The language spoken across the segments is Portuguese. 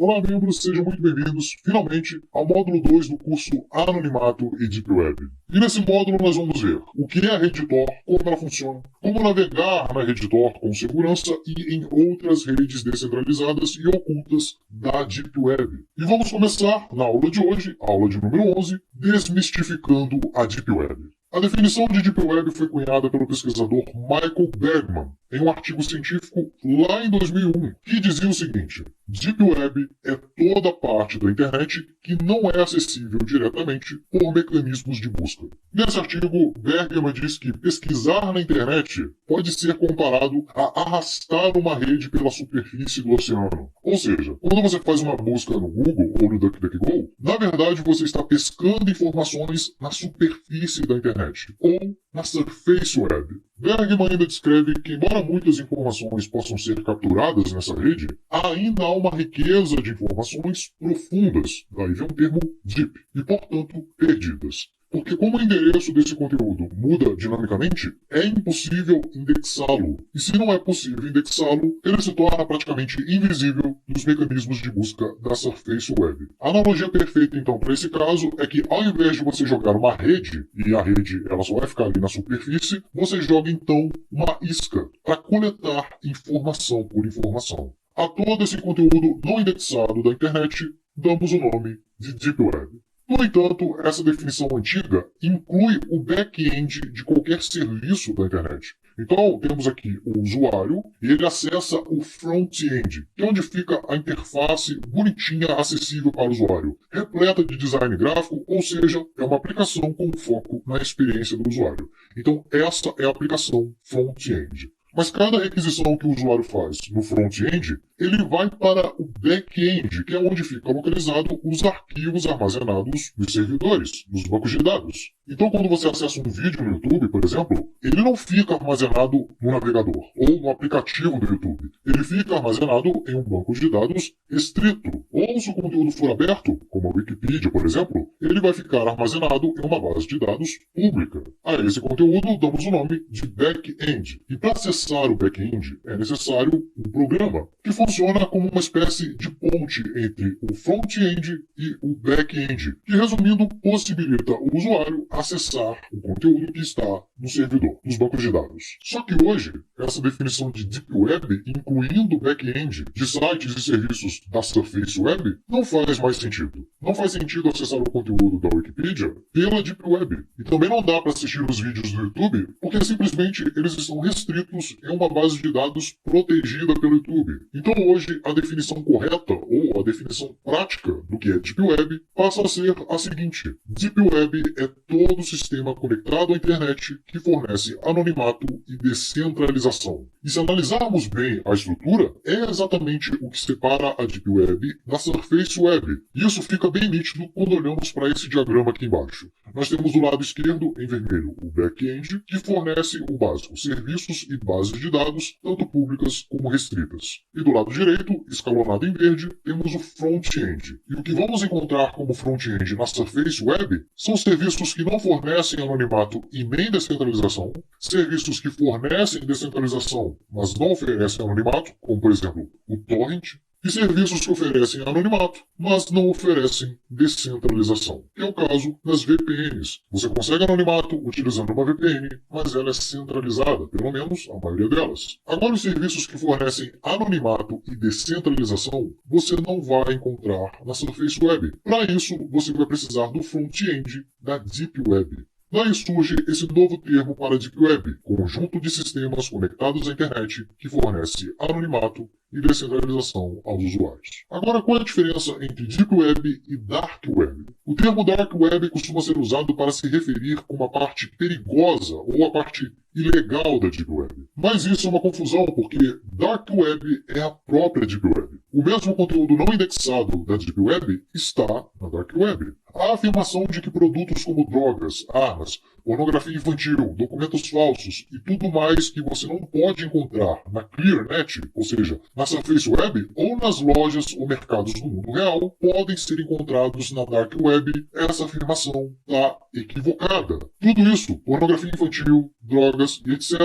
Olá, membros, sejam muito bem-vindos, finalmente, ao módulo 2 do curso Anonimato e Deep Web. E nesse módulo nós vamos ver o que é a rede Tor, como ela funciona, como navegar na rede Tor com segurança e em outras redes descentralizadas e ocultas da Deep Web. E vamos começar, na aula de hoje, aula de número 11, desmistificando a Deep Web. A definição de Deep Web foi cunhada pelo pesquisador Michael Bergman em um artigo científico lá em 2001, que dizia o seguinte: Deep Web é toda parte da internet que não é acessível diretamente por mecanismos de busca. Nesse artigo, Bergman diz que pesquisar na internet pode ser comparado a arrastar uma rede pela superfície do oceano. Ou seja, quando você faz uma busca no Google ou no DuckDuckGo, na verdade você está pescando informações na superfície da internet, ou na Surface Web. Bergman ainda descreve que, embora muitas informações possam ser capturadas nessa rede, ainda há uma riqueza de informações profundas, daí vem o termo deep, e portanto perdidas. Porque como o endereço desse conteúdo muda dinamicamente, é impossível indexá-lo. E se não é possível indexá-lo, ele se torna praticamente invisível nos mecanismos de busca da Surface Web. A analogia perfeita, então, para esse caso é que ao invés de você jogar uma rede, e a rede ela só vai ficar ali na superfície, você joga então uma isca para coletar informação por informação. A todo esse conteúdo não indexado da internet, damos o nome de Deep Web. No entanto, essa definição antiga inclui o back-end de qualquer serviço da internet. Então, temos aqui o usuário e ele acessa o front-end, que é onde fica a interface bonitinha, acessível para o usuário, repleta de design gráfico, ou seja, é uma aplicação com foco na experiência do usuário. Então, essa é a aplicação front-end. Mas cada requisição que o usuário faz no front-end, ele vai para o back-end, que é onde fica localizado os arquivos armazenados nos servidores, nos bancos de dados. Então, quando você acessa um vídeo no YouTube, por exemplo, ele não fica armazenado no navegador ou no aplicativo do YouTube. Ele fica armazenado em um banco de dados restrito. Ou se o conteúdo for aberto, como a Wikipedia, por exemplo, ele vai ficar armazenado em uma base de dados pública. A esse conteúdo damos o nome de back-end. E para acessar o back-end é necessário um programa, que funciona como uma espécie de ponte entre o front-end e o back-end, que, resumindo, possibilita o usuário acessar o conteúdo que está no servidor, nos bancos de dados. Só que hoje, essa definição de Deep Web, incluindo o back-end de sites e serviços da Surface Web, não faz mais sentido. Não faz sentido acessar o conteúdo da Wikipedia pela Deep Web. E também não dá para assistir os vídeos do YouTube, porque simplesmente eles estão restritos em uma base de dados protegida pelo YouTube. Então hoje, a definição correta, ou a definição prática do que é Deep Web, passa a ser a seguinte: Deep Web é todo sistema conectado à internet que fornece anonimato e descentralização. E se analisarmos bem a estrutura, é exatamente o que separa a Deep Web da Surface Web. E isso fica bem nítido quando olhamos para esse diagrama aqui embaixo. Nós temos do lado esquerdo, em vermelho, o back-end, que fornece o básico, serviços e bases de dados, tanto públicas como restritas. E do lado direito, escalonado em verde, temos o front-end. E o que vamos encontrar como front-end na Surface Web são serviços que não fornecem anonimato e nem descentralização, serviços que fornecem descentralização, mas não oferecem anonimato, como por exemplo o torrent, e serviços que oferecem anonimato, mas não oferecem descentralização, que é o caso das VPNs. Você consegue anonimato utilizando uma VPN, mas ela é centralizada, pelo menos a maioria delas. Agora, os serviços que fornecem anonimato e descentralização, você não vai encontrar na Surface Web. Para isso, você vai precisar do front-end da Deep Web. Daí surge esse novo termo para Deep Web, conjunto de sistemas conectados à internet que fornece anonimato e descentralização aos usuários. Agora, qual é a diferença entre Deep Web e Dark Web? O termo Dark Web costuma ser usado para se referir a uma parte perigosa ou a parte ilegal da Deep Web. Mas isso é uma confusão porque Dark Web é a própria Deep Web. O mesmo conteúdo não indexado da Deep Web está na Dark Web. A afirmação de que produtos como drogas, armas, pornografia infantil, documentos falsos e tudo mais que você não pode encontrar na ClearNet, ou seja, na Surface Web ou nas lojas ou mercados do mundo real, podem ser encontrados na Dark Web. Essa afirmação está equivocada. Tudo isso, pornografia infantil, drogas e etc.,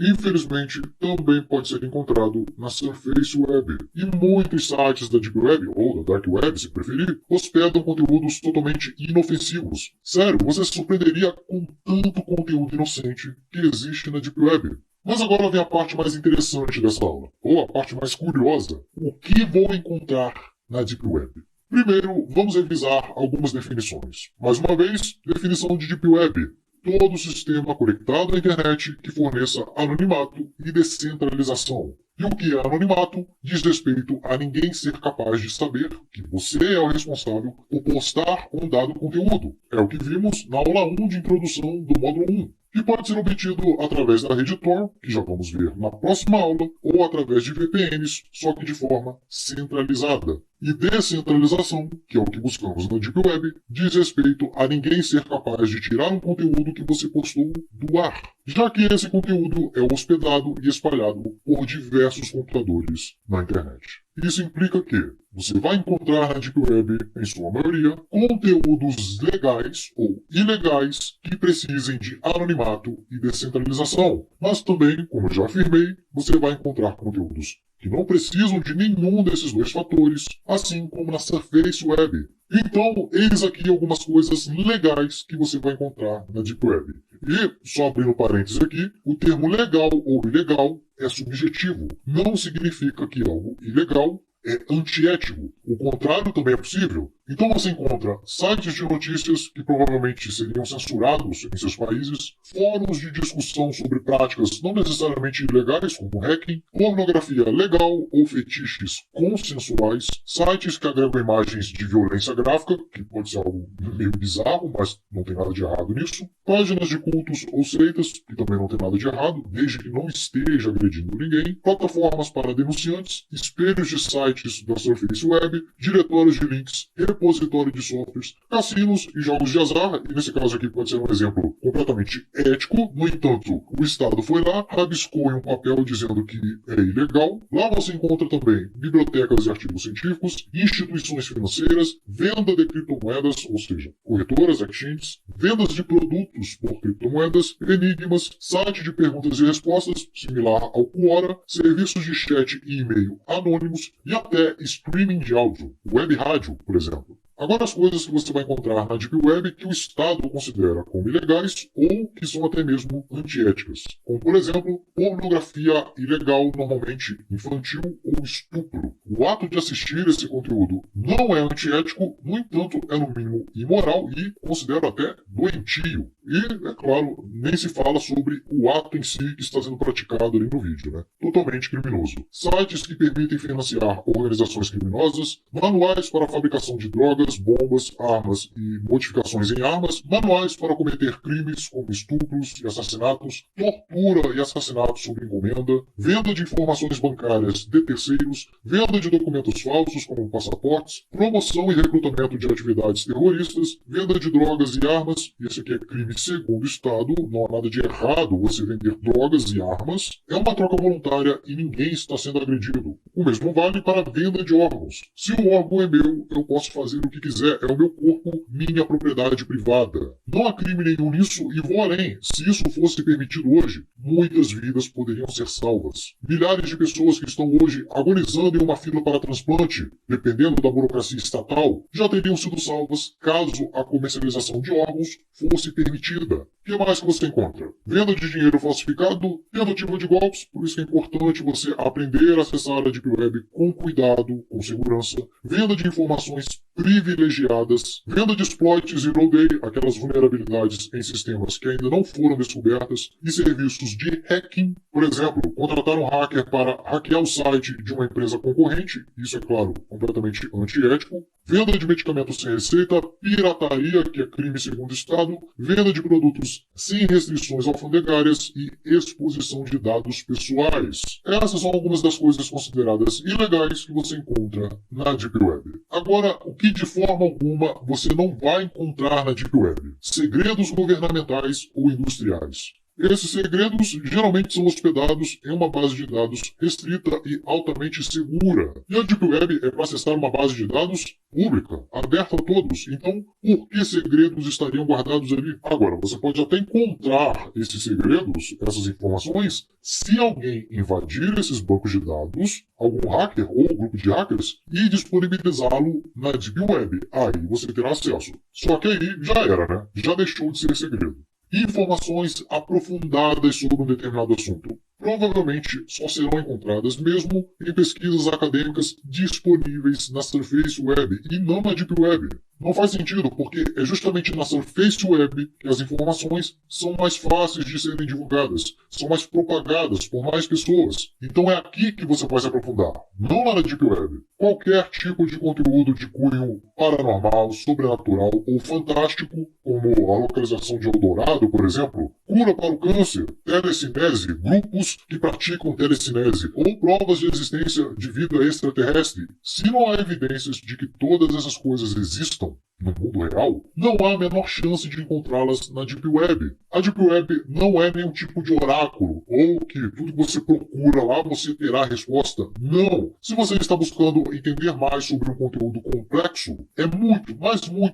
infelizmente também pode ser encontrado na Surface Web. E muitos sites da Deep Web, ou da Dark Web, se preferir, hospedam conteúdos totalmente inofensivos. Sério, você se surpreenderia com tanto conteúdo inocente que existe na Deep Web. Mas agora vem a parte mais interessante dessa aula, ou a parte mais curiosa. O que vou encontrar na Deep Web? Primeiro, vamos revisar algumas definições. Mais uma vez, definição de Deep Web: todo sistema conectado à internet que forneça anonimato e descentralização. E o que é anonimato diz respeito a ninguém ser capaz de saber que você é o responsável por postar um dado conteúdo. É o que vimos na aula 1 de introdução do módulo 1. Que pode ser obtido através da rede Tor, que já vamos ver na próxima aula, ou através de VPNs, só que de forma centralizada. E descentralização, que é o que buscamos na Deep Web, diz respeito a ninguém ser capaz de tirar um conteúdo que você postou do ar, já que esse conteúdo é hospedado e espalhado por diversos computadores na internet. Isso implica que você vai encontrar na Deep Web, em sua maioria, conteúdos legais ou ilegais que precisem de anonimato e descentralização. Mas também, como eu já afirmei, você vai encontrar conteúdos que não precisam de nenhum desses dois fatores, assim como na Surface Web. Então, eis aqui algumas coisas legais que você vai encontrar na Deep Web. E, só abrindo parênteses aqui, o termo legal ou ilegal é subjetivo. Não significa que algo ilegal é antiético. O contrário também é possível. Então você encontra sites de notícias que provavelmente seriam censurados em seus países, fóruns de discussão sobre práticas não necessariamente ilegais, como hacking, pornografia legal ou fetiches consensuais, sites que agregam imagens de violência gráfica, que pode ser algo meio bizarro, mas não tem nada de errado nisso, páginas de cultos ou seitas, que também não tem nada de errado, desde que não esteja agredindo ninguém, plataformas para denunciantes, espelhos de sites da Surface Web, diretórios de links, repositório de softwares, cassinos e jogos de azar, e nesse caso aqui pode ser um exemplo completamente ético. No entanto, o Estado foi lá, rabiscou em um papel dizendo que é ilegal. Lá você encontra também bibliotecas e artigos científicos, instituições financeiras, venda de criptomoedas, ou seja, corretoras, exchanges, vendas de produtos por criptomoedas, enigmas, site de perguntas e respostas, similar ao Quora, serviços de chat e e-mail anônimos e até streaming de áudio, web rádio, por exemplo. Agora, as coisas que você vai encontrar na Deep Web que o Estado considera como ilegais ou que são até mesmo antiéticas, como, por exemplo, pornografia ilegal, normalmente infantil, ou estupro. O ato de assistir esse conteúdo não é antiético, no entanto, é no mínimo imoral e considero até doentio. E, é claro, nem se fala sobre o ato em si que está sendo praticado ali no vídeo, né? Totalmente criminoso. Sites que permitem financiar organizações criminosas, manuais para a fabricação de drogas, bombas, armas e modificações em armas, manuais para cometer crimes como estupros e assassinatos, tortura e assassinatos sob encomenda, venda de informações bancárias de terceiros, venda de documentos falsos como passaportes, promoção e recrutamento de atividades terroristas, venda de drogas e armas, e esse aqui é crime segundo o Estado, não há nada de errado você vender drogas e armas, é uma troca voluntária e ninguém está sendo agredido. O mesmo vale para a venda de órgãos. Se o órgão é meu, eu posso fazer o que quiser, é o meu corpo, minha propriedade privada. Não há crime nenhum nisso e vou além. Se isso fosse permitido hoje, muitas vidas poderiam ser salvas. Milhares de pessoas que estão hoje agonizando em uma fila para transplante, dependendo da burocracia estatal, já teriam sido salvas caso a comercialização de órgãos fosse permitida. O que mais que você encontra? Venda de dinheiro falsificado, tentativa de golpes, por isso que é importante você aprender a acessar a Deep Web com cuidado, com segurança, venda de informações privilegiadas, venda de exploits Zero Day, aquelas vulnerabilidades em sistemas que ainda não foram descobertas, e serviços de hacking, por exemplo, contratar um hacker para hackear o site de uma empresa concorrente, isso é claro, completamente antiético, venda de medicamentos sem receita, pirataria, que é crime segundo o Estado, venda de produtos sem restrições alfandegárias e exposição de dados pessoais. Essas são algumas das coisas consideradas ilegais que você encontra na Deep Web. Agora, o que de forma alguma você não vai encontrar na Deep Web segredos governamentais ou industriais. Esses segredos geralmente são hospedados em uma base de dados restrita e altamente segura. E a Deep Web é para acessar uma base de dados pública, aberta a todos. Então, por que segredos estariam guardados ali? Agora, você pode até encontrar esses segredos, essas informações, se alguém invadir esses bancos de dados, algum hacker ou grupo de hackers, e disponibilizá-lo na Deep Web. Aí você terá acesso. Só que aí já era, né? Já deixou de ser segredo. Informações aprofundadas sobre um determinado assunto provavelmente só serão encontradas mesmo em pesquisas acadêmicas disponíveis na Surface Web e não na Deep Web. Não faz sentido, porque é justamente na Surface Web que as informações são mais fáceis de serem divulgadas, são mais propagadas por mais pessoas. Então é aqui que você vai se aprofundar, não lá na Deep Web. Qualquer tipo de conteúdo de cunho paranormal, sobrenatural ou fantástico, como a localização de Eldorado, por exemplo, cura para o câncer, telecinese, grupos que praticam telecinese ou provas de existência de vida extraterrestre. Se não há evidências de que todas essas coisas existam no mundo real, não há a menor chance de encontrá-las na Deep Web. A Deep Web não é nenhum tipo de oráculo, ou que tudo que você procura lá você terá a resposta. Não! Se você está buscando entender mais sobre um conteúdo complexo, é muito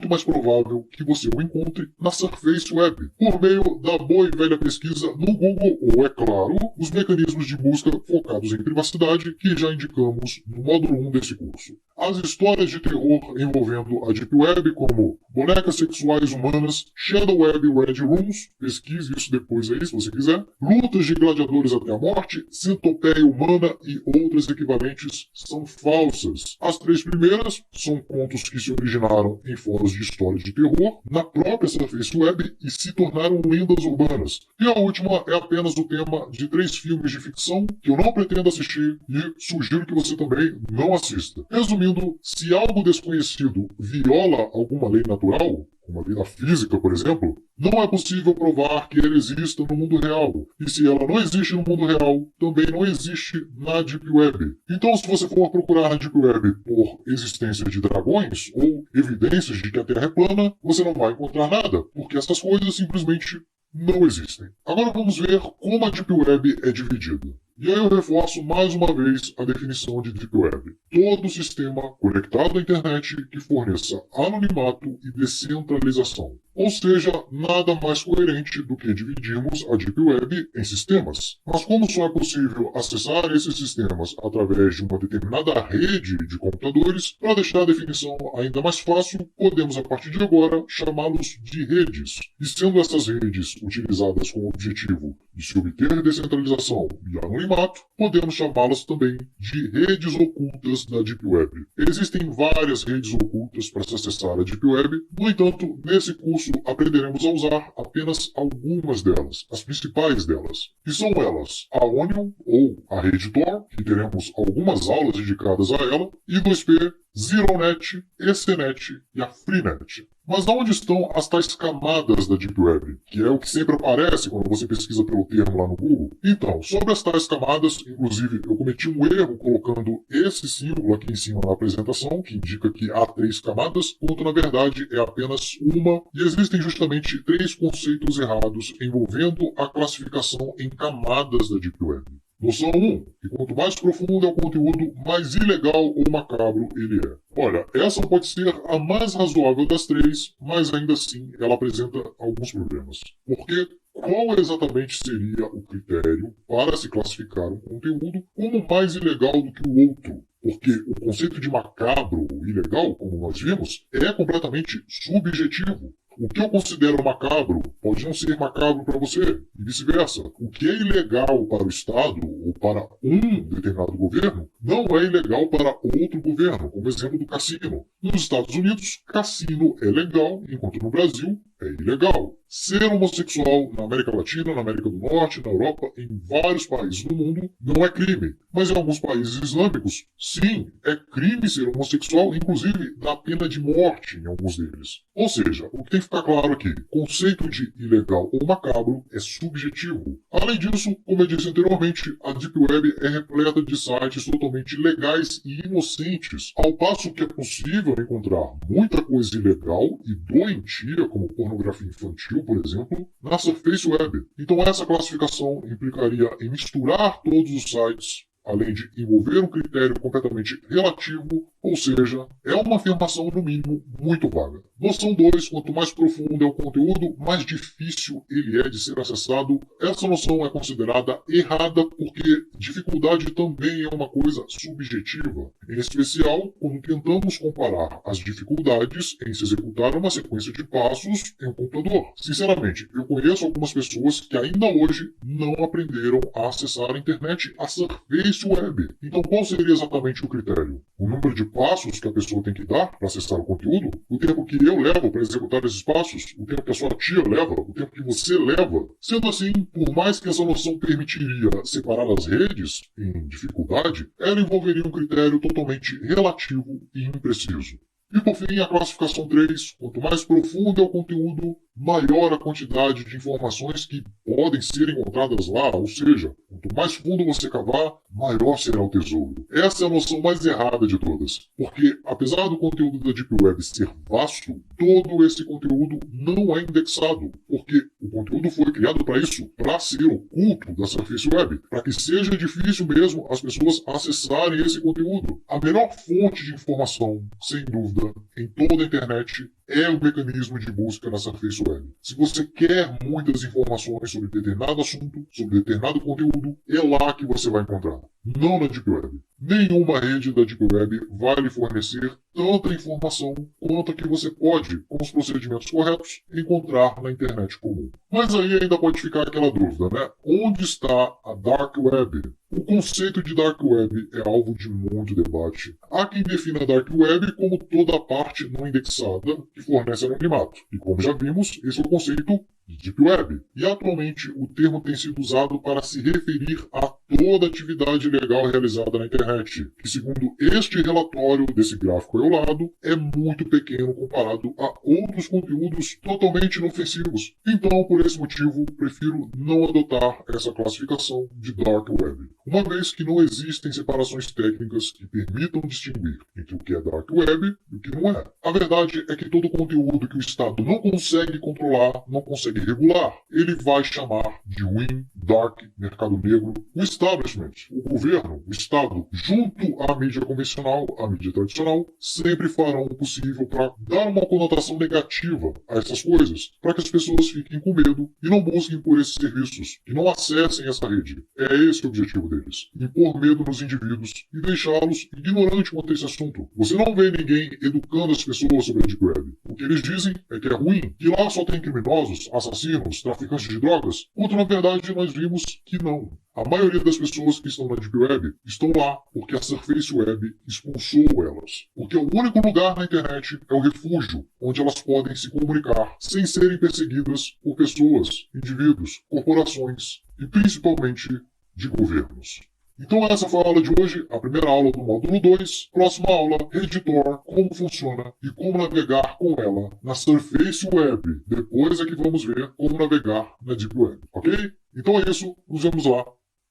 mais provável que você o encontre na Surface Web, por meio da boa e velha pesquisa no Google, ou, é claro, os mecanismos de busca focados em privacidade que já indicamos no módulo 1 desse curso. As histórias de terror envolvendo a Deep Web, como bonecas sexuais humanas, Shadow Web Red Rooms, pesquise isso depois aí se você quiser, lutas de gladiadores até a morte, centopeia humana e outras equivalentes são falsas. As três primeiras são contos que se originaram em fóruns de histórias de terror, na própria Surface Web e se tornaram lendas urbanas. E a última é apenas o tema de 3 filmes de ficção que eu não pretendo assistir e sugiro que você também não assista. Resumindo, se algo desconhecido viola alguma lei natural, como a lei da física, por exemplo, não é possível provar que ela exista no mundo real. E se ela não existe no mundo real, também não existe na Deep Web. Então, se você for procurar na Deep Web por existência de dragões ou evidências de que a Terra é plana, você não vai encontrar nada, porque essas coisas simplesmente não existem. Agora vamos ver como a Deep Web é dividida. E aí eu reforço mais uma vez a definição de Deep Web. Todo sistema conectado à internet que forneça anonimato e descentralização. Ou seja, nada mais coerente do que dividirmos a Deep Web em sistemas. Mas como só é possível acessar esses sistemas através de uma determinada rede de computadores, para deixar a definição ainda mais fácil, podemos a partir de agora chamá-los de redes. E sendo essas redes utilizadas com o objetivo de se obter descentralização e anonimato, podemos chamá-las também de redes ocultas da Deep Web. Existem várias redes ocultas para se acessar a Deep Web, no entanto, nesse curso aprenderemos a usar apenas algumas delas, as principais delas. E são elas a Onion, ou a rede Tor, que teremos algumas aulas dedicadas a ela, e 2P, ZeroNet, ECNet e a Freenet. Mas onde estão as tais camadas da Deep Web? Que é o que sempre aparece quando você pesquisa pelo termo lá no Google. Então, sobre as tais camadas, inclusive eu cometi um erro colocando esse símbolo aqui em cima na apresentação, que indica que há 3 camadas, quando na verdade é apenas uma, e existem justamente 3 conceitos errados envolvendo a classificação em camadas da Deep Web. Noção 1, que quanto mais profundo é o conteúdo, mais ilegal ou macabro ele é. Olha, essa pode ser a mais razoável das 3, mas ainda assim ela apresenta alguns problemas. Porque qual exatamente seria o critério para se classificar um conteúdo como mais ilegal do que o outro? Porque o conceito de macabro ou ilegal, como nós vimos, é completamente subjetivo. O que eu considero macabro pode não ser macabro para você, e vice-versa. O que é ilegal para o Estado ou para um determinado governo não é ilegal para outro governo, como exemplo do cassino. Nos Estados Unidos, cassino é legal, enquanto no Brasil é ilegal. Ser homossexual na América Latina, na América do Norte, na Europa, em vários países do mundo, não é crime. Mas em alguns países islâmicos, sim, é crime ser homossexual, inclusive dá pena de morte em alguns deles. Ou seja, o que tem que ficar claro aqui, o conceito de ilegal ou macabro é subjetivo. Além disso, como eu disse anteriormente, a Deep Web é repleta de sites totalmente legais e inocentes, ao passo que é possível encontrar muita coisa ilegal e doentia, como pornografia infantil, por exemplo, na Surface Web. Então essa classificação implicaria em misturar todos os sites, além de envolver um critério completamente relativo, ou seja, é uma afirmação, no mínimo, muito vaga. Noção 2, quanto mais profundo é o conteúdo, mais difícil ele é de ser acessado. Essa noção é considerada errada porque dificuldade também é uma coisa subjetiva, em especial quando tentamos comparar as dificuldades em se executar uma sequência de passos em um computador. Sinceramente, eu conheço algumas pessoas que ainda hoje não aprenderam a acessar a internet, a Surface Web. Então qual seria exatamente o critério? O número de passos que a pessoa tem que dar para acessar o conteúdo? O tempo que eu levo para executar esses passos? O tempo que a sua tia leva? O tempo que você leva? Sendo assim, por mais que essa noção permitiria separar as redes em dificuldade, ela envolveria um critério totalmente relativo e impreciso. E por fim, a classificação 3. Quanto mais profundo é o conteúdo, maior a quantidade de informações que podem ser encontradas lá, ou seja, quanto mais fundo você cavar, maior será o tesouro. Essa é a noção mais errada de todas, porque apesar do conteúdo da Deep Web ser vasto, todo esse conteúdo não é indexado, porque o conteúdo foi criado para isso, para ser oculto da Surface Web, para que seja difícil mesmo as pessoas acessarem esse conteúdo. A melhor fonte de informação, sem dúvida, em toda a internet é o mecanismo de busca na Surface Web. Se você quer muitas informações sobre determinado assunto, sobre determinado conteúdo, é lá que você vai encontrar. Não na Deep Web. Nenhuma rede da Deep Web vai lhe fornecer tanta informação quanto a que você pode, com os procedimentos corretos, encontrar na internet comum. Mas aí ainda pode ficar aquela dúvida, né? Onde está a Dark Web? O conceito de Dark Web é alvo de muito debate. Há quem defina a Dark Web como toda a parte não indexada que fornece anonimato. E como já vimos, esse é o conceito de Deep Web. E atualmente o termo tem sido usado para se referir a toda atividade legal realizada na internet, que segundo este relatório desse gráfico aí ao lado, é muito pequeno comparado a outros conteúdos totalmente inofensivos. Então, por esse motivo, prefiro não adotar essa classificação de Dark Web, uma vez que não existem separações técnicas que permitam distinguir entre o que é Dark Web e o que não é. A verdade é que todo conteúdo que o Estado não consegue controlar, não consegue regular, ele vai chamar de ruim, dark, mercado negro. O establishment, o governo, o Estado, junto à mídia convencional, à mídia tradicional, sempre farão o possível para dar uma conotação negativa a essas coisas, para que as pessoas fiquem com medo e não busquem por esses serviços, que não acessem essa rede. É esse o objetivo deles, impor medo nos indivíduos e deixá-los ignorantes quanto a esse assunto. Você não vê ninguém educando as pessoas sobre a Deep Web. O que eles dizem é que é ruim, que lá só tem criminosos, assassinos, traficantes de drogas, quando na verdade nós vimos que não. A maioria das pessoas que estão na Deep Web estão lá porque a Surface Web expulsou elas. Porque o único lugar na internet é o refúgio, onde elas podem se comunicar sem serem perseguidas por pessoas, indivíduos, corporações e principalmente de governos. Então essa foi a aula de hoje, a primeira aula do módulo 2. Próxima aula, Editor, como funciona e como navegar com ela na Surface Web. Depois é que vamos ver como navegar na Deep Web, ok? Então é isso, nos vemos lá.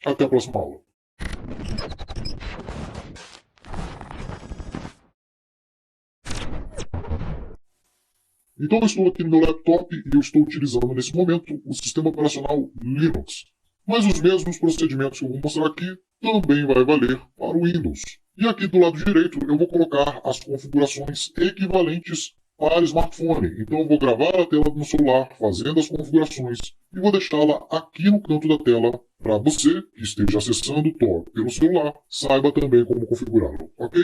Até a próxima aula. Então eu estou aqui no meu laptop e eu estou utilizando nesse momento o sistema operacional Linux. Mas os mesmos procedimentos que eu vou mostrar aqui também vai valer para o Windows. E aqui do lado direito eu vou colocar as configurações equivalentes para smartphone. Então eu vou gravar a tela do meu celular fazendo as configurações e vou deixá-la aqui no canto da tela para você que esteja acessando o Tor pelo celular saiba também como configurá-lo, ok?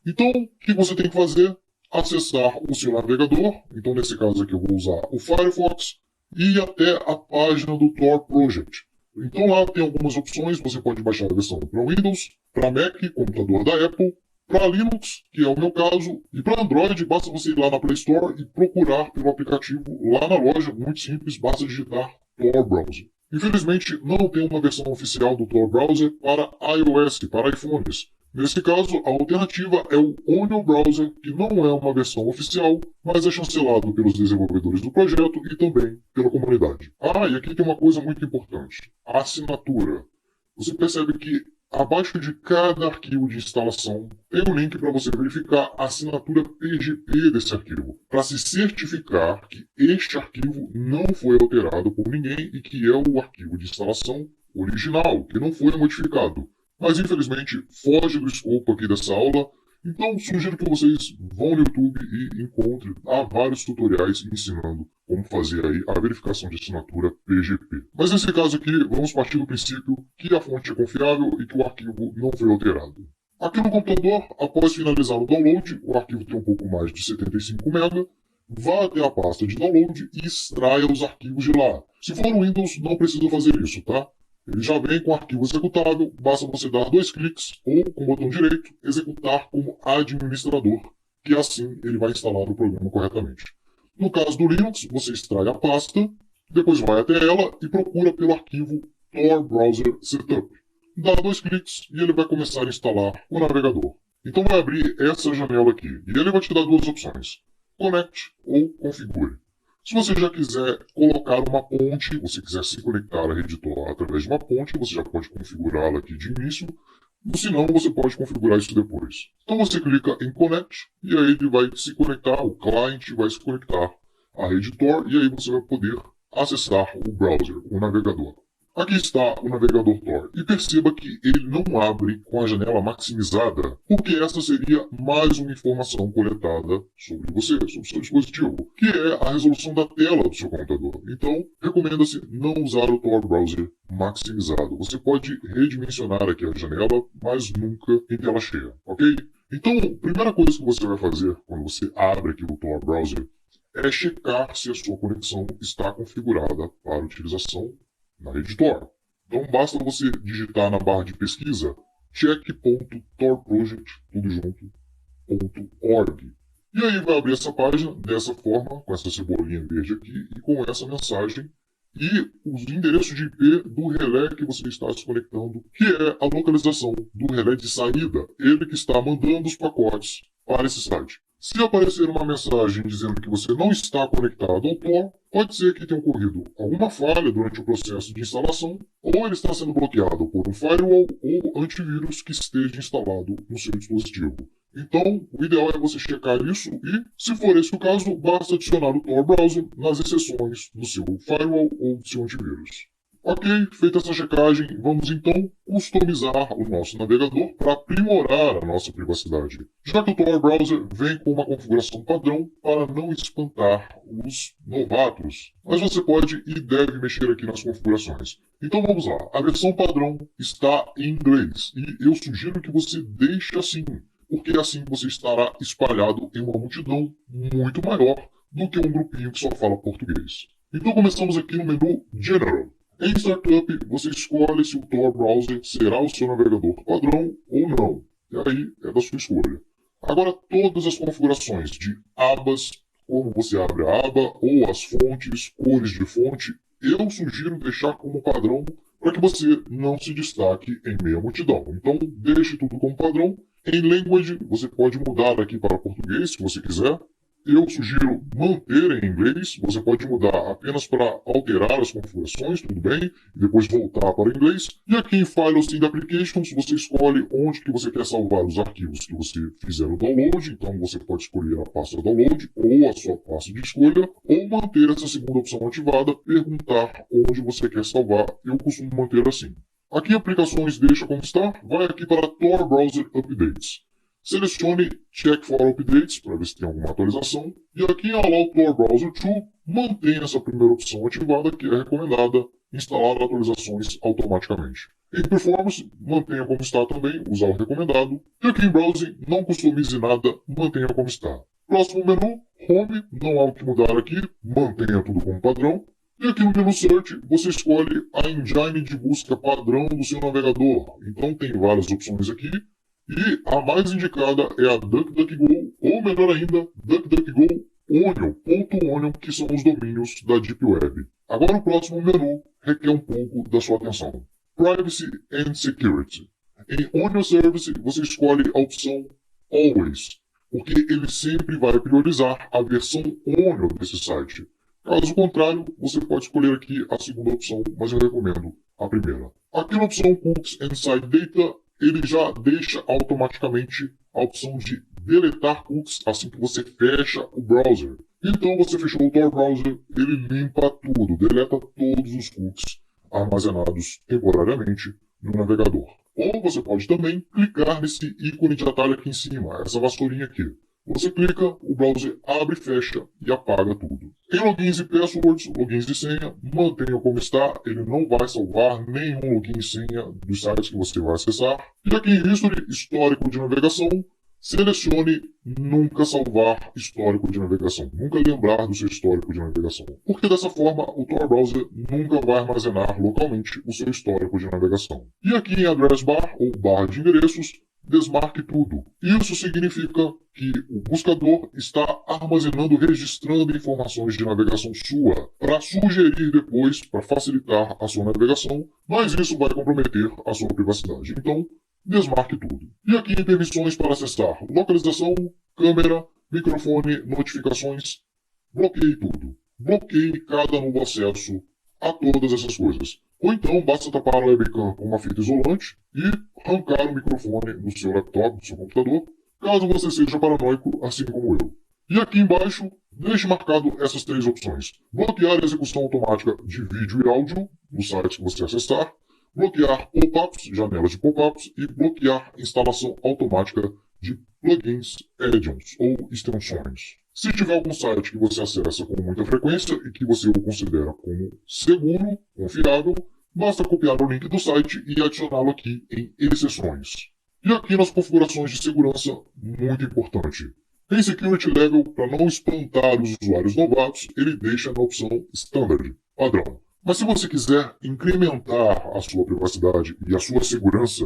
Então o que você tem que fazer? Acessar o seu navegador. Então nesse caso aqui eu vou usar o Firefox e ir até a página do Tor Project. Então lá tem algumas opções, você pode baixar a versão para Windows, para Mac, computador da Apple, Para Linux, que é o meu caso, e para Android, basta você ir lá na Play Store e procurar pelo aplicativo lá na loja, muito simples, basta digitar Tor Browser. Infelizmente, não tem uma versão oficial do Tor Browser para iOS, para iPhones. Nesse caso, a alternativa é o Onion Browser, que não é uma versão oficial, mas é chancelado pelos desenvolvedores do projeto e também pela comunidade. E aqui tem uma coisa muito importante: a assinatura. Você percebe que abaixo de cada arquivo de instalação tem um link para você verificar a assinatura PGP desse arquivo, para se certificar que este arquivo não foi alterado por ninguém e que é o arquivo de instalação original, que não foi modificado. Mas infelizmente foge do escopo aqui dessa aula, então sugiro que vocês vão no YouTube e encontrem vários tutoriais ensinando como fazer aí a verificação de assinatura PGP. Mas nesse caso aqui, vamos partir do princípio que a fonte é confiável e que o arquivo não foi alterado. Aqui no computador, após finalizar o download, o arquivo tem um pouco mais de 75 MB, vá até a pasta de download e extraia os arquivos de lá. Se for no Windows, não precisa fazer isso, tá? Ele já vem com arquivo executável, basta você dar 2 cliques ou, com o botão direito, executar como administrador, que assim ele vai instalar o programa corretamente. No caso do Linux, você extrai a pasta, depois vai até ela e procura pelo arquivo Tor Browser Setup. Dá 2 cliques e ele vai começar a instalar o navegador. Então vai abrir essa janela aqui e ele vai te dar 2 opções: Connect ou Configure. Se você já quiser colocar uma ponte, você quiser se conectar à rede Tor através de uma ponte, você já pode configurá-la aqui de início. Se não, você pode configurar isso depois. Então você clica em Connect e aí ele vai se conectar, o cliente vai se conectar à rede Tor e aí você vai poder acessar o browser, o navegador. Aqui está o navegador Tor e perceba que ele não abre com a janela maximizada, porque essa seria mais uma informação coletada sobre você, sobre o seu dispositivo, que é a resolução da tela do seu computador. Então, recomenda-se não usar o Tor Browser maximizado. Você pode redimensionar aqui a janela, mas nunca em tela cheia, ok? Então, a primeira coisa que você vai fazer quando você abre aqui o Tor Browser é checar se a sua conexão está configurada para utilização na rede Tor. Então basta você digitar na barra de pesquisa check.torproject, tudo junto, .org. E aí vai abrir essa página dessa forma, com essa cebolinha verde aqui e com essa mensagem e os endereços de IP do relé que você está se conectando, que é a localização do relé de saída, ele que está mandando os pacotes para esse site. Se aparecer uma mensagem dizendo que você não está conectado ao Tor, pode ser que tenha ocorrido alguma falha durante o processo de instalação, ou ele está sendo bloqueado por um firewall ou antivírus que esteja instalado no seu dispositivo. Então, o ideal é você checar isso e, se for esse o caso, basta adicionar o Tor Browser nas exceções do seu firewall ou do seu antivírus. Ok, feita essa checagem, vamos então customizar o nosso navegador para aprimorar a nossa privacidade, já que o Tor Browser vem com uma configuração padrão para não espantar os novatos. Mas você pode e deve mexer aqui nas configurações. Então vamos lá, a versão padrão está em inglês e eu sugiro que você deixe assim, porque assim você estará espalhado em uma multidão muito maior do que um grupinho que só fala português. Então começamos aqui no menu General. Em Startup, você escolhe se o Tor Browser será o seu navegador padrão ou não. E aí é da sua escolha. Agora, todas as configurações de abas, como você abre a aba, ou as fontes, cores de fonte, eu sugiro deixar como padrão para que você não se destaque em meio à multidão. Então, deixe tudo como padrão. Em Language, você pode mudar aqui para português, se você quiser. Eu sugiro manter em inglês, você pode mudar apenas para alterar as configurações, tudo bem, e depois voltar para o inglês. E aqui em Files and Applications, você escolhe onde que você quer salvar os arquivos que você fizer o download, então você pode escolher a pasta download ou a sua pasta de escolha, ou manter essa segunda opção ativada, perguntar onde você quer salvar, eu costumo manter assim. Aqui em Aplicações deixa como está, vai aqui para Tor Browser Updates. Selecione Check for Updates para ver se tem alguma atualização. E aqui em Allow Tor Browser to, mantenha essa primeira opção ativada, que é recomendada instalar atualizações automaticamente. Em Performance, mantenha como está também, usar o recomendado. E aqui em Browsing, não customize nada, mantenha como está. Próximo menu, Home, não há o que mudar aqui, mantenha tudo como padrão. E aqui no menu Search, você escolhe a engine de busca padrão do seu navegador. Então tem várias opções aqui. E a mais indicada é a DuckDuckGo, ou melhor ainda, DuckDuckGo Onion, que são os domínios da Deep Web. Agora o próximo menu requer um pouco da sua atenção. Privacy and Security. Em Onion Service, você escolhe a opção Always, porque ele sempre vai priorizar a versão Onion desse site. Caso contrário, você pode escolher aqui a segunda opção, mas eu recomendo a primeira. Aqui na opção Cookies and Site Data, ele já deixa automaticamente a opção de deletar cookies assim que você fecha o browser. Então você fechou o Tor Browser, ele limpa tudo, deleta todos os cookies armazenados temporariamente no navegador. Ou você pode também clicar nesse ícone de atalho aqui em cima, essa vassourinha aqui. Você clica, o browser abre, fecha e apaga tudo. Em logins e passwords, logins e senha, mantenha como está, ele não vai salvar nenhum login e senha dos sites que você vai acessar. E aqui em History, histórico de navegação, selecione nunca salvar histórico de navegação, nunca lembrar do seu histórico de navegação. Porque dessa forma, o Tor Browser nunca vai armazenar localmente o seu histórico de navegação. E aqui em Address Bar, ou barra de endereços, desmarque tudo. Isso significa que o buscador está armazenando, registrando informações de navegação sua para sugerir depois, para facilitar a sua navegação, mas isso vai comprometer a sua privacidade. Então, desmarque tudo. E aqui em permissões para acessar localização, câmera, microfone, notificações, bloqueie tudo. Bloqueie cada novo acesso a todas essas coisas. Ou então basta tapar a webcam com uma fita isolante e arrancar o microfone do seu laptop, do seu computador, caso você seja paranoico, assim como eu. E aqui embaixo, deixe marcado essas três opções. Bloquear a execução automática de vídeo e áudio nos sites que você acessar, bloquear pop-ups, janelas de pop-ups, e bloquear instalação automática de plugins, add-ons ou extensões. Se tiver algum site que você acessa com muita frequência e que você o considera como seguro, confiável, basta copiar o link do site e adicioná-lo aqui em exceções. E aqui nas configurações de segurança, muito importante. Em Security Level, para não espantar os usuários novatos, ele deixa na opção Standard, padrão. Mas se você quiser incrementar a sua privacidade e a sua segurança,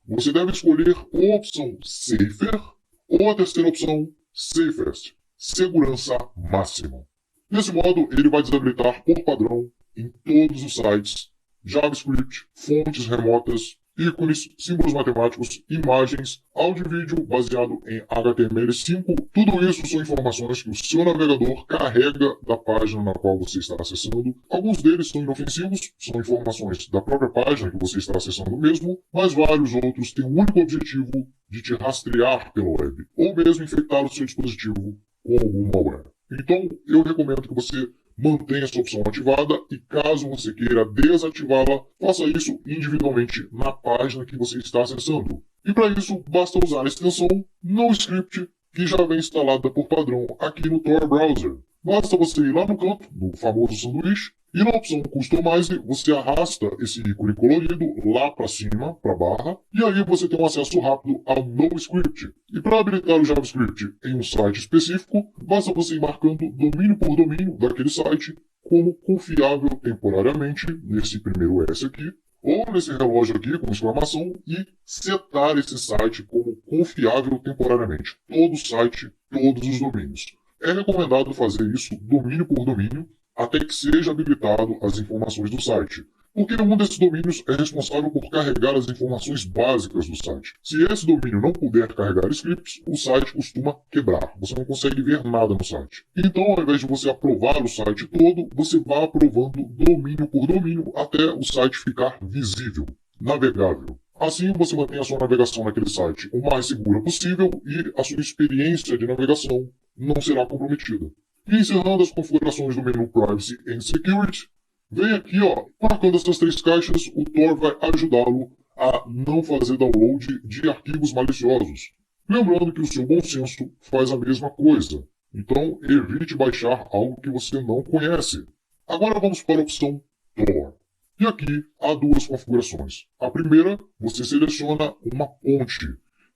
você deve escolher ou a opção Safer ou a terceira opção Safest, segurança máxima. Desse modo, ele vai desabilitar por padrão em todos os sites JavaScript, fontes remotas, ícones, símbolos matemáticos, imagens, áudio e vídeo baseado em HTML5. Tudo isso são informações que o seu navegador carrega da página na qual você está acessando. Alguns deles são inofensivos, são informações da própria página que você está acessando mesmo, mas vários outros têm o único objetivo de te rastrear pela web, ou mesmo infectar o seu dispositivo com algum malware. Então, eu recomendo que você mantenha essa opção ativada e caso você queira desativá-la, faça isso individualmente na página que você está acessando. E para isso, basta usar a extensão NoScript, que já vem instalada por padrão aqui no Tor Browser. Basta você ir lá no canto, no famoso sanduíche, e na opção Customize, você arrasta esse ícone colorido lá para cima, para a barra, e aí você tem um acesso rápido ao NoScript. E para habilitar o JavaScript em um site específico, basta você ir marcando domínio por domínio daquele site como confiável temporariamente, nesse primeiro S aqui, ou nesse relógio aqui com exclamação, e setar esse site como confiável temporariamente. Todo site, todos os domínios. É recomendado fazer isso domínio por domínio, até que seja habilitado as informações do site, porque um desses domínios é responsável por carregar as informações básicas do site. Se esse domínio não puder carregar scripts, o site costuma quebrar, você não consegue ver nada no site. Então, ao invés de você aprovar o site todo, você vai aprovando domínio por domínio até o site ficar visível, navegável. Assim, você mantém a sua navegação naquele site o mais segura possível e a sua experiência de navegação não será comprometida. E encerrando as configurações do menu Privacy and Security, vem aqui, marcando essas três caixas, o Tor vai ajudá-lo a não fazer download de arquivos maliciosos. Lembrando que o seu bom senso faz a mesma coisa, então evite baixar algo que você não conhece. Agora vamos para a opção Tor. E aqui há duas configurações. A primeira, você seleciona uma ponte.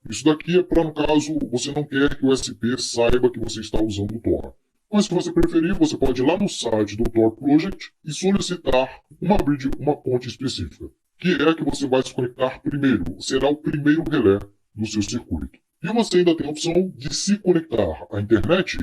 Isso daqui é para, no caso, você não quer que o SP saiba que você está usando o Tor. Mas se você preferir, você pode ir lá no site do Tor Project e solicitar uma bridge, uma ponte específica, que é a que você vai se conectar primeiro, será o primeiro relé do seu circuito. E você ainda tem a opção de se conectar à internet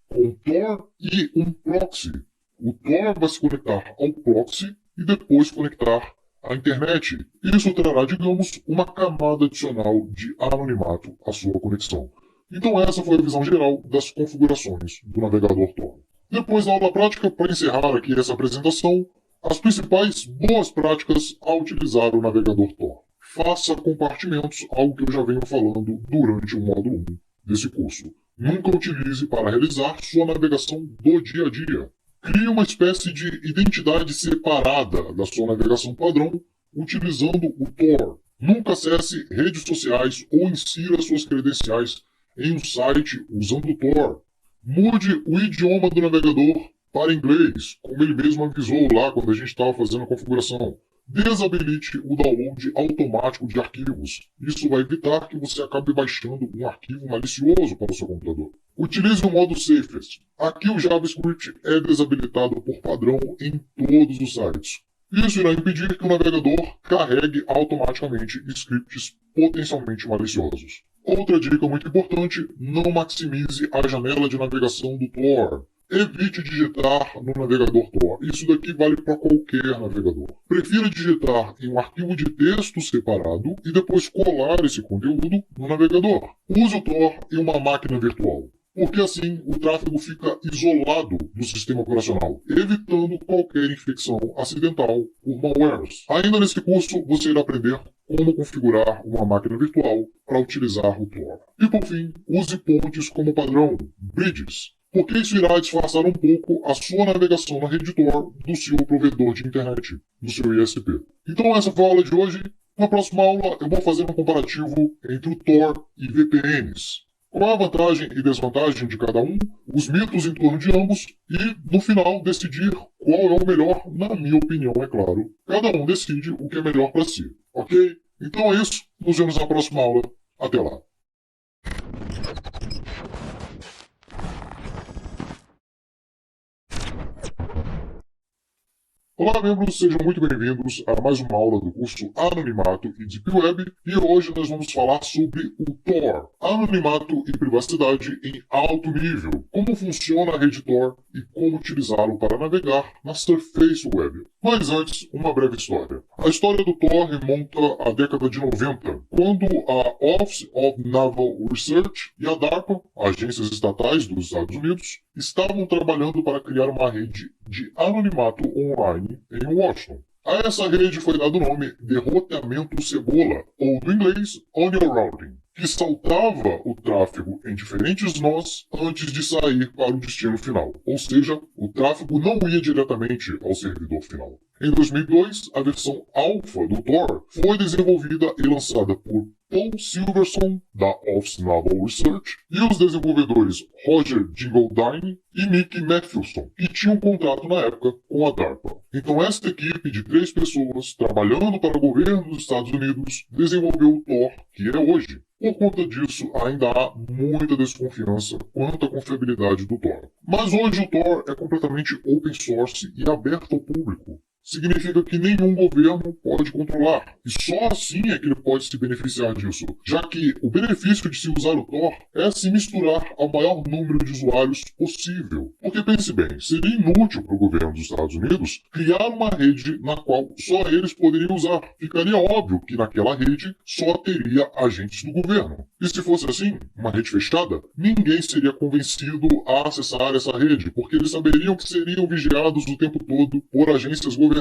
com Tor e um proxy. O Tor vai se conectar ao proxy e depois conectar à internet. Isso trará, digamos, uma camada adicional de anonimato à sua conexão. Então essa foi a visão geral das configurações do navegador Tor. Depois da aula prática, para encerrar aqui essa apresentação, as principais boas práticas a utilizar o navegador Tor. Faça compartimentos, algo que eu já venho falando durante o módulo 1 desse curso. Nunca utilize para realizar sua navegação do dia a dia. Crie uma espécie de identidade separada da sua navegação padrão utilizando o Tor. Nunca acesse redes sociais ou insira suas credenciais em um site usando o Tor. Mude o idioma do navegador para inglês, como ele mesmo avisou lá quando a gente estava fazendo a configuração. Desabilite o download automático de arquivos. Isso vai evitar que você acabe baixando um arquivo malicioso para o seu computador. Utilize o modo Safest. Aqui o JavaScript é desabilitado por padrão em todos os sites. Isso irá impedir que o navegador carregue automaticamente scripts potencialmente maliciosos. Outra dica muito importante, não maximize a janela de navegação do Tor. Evite digitar no navegador Tor. Isso daqui vale para qualquer navegador. Prefira digitar em um arquivo de texto separado e depois colar esse conteúdo no navegador. Use o Tor em uma máquina virtual, porque assim o tráfego fica isolado do sistema operacional, evitando qualquer infecção acidental por malwares. Ainda nesse curso, você irá aprender como configurar uma máquina virtual para utilizar o Tor. E por fim, use pontes como padrão, bridges, porque isso irá disfarçar um pouco a sua navegação na rede Tor do seu provedor de internet, do seu ISP. Então essa foi a aula de hoje. Na próxima aula eu vou fazer um comparativo entre o Tor e VPNs. Qual a vantagem e desvantagem de cada um, os mitos em torno de ambos e, no final, decidir qual é o melhor, na minha opinião, é claro. Cada um decide o que é melhor para si, ok? Então é isso, nos vemos na próxima aula. Até lá! Olá, membros, sejam muito bem-vindos a mais uma aula do curso Anonimato e Deep Web, e hoje nós vamos falar sobre o Tor, anonimato e privacidade em alto nível, como funciona a rede Tor e como utilizá-lo para navegar na Surface Web. Mas antes, uma breve história. A história do Tor remonta à década de 90, quando a Office of Naval Research e a DARPA, agências estatais dos Estados Unidos, estavam trabalhando para criar uma rede de anonimato online em Washington. A essa rede foi dado o nome de roteamento cebola, ou do inglês onion routing, que saltava o tráfego em diferentes nós antes de sair para o destino final, ou seja, o tráfego não ia diretamente ao servidor final. Em 2002, a versão alfa do Tor foi desenvolvida e lançada por Paul Silverson, da Office Naval Research, e os desenvolvedores Roger Dingledine e Nick Mathewson, que tinham um contrato na época com a DARPA. Então esta equipe de 3 pessoas, trabalhando para o governo dos Estados Unidos, desenvolveu o Tor que é hoje. Por conta disso, ainda há muita desconfiança quanto à confiabilidade do Tor. Mas hoje o Tor é completamente open source e aberto ao público. Significa que nenhum governo pode controlar, e só assim é que ele pode se beneficiar disso, já que o benefício de se usar o Tor é se misturar ao maior número de usuários possível. Porque pense bem, seria inútil para o governo dos Estados Unidos criar uma rede na qual só eles poderiam usar. Ficaria óbvio que naquela rede só teria agentes do governo. E se fosse assim, uma rede fechada, ninguém seria convencido a acessar essa rede, porque eles saberiam que seriam vigiados o tempo todo por agências governamentais.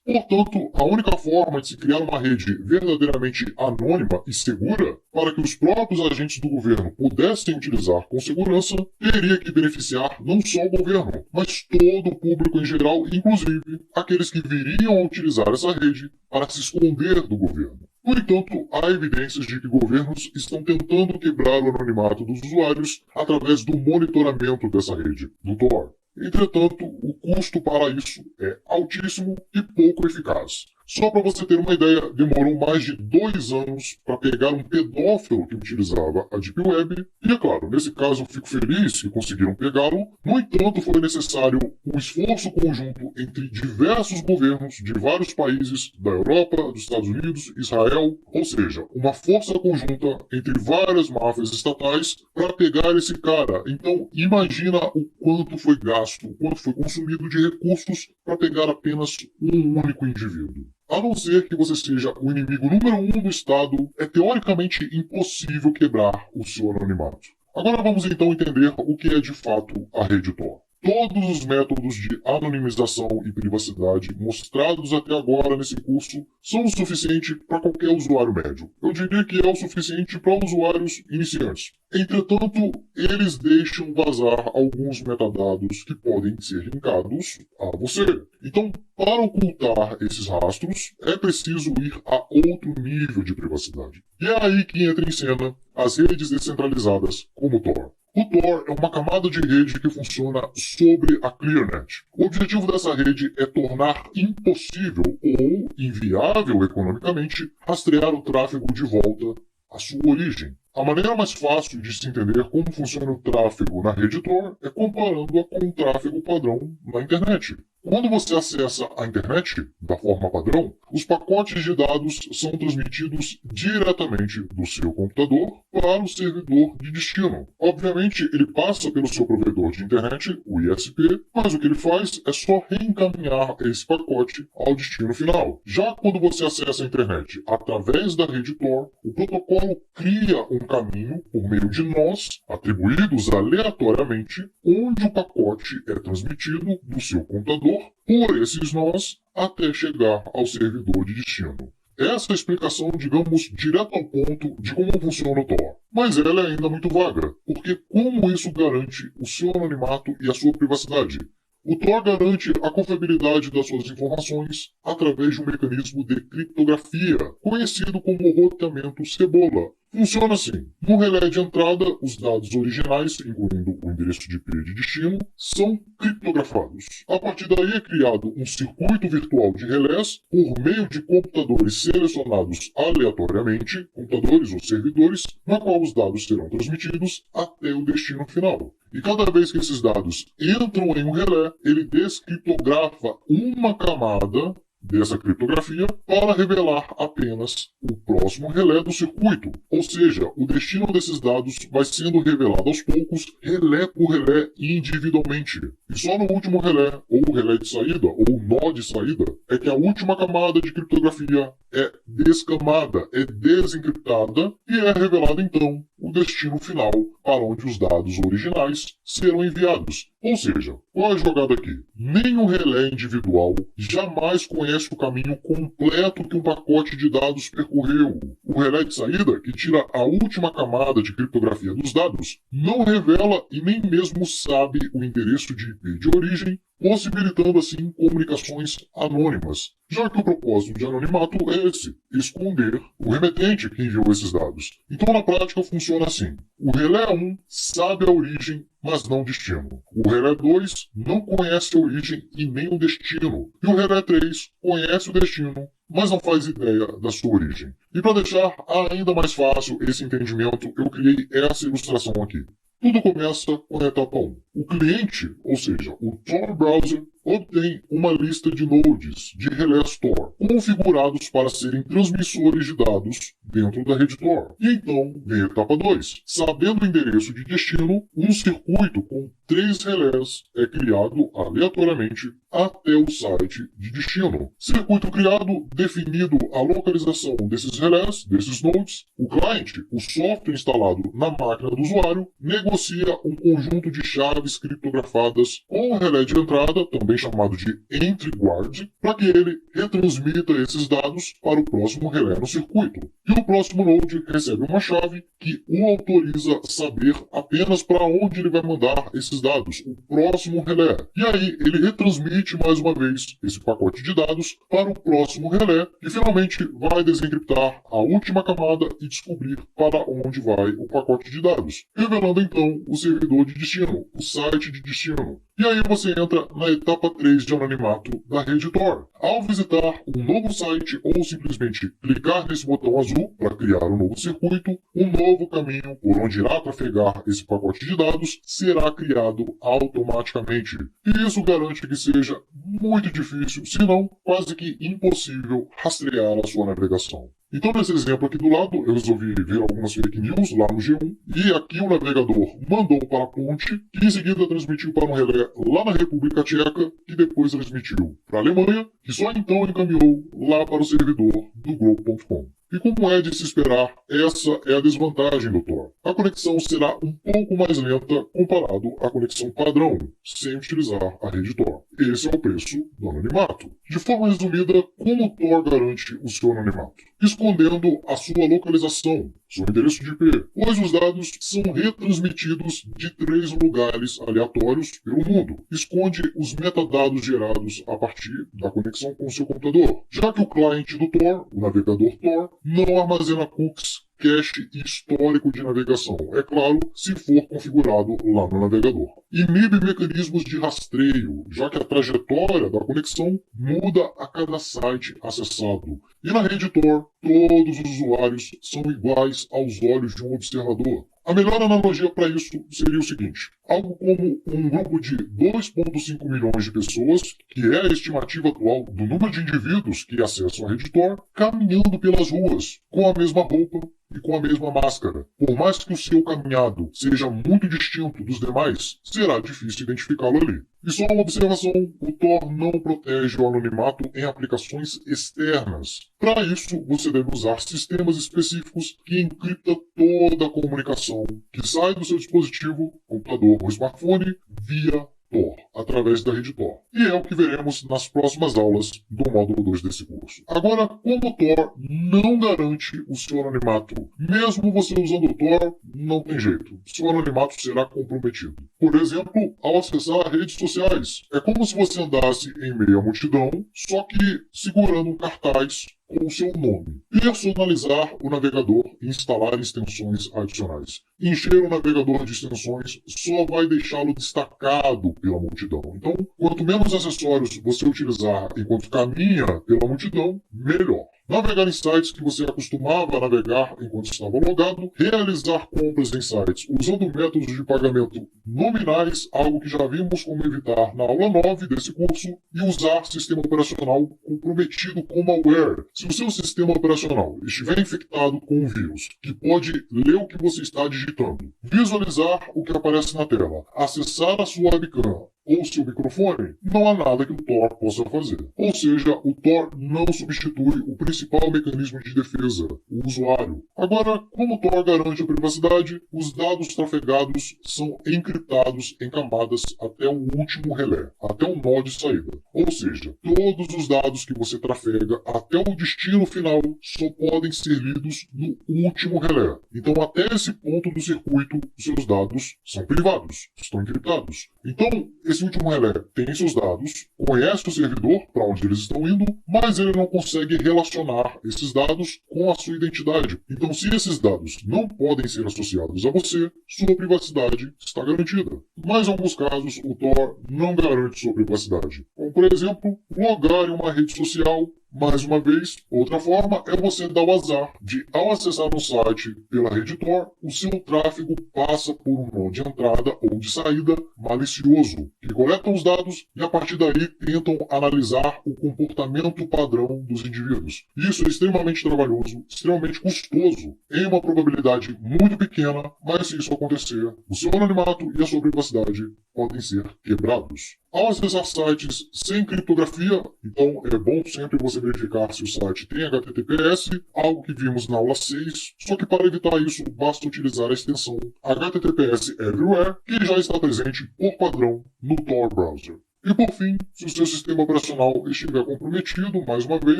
Portanto, a única forma de se criar uma rede verdadeiramente anônima e segura para que os próprios agentes do governo pudessem utilizar com segurança teria que beneficiar não só o governo, mas todo o público em geral, inclusive aqueles que viriam a utilizar essa rede para se esconder do governo. No entanto, há evidências de que governos estão tentando quebrar o anonimato dos usuários através do monitoramento dessa rede, do Tor. Entretanto, o custo para isso é altíssimo e pouco eficaz. Só para você ter uma ideia, demorou mais de 2 anos para pegar um pedófilo que utilizava a Deep Web, e é claro, nesse caso eu fico feliz que conseguiram pegá-lo. No entanto, foi necessário um esforço conjunto entre diversos governos de vários países da Europa, dos Estados Unidos, Israel, ou seja, uma força conjunta entre várias máfias estatais para pegar esse cara. Então, imagina o quanto foi gasto, o quanto foi consumido de recursos para pegar apenas um único indivíduo. A não ser que você seja o inimigo número 1 do Estado, é teoricamente impossível quebrar o seu anonimato. Agora vamos então entender o que é de fato a rede Tor. Todos os métodos de anonimização e privacidade mostrados até agora nesse curso são o suficiente para qualquer usuário médio. Eu diria que é o suficiente para usuários iniciantes. Entretanto, eles deixam vazar alguns metadados que podem ser linkados a você. Então, para ocultar esses rastros, é preciso ir a outro nível de privacidade. E é aí que entra em cena as redes descentralizadas como o Tor. O Tor é uma camada de rede que funciona sobre a ClearNet. O objetivo dessa rede é tornar impossível ou inviável economicamente rastrear o tráfego de volta à sua origem. A maneira mais fácil de se entender como funciona o tráfego na rede Tor é comparando-a com o tráfego padrão na internet. Quando você acessa a internet da forma padrão, os pacotes de dados são transmitidos diretamente do seu computador para o servidor de destino. Obviamente, ele passa pelo seu provedor de internet, o ISP, mas o que ele faz é só reencaminhar esse pacote ao destino final. Já quando você acessa a internet através da rede Tor, o protocolo cria um caminho por meio de nós, atribuídos aleatoriamente, onde o pacote é transmitido do seu computador por esses nós até chegar ao servidor de destino. Essa é a explicação, digamos, direto ao ponto de como funciona o Tor. Mas ela é ainda muito vaga, porque como isso garante o seu anonimato e a sua privacidade? O Tor garante a confiabilidade das suas informações através de um mecanismo de criptografia, conhecido como roteamento cebola. Funciona assim. No relé de entrada, os dados originais, incluindo o endereço de IP de destino, são criptografados. A partir daí é criado um circuito virtual de relés por meio de computadores selecionados aleatoriamente, computadores ou servidores, na qual os dados serão transmitidos até o destino final. E cada vez que esses dados entram em um relé, ele descriptografa uma camada dessa criptografia para revelar apenas o próximo relé do circuito. Ou seja, o destino desses dados vai sendo revelado aos poucos, relé por relé, individualmente. E só no último relé, ou relé de saída, ou nó de saída, é que a última camada de criptografia é descamada, é desencriptada e é revelado então o destino final para onde os dados originais serão enviados. Ou seja, qual é a jogada aqui? Nenhum relé individual jamais conhece o caminho completo que um pacote de dados percorreu. O relé de saída, que tira a última camada de criptografia dos dados, não revela e nem mesmo sabe o endereço de IP de origem, possibilitando assim comunicações anônimas, já que o propósito de anonimato é esse, esconder o remetente que enviou esses dados. Então na prática funciona assim: o relé 1 sabe a origem, mas não o destino. O relé 2 não conhece a origem e nem o destino. E o relé 3 conhece o destino, mas não faz ideia da sua origem. E para deixar ainda mais fácil esse entendimento, eu criei essa ilustração aqui. Tudo começa com a etapa 1. O cliente, ou seja, o Tor Browser, obtém uma lista de nodes de relés Tor, configurados para serem transmissores de dados dentro da rede Tor. E então vem a etapa 2. Sabendo o endereço de destino, um circuito com 3 relés é criado aleatoriamente até o site de destino. Circuito criado definido a localização desses relés, desses nodes. O cliente, o software instalado na máquina do usuário, negocia um conjunto de chaves criptografadas com o relé de entrada, também chamado de entry guard, para que ele retransmita esses dados para o próximo relé no circuito. E o próximo node recebe uma chave que o autoriza a saber apenas para onde ele vai mandar esses dados, o próximo relé. E aí ele retransmite mais uma vez esse pacote de dados para o próximo relé, que finalmente vai desencriptar a última camada e descobrir para onde vai o pacote de dados, revelando então o servidor de destino, o site de destino. E aí você entra na etapa 3 de anonimato da rede Tor. Ao visitar um novo site ou simplesmente clicar nesse botão azul para criar um novo circuito, um novo caminho por onde irá trafegar esse pacote de dados será criado automaticamente. E isso garante que seja muito difícil, se não quase que impossível, rastrear a sua navegação. Então, nesse exemplo aqui do lado, eu resolvi ver algumas fake news lá no G1, e aqui o navegador mandou para a ponte, que em seguida transmitiu para um relé lá na República Tcheca, que depois transmitiu para a Alemanha, que só então encaminhou lá para o servidor do Globo.com. E como é de se esperar, essa é a desvantagem do Tor. A conexão será um pouco mais lenta comparado à conexão padrão, sem utilizar a rede Tor. Esse é o preço do anonimato. De forma resumida, como o Tor garante o seu anonimato? Escondendo a sua localização, seu endereço de IP, pois os dados são retransmitidos de 3 lugares aleatórios pelo mundo. Esconde os metadados gerados a partir da conexão com o seu computador, já que o cliente do Tor, o navegador Tor, não armazena cookies, cache e histórico de navegação, é claro, se for configurado lá no navegador. Inibe mecanismos de rastreio, já que a trajetória da conexão muda a cada site acessado. E na rede Tor, todos os usuários são iguais aos olhos de um observador. A melhor analogia para isso seria o seguinte: algo como um grupo de 2,5 milhões de pessoas, que é a estimativa atual do número de indivíduos que acessam a rede Tor, caminhando pelas ruas, com a mesma roupa e com a mesma máscara. Por mais que o seu caminhado seja muito distinto dos demais, será difícil identificá-lo ali. E só uma observação: o Tor não protege o anonimato em aplicações externas. Para isso, você deve usar sistemas específicos que encriptam toda a comunicação que sai do seu dispositivo, computador ou smartphone, via Tor, através da rede Tor. E é o que veremos nas próximas aulas do módulo 2 desse curso. Agora, como o Tor não garante o seu anonimato, mesmo você usando o Tor, não tem jeito. Seu anonimato será comprometido. Por exemplo, ao acessar redes sociais. É como se você andasse em meio à multidão, só que segurando um cartaz com o seu nome. Personalizar o navegador e instalar extensões adicionais. Encher o navegador de extensões só vai deixá-lo destacado pela multidão. Então, quanto menos acessórios você utilizar enquanto caminha pela multidão, melhor. Navegar em sites que você acostumava a navegar enquanto estava logado, realizar compras em sites usando métodos de pagamento nominais, algo que já vimos como evitar na aula 9 desse curso, e usar sistema operacional comprometido com malware. Se o seu sistema operacional estiver infectado com um vírus que pode ler o que você está digitando, visualizar o que aparece na tela, acessar a sua webcam ou seu microfone, não há nada que o Tor possa fazer. Ou seja, o Tor não substitui o principal mecanismo de defesa, o usuário. Agora, como o Tor garante a privacidade, os dados trafegados são encriptados em camadas até o último relé, até o nó de saída. Ou seja, todos os dados que você trafega até o destino final só podem ser lidos no último relé. Então, até esse ponto do circuito, os seus dados são privados, estão encriptados. Então, esse último relé tem seus dados, conhece o servidor para onde eles estão indo, mas ele não consegue relacionar esses dados com a sua identidade. Então, se esses dados não podem ser associados a você, sua privacidade está garantida. Mas em alguns casos, o Tor não garante sua privacidade. Como, por exemplo, logar em uma rede social. Mais uma vez, outra forma é você dar o azar de, ao acessar um site pela rede Tor, o seu tráfego passa por um nó de entrada ou de saída malicioso, que coletam os dados e a partir daí tentam analisar o comportamento padrão dos indivíduos. Isso é extremamente trabalhoso, extremamente custoso, em uma probabilidade muito pequena, mas se isso acontecer, o seu anonimato e a sua privacidade podem ser quebrados. Ao acessar sites sem criptografia, então é bom sempre você verificar se o site tem HTTPS, algo que vimos na aula 6, só que para evitar isso basta utilizar a extensão HTTPS Everywhere, que já está presente por padrão no Tor Browser. E por fim, se o seu sistema operacional estiver comprometido, mais uma vez,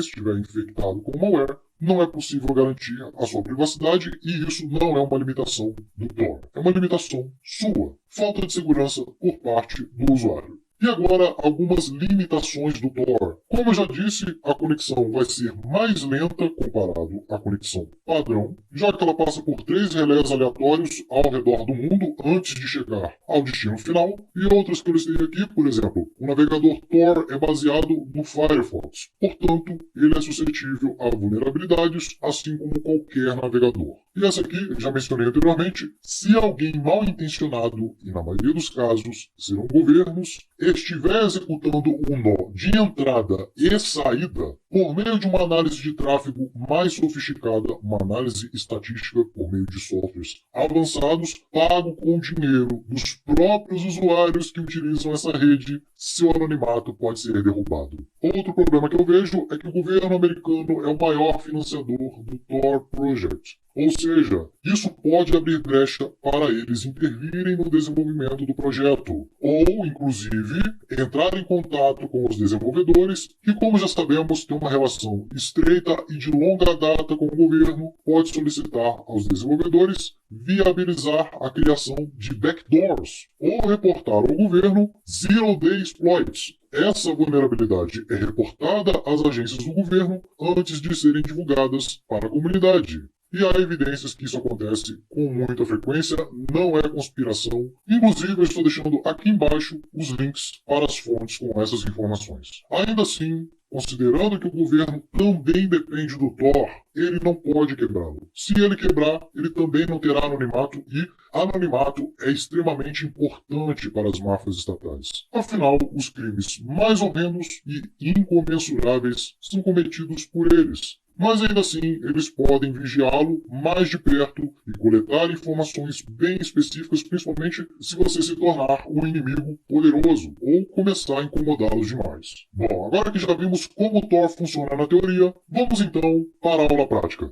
estiver infectado com malware, não é possível garantir a sua privacidade e isso não é uma limitação do Tor. É uma limitação sua. Falta de segurança por parte do usuário. E agora, algumas limitações do Tor. Como eu já disse, a conexão vai ser mais lenta comparado à conexão padrão, já que ela passa por 3 relés aleatórios ao redor do mundo antes de chegar ao destino final, e outras que eu listei aqui, por exemplo, o navegador Tor é baseado no Firefox, portanto, ele é suscetível a vulnerabilidades, assim como qualquer navegador. E essa aqui, já mencionei anteriormente, se alguém mal intencionado, e na maioria dos casos serão governos, estiver executando um nó de entrada e saída, por meio de uma análise de tráfego mais sofisticada, uma análise estatística por meio de softwares avançados, pago com o dinheiro dos próprios usuários que utilizam essa rede, seu anonimato pode ser derrubado. Outro problema que eu vejo é que o governo americano é o maior financiador do Tor Project. Ou seja, isso pode abrir brecha para eles intervirem no desenvolvimento do projeto, ou, inclusive, entrar em contato com os desenvolvedores, que, como já sabemos, tem uma relação estreita e de longa data com o governo, pode solicitar aos desenvolvedores viabilizar a criação de backdoors, ou reportar ao governo Zero Day Exploits. Essa vulnerabilidade é reportada às agências do governo antes de serem divulgadas para a comunidade. E há evidências que isso acontece com muita frequência, não é conspiração. Inclusive, eu estou deixando aqui embaixo os links para as fontes com essas informações. Ainda assim, considerando que o governo também depende do Tor, ele não pode quebrá-lo. Se ele quebrar, ele também não terá anonimato, e anonimato é extremamente importante para as máfias estatais. Afinal, os crimes mais horrendos e incomensuráveis são cometidos por eles. Mas ainda assim, eles podem vigiá-lo mais de perto e coletar informações bem específicas, principalmente se você se tornar um inimigo poderoso ou começar a incomodá-los demais. Bom, agora que já vimos como o Tor funciona na teoria, vamos então para a aula prática.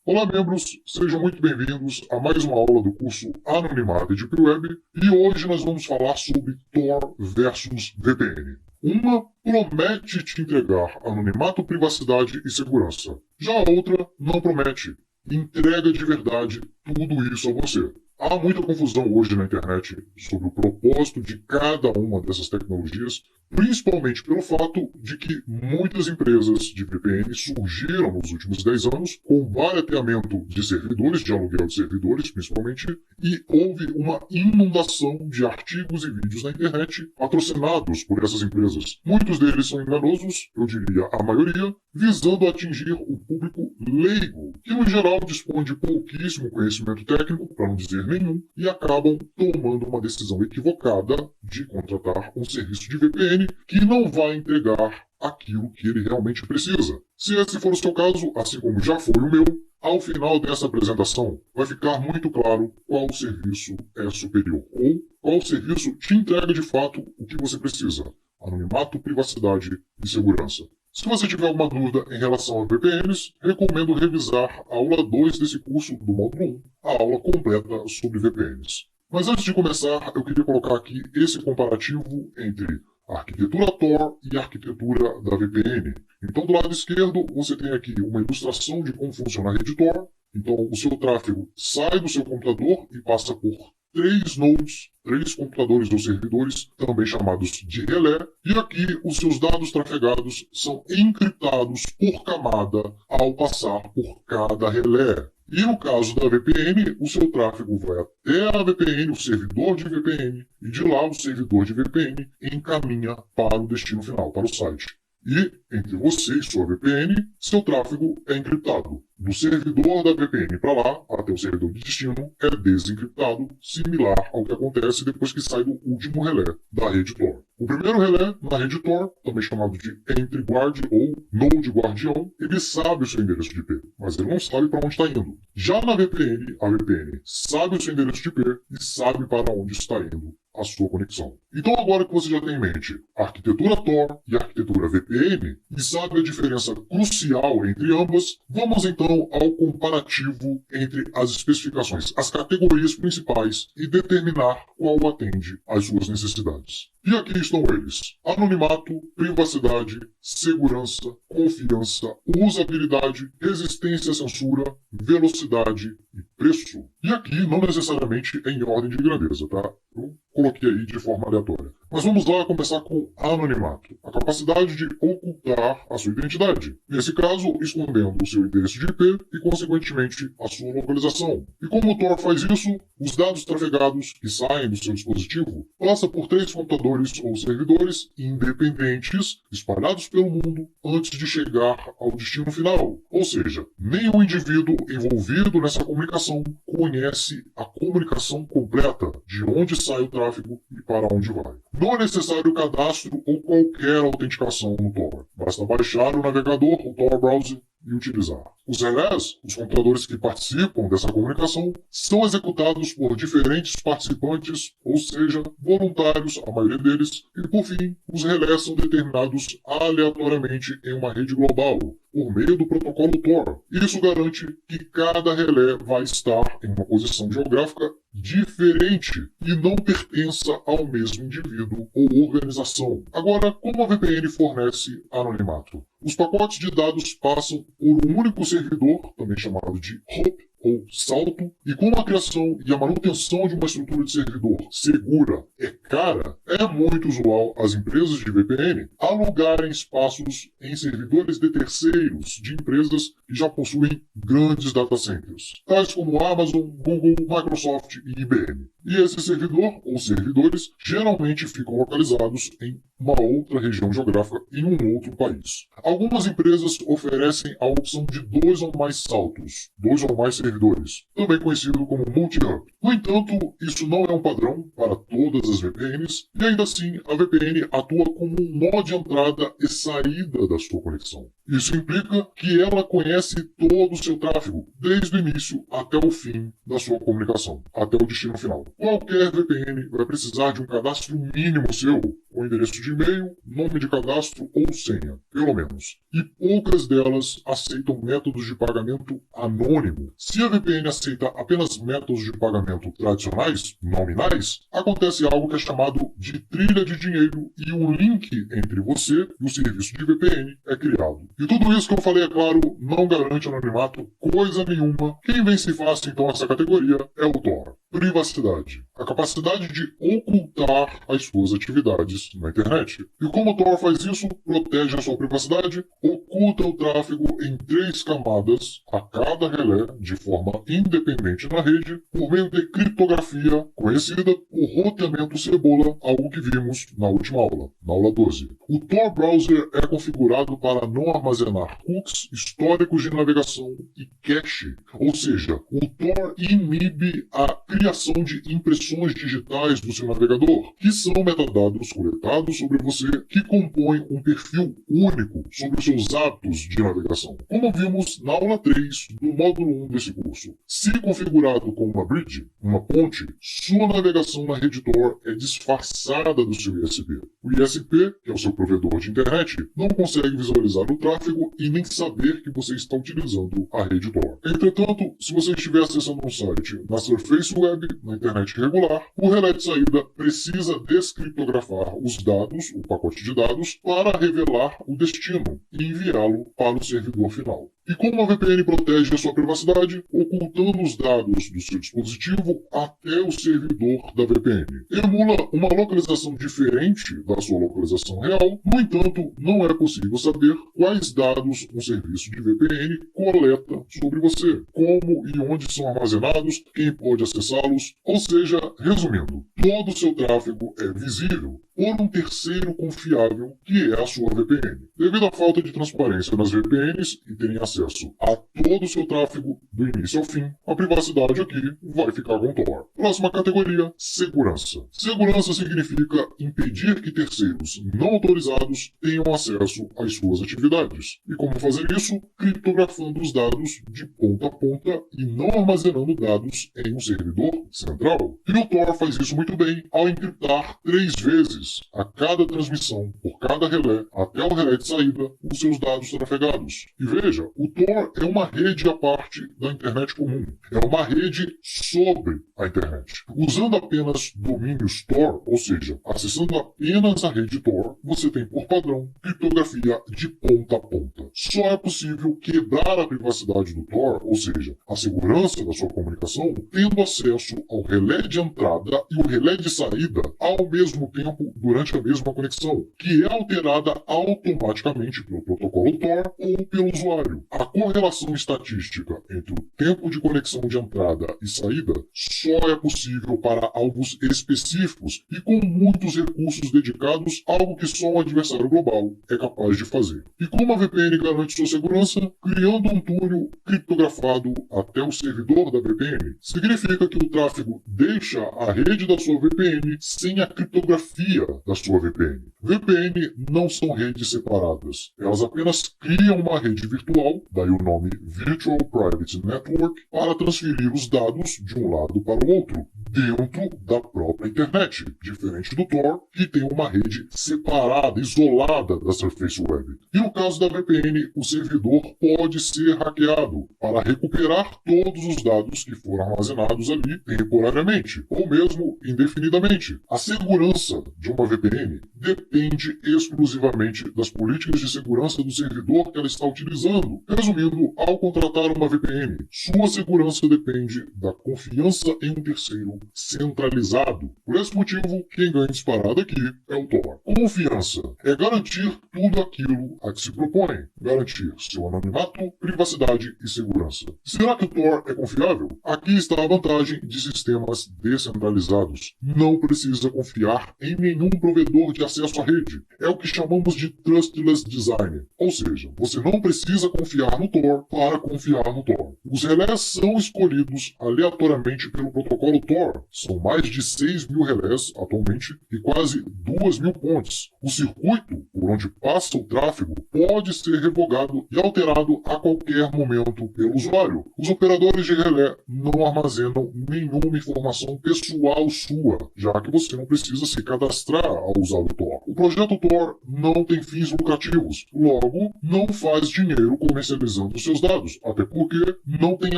Olá, membros! Sejam muito bem-vindos a mais uma aula do curso Anonimato e Deep Web, e hoje nós vamos falar sobre Tor versus VPN. Uma promete te entregar anonimato, privacidade e segurança. Já a outra não promete. Entrega de verdade tudo isso a você. Há muita confusão hoje na internet sobre o propósito de cada uma dessas tecnologias, principalmente pelo fato de que muitas empresas de VPN surgiram nos últimos 10 anos com barateamento de servidores, de aluguel de servidores principalmente, e houve uma inundação de artigos e vídeos na internet patrocinados por essas empresas. Muitos deles são enganosos, eu diria a maioria, visando atingir o público leigo, que no geral dispõe de pouquíssimo conhecimento técnico, para não dizer nenhum, e acabam tomando uma decisão equivocada de contratar um serviço de VPN que não vai entregar aquilo que ele realmente precisa. Se esse for o seu caso, assim como já foi o meu, ao final dessa apresentação vai ficar muito claro qual serviço é superior, ou qual serviço te entrega de fato o que você precisa: anonimato, privacidade e segurança. Se você tiver alguma dúvida em relação a VPNs, recomendo revisar a aula 2 desse curso do módulo 1, a aula completa sobre VPNs. Mas antes de começar, eu queria colocar aqui esse comparativo entre a arquitetura Tor e a arquitetura da VPN. Então, do lado esquerdo, você tem aqui uma ilustração de como funciona a rede Tor. Então, o seu tráfego sai do seu computador e passa por 3 nodes, 3 computadores ou servidores, também chamados de relé, e aqui os seus dados trafegados são encriptados por camada ao passar por cada relé. E no caso da VPN, o seu tráfego vai até a VPN, o servidor de VPN, e de lá o servidor de VPN encaminha para o destino final, para o site. E, entre você e sua VPN, seu tráfego é encriptado. Do servidor da VPN para lá, até o servidor de destino, é desencriptado, similar ao que acontece depois que sai do último relé da rede Tor. O primeiro relé na rede Tor, também chamado de Entry Guard ou Node Guardião, ele sabe o seu endereço de IP, mas ele não sabe para onde está indo. Já na VPN, a VPN sabe o seu endereço de IP e sabe para onde está indo a sua conexão. Então, agora que você já tem em mente a arquitetura Tor e a arquitetura VPN, e sabe a diferença crucial entre ambas, vamos então ao comparativo entre as especificações, as categorias principais, e determinar qual atende às suas necessidades. E aqui estão eles: anonimato, privacidade, segurança, confiança, usabilidade, resistência à censura, velocidade e preço. E aqui não necessariamente em ordem de grandeza, tá? Eu coloquei aí de forma aleatória. Mas vamos lá começar com anonimato, a capacidade de ocultar a sua identidade. Nesse caso, escondendo o seu endereço de IP e, consequentemente, a sua localização. E como o Tor faz isso, os dados trafegados que saem do seu dispositivo passam por 3 computadores ou servidores independentes espalhados pelo mundo antes de chegar ao destino final. Ou seja, nenhum indivíduo envolvido nessa comunicação conhece a comunicação completa de onde sai o tráfego e para onde vai. Não é necessário cadastro ou qualquer autenticação no Tor. Basta baixar o navegador, o Tor Browser, e utilizar. Os relés, os computadores que participam dessa comunicação, são executados por diferentes participantes, ou seja, voluntários, a maioria deles, e por fim, os relés são determinados aleatoriamente em uma rede global, por meio do protocolo Tor. Isso garante que cada relé vai estar em uma posição geográfica diferente e não pertença ao mesmo indivíduo ou organização. Agora, como a VPN fornece anonimato? Os pacotes de dados passam por um único servidor, também chamado de hop ou salto, e como a criação e a manutenção de uma estrutura de servidor segura é cara, é muito usual as empresas de VPN alugarem espaços em servidores de terceiros, de empresas que já possuem grandes data centers, tais como Amazon, Google, Microsoft e IBM. E esse servidor ou servidores geralmente ficam localizados em uma outra região geográfica em um outro país. Algumas empresas oferecem a opção de 2 ou mais saltos, 2 ou mais servidores, também conhecido como multi-hub. No entanto, isso não é um padrão para todas as VPNs, e ainda assim a VPN atua como um nó de entrada e saída da sua conexão. Isso implica que ela conhece todo o seu tráfego, desde o início até o fim da sua comunicação, até o destino final. Qualquer VPN vai precisar de um cadastro mínimo seu, com endereço de e-mail, nome de cadastro ou senha, pelo menos. E poucas delas aceitam métodos de pagamento anônimo. Se a VPN aceita apenas métodos de pagamento tradicionais, nominais, acontece algo que é chamado de trilha de dinheiro e um link entre você e o serviço de VPN é criado. E tudo isso que eu falei, é claro, não garante anonimato coisa nenhuma. Quem vence fácil então essa categoria é o Tor. Privacidade. A capacidade de ocultar as suas atividades na internet. E como o Tor faz isso? Protege a sua privacidade, oculta o tráfego em 3 camadas a cada relé de forma independente na rede, por meio de criptografia, conhecida por roteamento cebola, algo que vimos na última aula, na aula 12. O Tor Browser é configurado para não armazenar cookies, históricos de navegação e cache, ou seja, o Tor inibe a criação de impressões digitais do seu navegador, que são metadados coletados sobre você que compõem um perfil único sobre os seus hábitos de navegação, como vimos na aula 3 do módulo 1 desse curso. Se configurado com uma bridge, uma ponte, sua navegação na rede Tor é disfarçada do seu ISP. O ISP, que é o seu provedor de internet, não consegue visualizar o tráfego e nem saber que você está utilizando a rede Tor. Entretanto, se você estiver acessando um site na Surface Web, na internet regular, o relé de saída precisa descriptografar os dados, o pacote de dados, para revelar o destino e enviá-lo para o servidor final. E como a VPN protege a sua privacidade, ocultando os dados do seu dispositivo até o servidor da VPN. Emula uma localização diferente da sua localização real, no entanto, não é possível saber quais dados um serviço de VPN coleta sobre você, como e onde são armazenados, quem pode acessá-los, ou seja, resumindo, todo o seu tráfego é visível por um terceiro confiável, que é a sua VPN. Devido à falta de transparência nas VPNs e terem acesso a todo o seu tráfego do início ao fim, a privacidade aqui vai ficar com Tor. Próxima categoria, segurança. Segurança significa impedir que terceiros não autorizados tenham acesso às suas atividades. E como fazer isso? Criptografando os dados de ponta a ponta e não armazenando dados em um servidor central. E o Tor faz isso muito bem ao encriptar 3 vezes a cada transmissão, por cada relé, até o relé de saída, os seus dados trafegados. E veja, o Tor é uma rede à parte da internet comum. É uma rede sobre a internet. Usando apenas domínios Tor, ou seja, acessando apenas a rede Tor, você tem por padrão criptografia de ponta a ponta. Só é possível quebrar a privacidade do Tor, ou seja, a segurança da sua comunicação, tendo acesso ao relé de entrada e o relé de saída ao mesmo tempo durante a mesma conexão, que é alterada automaticamente pelo protocolo Tor ou pelo usuário. A correlação estatística entre o tempo de conexão de entrada e saída só é possível para alvos específicos e com muitos recursos dedicados, algo que só um adversário global é capaz de fazer. E como a VPN garante sua segurança? Criando um túnel criptografado até o servidor da VPN. Significa que o tráfego deixa a rede da sua VPN sem a criptografia da sua VPN. VPN não são redes separadas. Elas apenas criam uma rede virtual, daí o nome Virtual Private Network, para transferir os dados de um lado para o outro, dentro da própria internet, diferente do Tor, que tem uma rede separada, isolada da Surface Web. E no caso da VPN, o servidor pode ser hackeado para recuperar todos os dados que foram armazenados ali temporariamente, ou mesmo indefinidamente. A segurança de uma VPN depende exclusivamente das políticas de segurança do servidor que ela está utilizando. Resumindo, ao contratar uma VPN, sua segurança depende da confiança em um terceiro centralizado. Por esse motivo, quem ganha disparado aqui é o Tor. Confiança é garantir tudo aquilo a que se propõe. Garantir seu anonimato, privacidade e segurança. Será que o Tor é confiável? Aqui está a vantagem de sistemas descentralizados. Não precisa confiar em nenhum provedor de acesso à rede. É o que chamamos de Trustless Design. Ou seja, você não precisa confiar no Tor para confiar no Tor. Os relés são escolhidos aleatoriamente pelo protocolo Tor. São mais de 6.000 relés atualmente e quase 2.000 pontes. O circuito por onde passa o tráfego pode ser revogado e alterado a qualquer momento pelo usuário. Os operadores de relé não armazenam nenhuma informação pessoal sua, já que você não precisa se cadastrar ao usar o Tor. O projeto Tor não tem fins lucrativos, logo não faz dinheiro comercializando seus dados, até porque não tem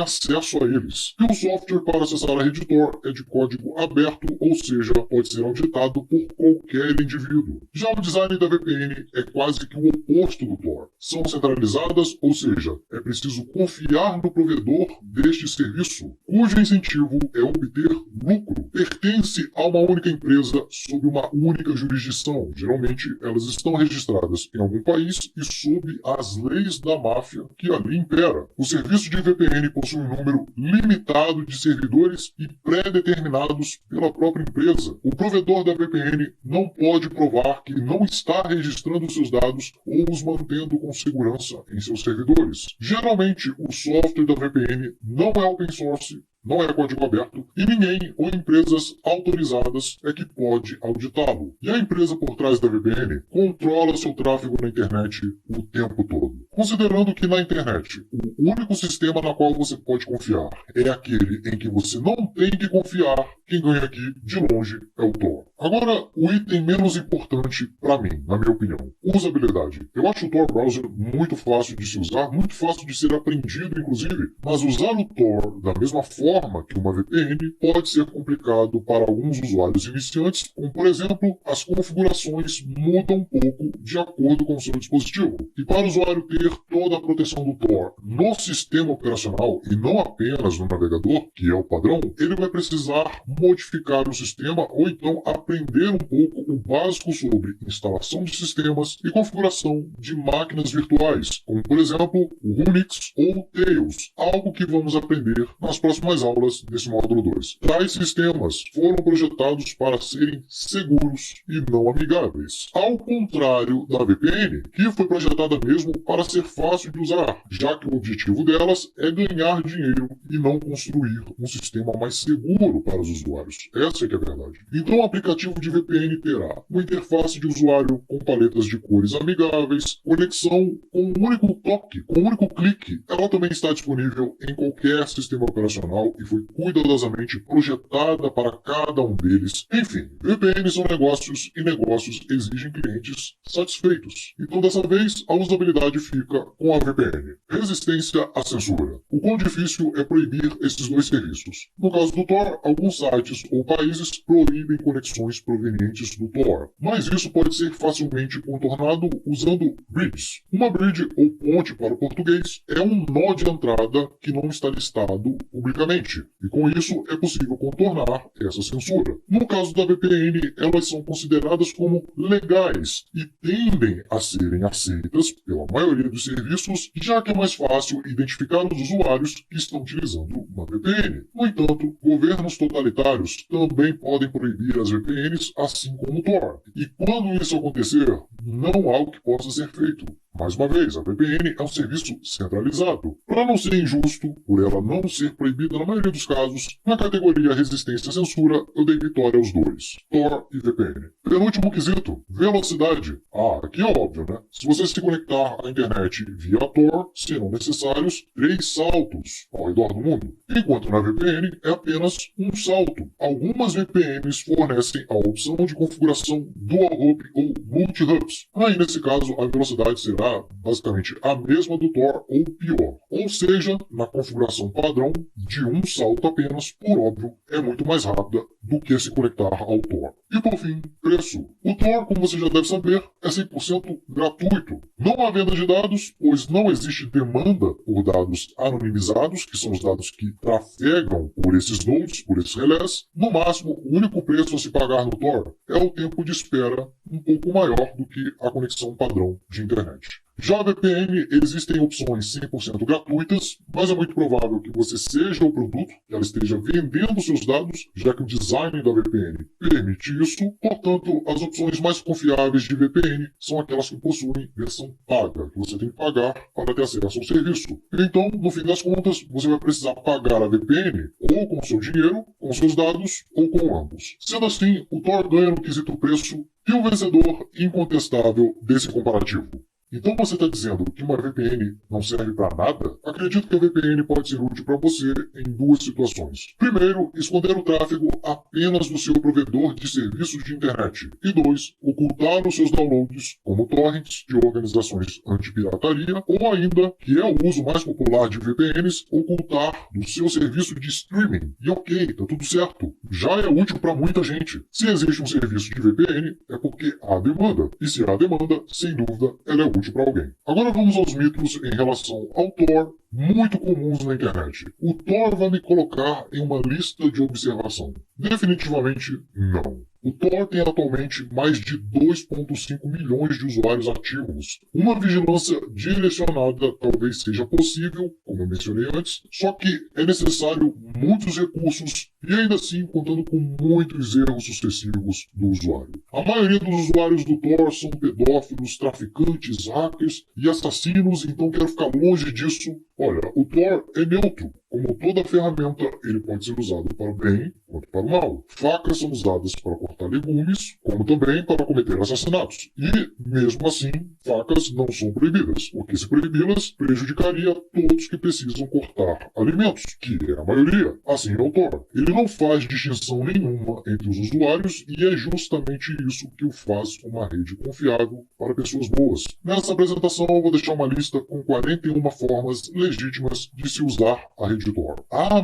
acesso a eles. E o software para acessar a rede Tor é de código aberto, ou seja, pode ser auditado por qualquer indivíduo. Já o design da VPN é quase que o oposto do Tor. São centralizadas, ou seja, é preciso confiar no provedor deste serviço, cujo incentivo é obter lucro. Pertence a uma única empresa sob uma única jurisdição. Geralmente, elas estão registradas em algum país e sob as leis da máfia que ali impera. O serviço de VPN possui um número limitado de servidores e pré-determinados pela própria empresa. O provedor da VPN não pode provar que não está registrando seus dados ou os mantendo com segurança em seus servidores. Geralmente, o software da VPN não é open source, não é código aberto, e ninguém ou empresas autorizadas é que pode auditá-lo. E a empresa por trás da VPN controla seu tráfego na internet o tempo todo. Considerando que na internet o único sistema na qual você pode confiar é aquele em que você não tem que confiar, quem ganha aqui, de longe, é o Tor. Agora, o item menos importante para mim, na minha opinião, usabilidade. Eu acho o Tor Browser muito fácil de se usar, muito fácil de ser aprendido, inclusive, mas usar o Tor da mesma forma que uma VPN pode ser complicado para alguns usuários iniciantes, como, por exemplo, as configurações mudam um pouco de acordo com o seu dispositivo. E para o usuário ter toda a proteção do Tor no sistema operacional e não apenas no navegador, que é o padrão, ele vai precisar modificar o sistema ou então aprender um pouco o básico sobre instalação de sistemas e configuração de máquinas virtuais, como por exemplo o Unix ou Tails, algo que vamos aprender nas próximas aulas desse módulo 2. Tais sistemas foram projetados para serem seguros e não amigáveis, ao contrário da VPN, que foi projetada mesmo para ser fácil de usar, já que o objetivo delas é ganhar dinheiro e não construir um sistema mais seguro para os usuários. Essa é que é a verdade. Então o aplicativo de VPN terá uma interface de usuário com paletas de cores amigáveis, conexão com um único toque, com um único clique. Ela também está disponível em qualquer sistema operacional e foi cuidadosamente projetada para cada um deles. Enfim, VPNs são negócios e negócios exigem clientes satisfeitos. Então dessa vez a usabilidade fica com a VPN. Resistência à censura. O quão difícil é proibir esses dois serviços. No caso do Tor, alguns sites ou países proíbem conexões provenientes do Tor, mas isso pode ser facilmente contornado usando bridges. Uma bridge ou ponte para o português é um nó de entrada que não está listado publicamente. normalmente, e com isso é possível contornar essa censura. No caso da VPN, elas são consideradas como legais e tendem a serem aceitas pela maioria dos serviços, já que é mais fácil identificar os usuários que estão utilizando uma VPN. No entanto, governos totalitários também podem proibir as VPNs, assim como o Tor. E quando isso acontecer, não há o que possa ser feito. Mais uma vez, a VPN é um serviço centralizado. Para não ser injusto, por ela não ser proibida na maioria dos casos, na categoria resistência à censura, eu dei vitória aos dois, Tor e VPN. Penúltimo quesito, velocidade. Aqui é óbvio, né? Se você se conectar à internet via Tor, serão necessários 3 saltos ao redor do mundo, enquanto na VPN é apenas um salto. Algumas VPNs fornecem a opção de configuração dual hop ou multi-hubs. Aí, nesse caso, a velocidade será basicamente a mesma do Tor ou pior. Ou seja, na configuração padrão, de um salto apenas, por óbvio, é muito mais rápida do que se conectar ao Tor. E por fim, preço. O Tor, como você já deve saber, é 100% gratuito. Não há venda de dados, pois não existe demanda por dados anonimizados, que são os dados que trafegam por esses nodes, por esses relés. No máximo, o único preço a se pagar no Tor é o tempo de espera um pouco maior do que a conexão padrão de internet. Já a VPN, existem opções 100% gratuitas, mas é muito provável que você seja o produto, que ela esteja vendendo seus dados, já que o design da VPN permite isso. Portanto, as opções mais confiáveis de VPN são aquelas que possuem versão paga, que você tem que pagar para ter acesso ao serviço. Então, no fim das contas, você vai precisar pagar a VPN ou com seu dinheiro, com seus dados, ou com ambos. Sendo assim, o Tor ganha no quesito preço e um vencedor incontestável desse comparativo. Então você está dizendo que uma VPN não serve para nada? Acredito que a VPN pode ser útil para você em 2 situações. Primeiro, esconder o tráfego apenas do seu provedor de serviços de internet. E 2, ocultar os seus downloads, como torrents de organizações anti-pirataria, ou ainda, que é o uso mais popular de VPNs, ocultar do seu serviço de streaming. E ok, tá tudo certo. Já é útil para muita gente. Se existe um serviço de VPN, é porque há demanda. E se há demanda, sem dúvida, ela é útil para alguém. Agora vamos aos mitos em relação ao Tor, muito comuns na internet. O Tor vai me colocar em uma lista de observação. Definitivamente não. O Tor tem atualmente mais de 2,5 milhões de usuários ativos. Uma vigilância direcionada talvez seja possível, como eu mencionei antes, só que é necessário muitos recursos e ainda assim contando com muitos erros sucessivos do usuário. A maioria dos usuários do Tor são pedófilos, traficantes, hackers e assassinos, então quero ficar longe disso. Olha, o Tor é neutro. Como toda ferramenta, ele pode ser usado para o bem quanto para o mal. Facas são usadas para cortar legumes, como também para cometer assassinatos. E, mesmo assim, facas não são proibidas, porque se proibi-las, prejudicaria todos que precisam cortar alimentos, que é a maioria. Assim é o Tor. Ele não faz distinção nenhuma entre os usuários e é justamente isso que o faz uma rede confiável para pessoas boas. Nessa apresentação, eu vou deixar uma lista com 41 formas legítimas de se usar a rede Tor.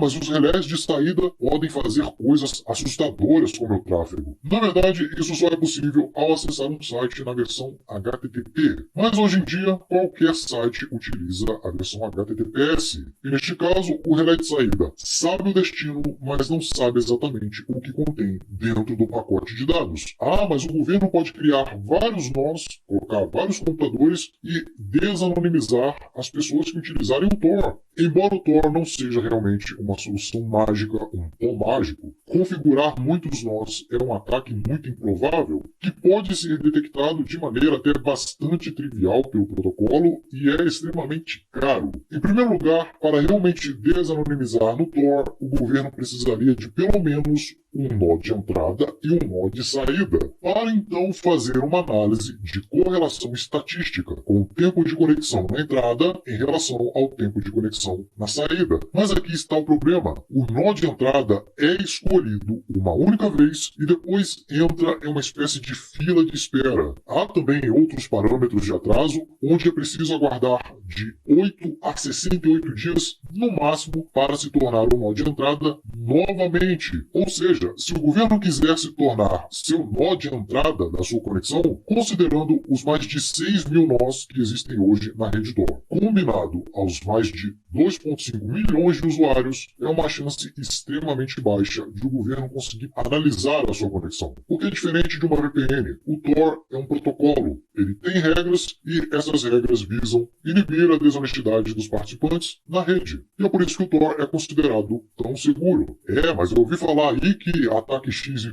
Mas os relés de saída podem fazer coisas assustadoras com o meu tráfego. Na verdade, isso só é possível ao acessar um site na versão HTTP. Mas hoje em dia, qualquer site utiliza a versão HTTPS. E neste caso, o relé de saída sabe o destino, mas não sabe exatamente o que contém dentro do pacote de dados. Mas o governo pode criar vários nós, colocar vários computadores e desanonimizar as pessoas que utilizarem o Tor. Embora o Tor não seja realmente uma solução mágica, um pó mágico, configurar muitos nós é um ataque muito improvável que pode ser detectado de maneira até bastante trivial pelo protocolo e é extremamente caro. Em primeiro lugar, para realmente desanonimizar no Tor, o governo precisaria de pelo menos um nó de entrada e um nó de saída, para então fazer uma análise de correlação estatística com o tempo de conexão na entrada em relação ao tempo de conexão na saída. Mas aqui está o problema. O nó de entrada é escolhido uma única vez e depois entra em uma espécie de fila de espera. Há também outros parâmetros de atraso, onde é preciso aguardar de 8 a 68 dias no máximo para se tornar um nó de entrada novamente. Ou seja, se o governo quiser se tornar seu nó de entrada da sua conexão, considerando os mais de 6 mil nós que existem hoje na rede Tor. Com combinado aos mais de 2,5 milhões de usuários, é uma chance extremamente baixa de o governo conseguir analisar a sua conexão. Porque é diferente de uma VPN. O Tor é um protocolo. Ele tem regras e essas regras visam inibir a desonestidade dos participantes na rede. E é por isso que o Tor é considerado tão seguro. Mas eu ouvi falar aí que ataque XYZ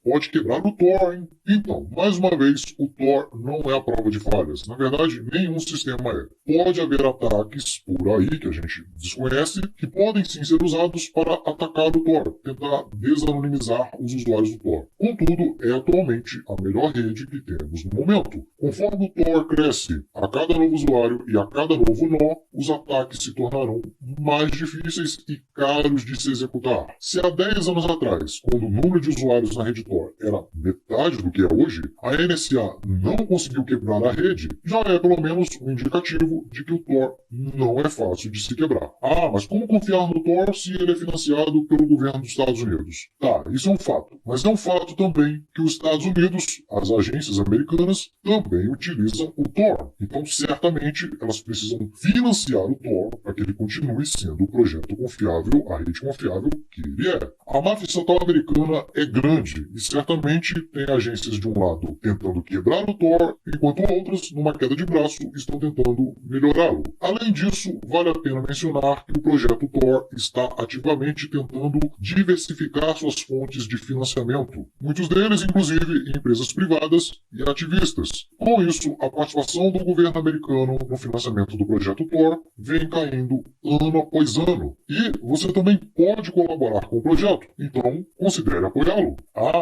pode quebrar o Tor, hein? Então, mais uma vez, o Tor não é a prova de falhas. Na verdade, nenhum sistema é. Pode haver ataques por aí que a gente desconhece que podem sim ser usados para atacar o Tor, tentar desanonimizar os usuários do Tor. Contudo, é atualmente a melhor rede que temos no momento. Conforme o Tor cresce, a cada novo usuário e a cada novo nó, os ataques se tornarão mais difíceis e caros de se executar. Se há 10 anos atrás, quando o número de usuários na rede Tor era metade do que é hoje, a NSA não conseguiu quebrar a rede, já é pelo menos um indicativo de que o Tor não é fácil de se quebrar. Mas como confiar no Tor se ele é financiado pelo governo dos Estados Unidos? Tá, isso é um fato. Mas é um fato também que os Estados Unidos, as agências americanas, também utilizam o Tor. Então, certamente, elas precisam financiar o Tor para que ele continue sendo o projeto confiável, a rede confiável que ele é. A máfia estatal americana é grande e certamente tem agências de um lado tentando quebrar o Tor, enquanto outras, numa queda de braço, estão tentando melhorá-lo. Além disso, vale a pena mencionar que o projeto Tor está ativamente tentando diversificar suas fontes de financiamento, muitos deles, inclusive, em empresas privadas e ativistas. Com isso, a participação do governo americano no financiamento do projeto Tor vem caindo ano após ano. E você também pode colaborar com o projeto, então considere apoiá-lo.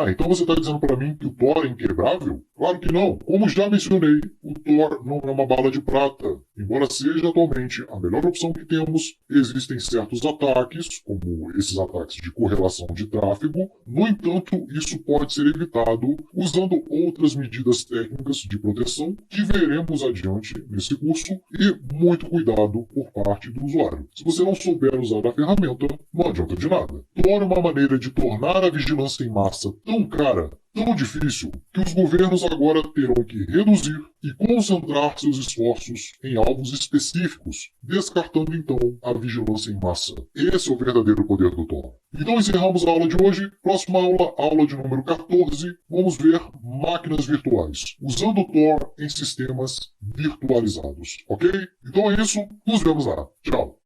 Então você está dizendo para mim que o Tor é inquebrável? Claro que não. Como já mencionei, o Tor não é uma bala de prata. Embora seja atualmente a melhor opção que temos, existem certos ataques, como esses ataques de correlação de tráfego. No entanto, isso pode ser evitado usando outras medidas técnicas de proteção que veremos adiante nesse curso e muito cuidado por parte do usuário. Se você não souber usar a ferramenta, não adianta de nada. Tor é uma maneira de tornar a vigilância em massa tão cara, tão difícil, que os governos agora terão que reduzir e concentrar seus esforços em alvos específicos, descartando então a vigilância em massa. Esse é o verdadeiro poder do Tor. Então encerramos a aula de hoje. Próxima aula, aula de número 14, vamos ver máquinas virtuais, usando o Tor em sistemas virtualizados, ok? Então é isso, nos vemos lá. Tchau!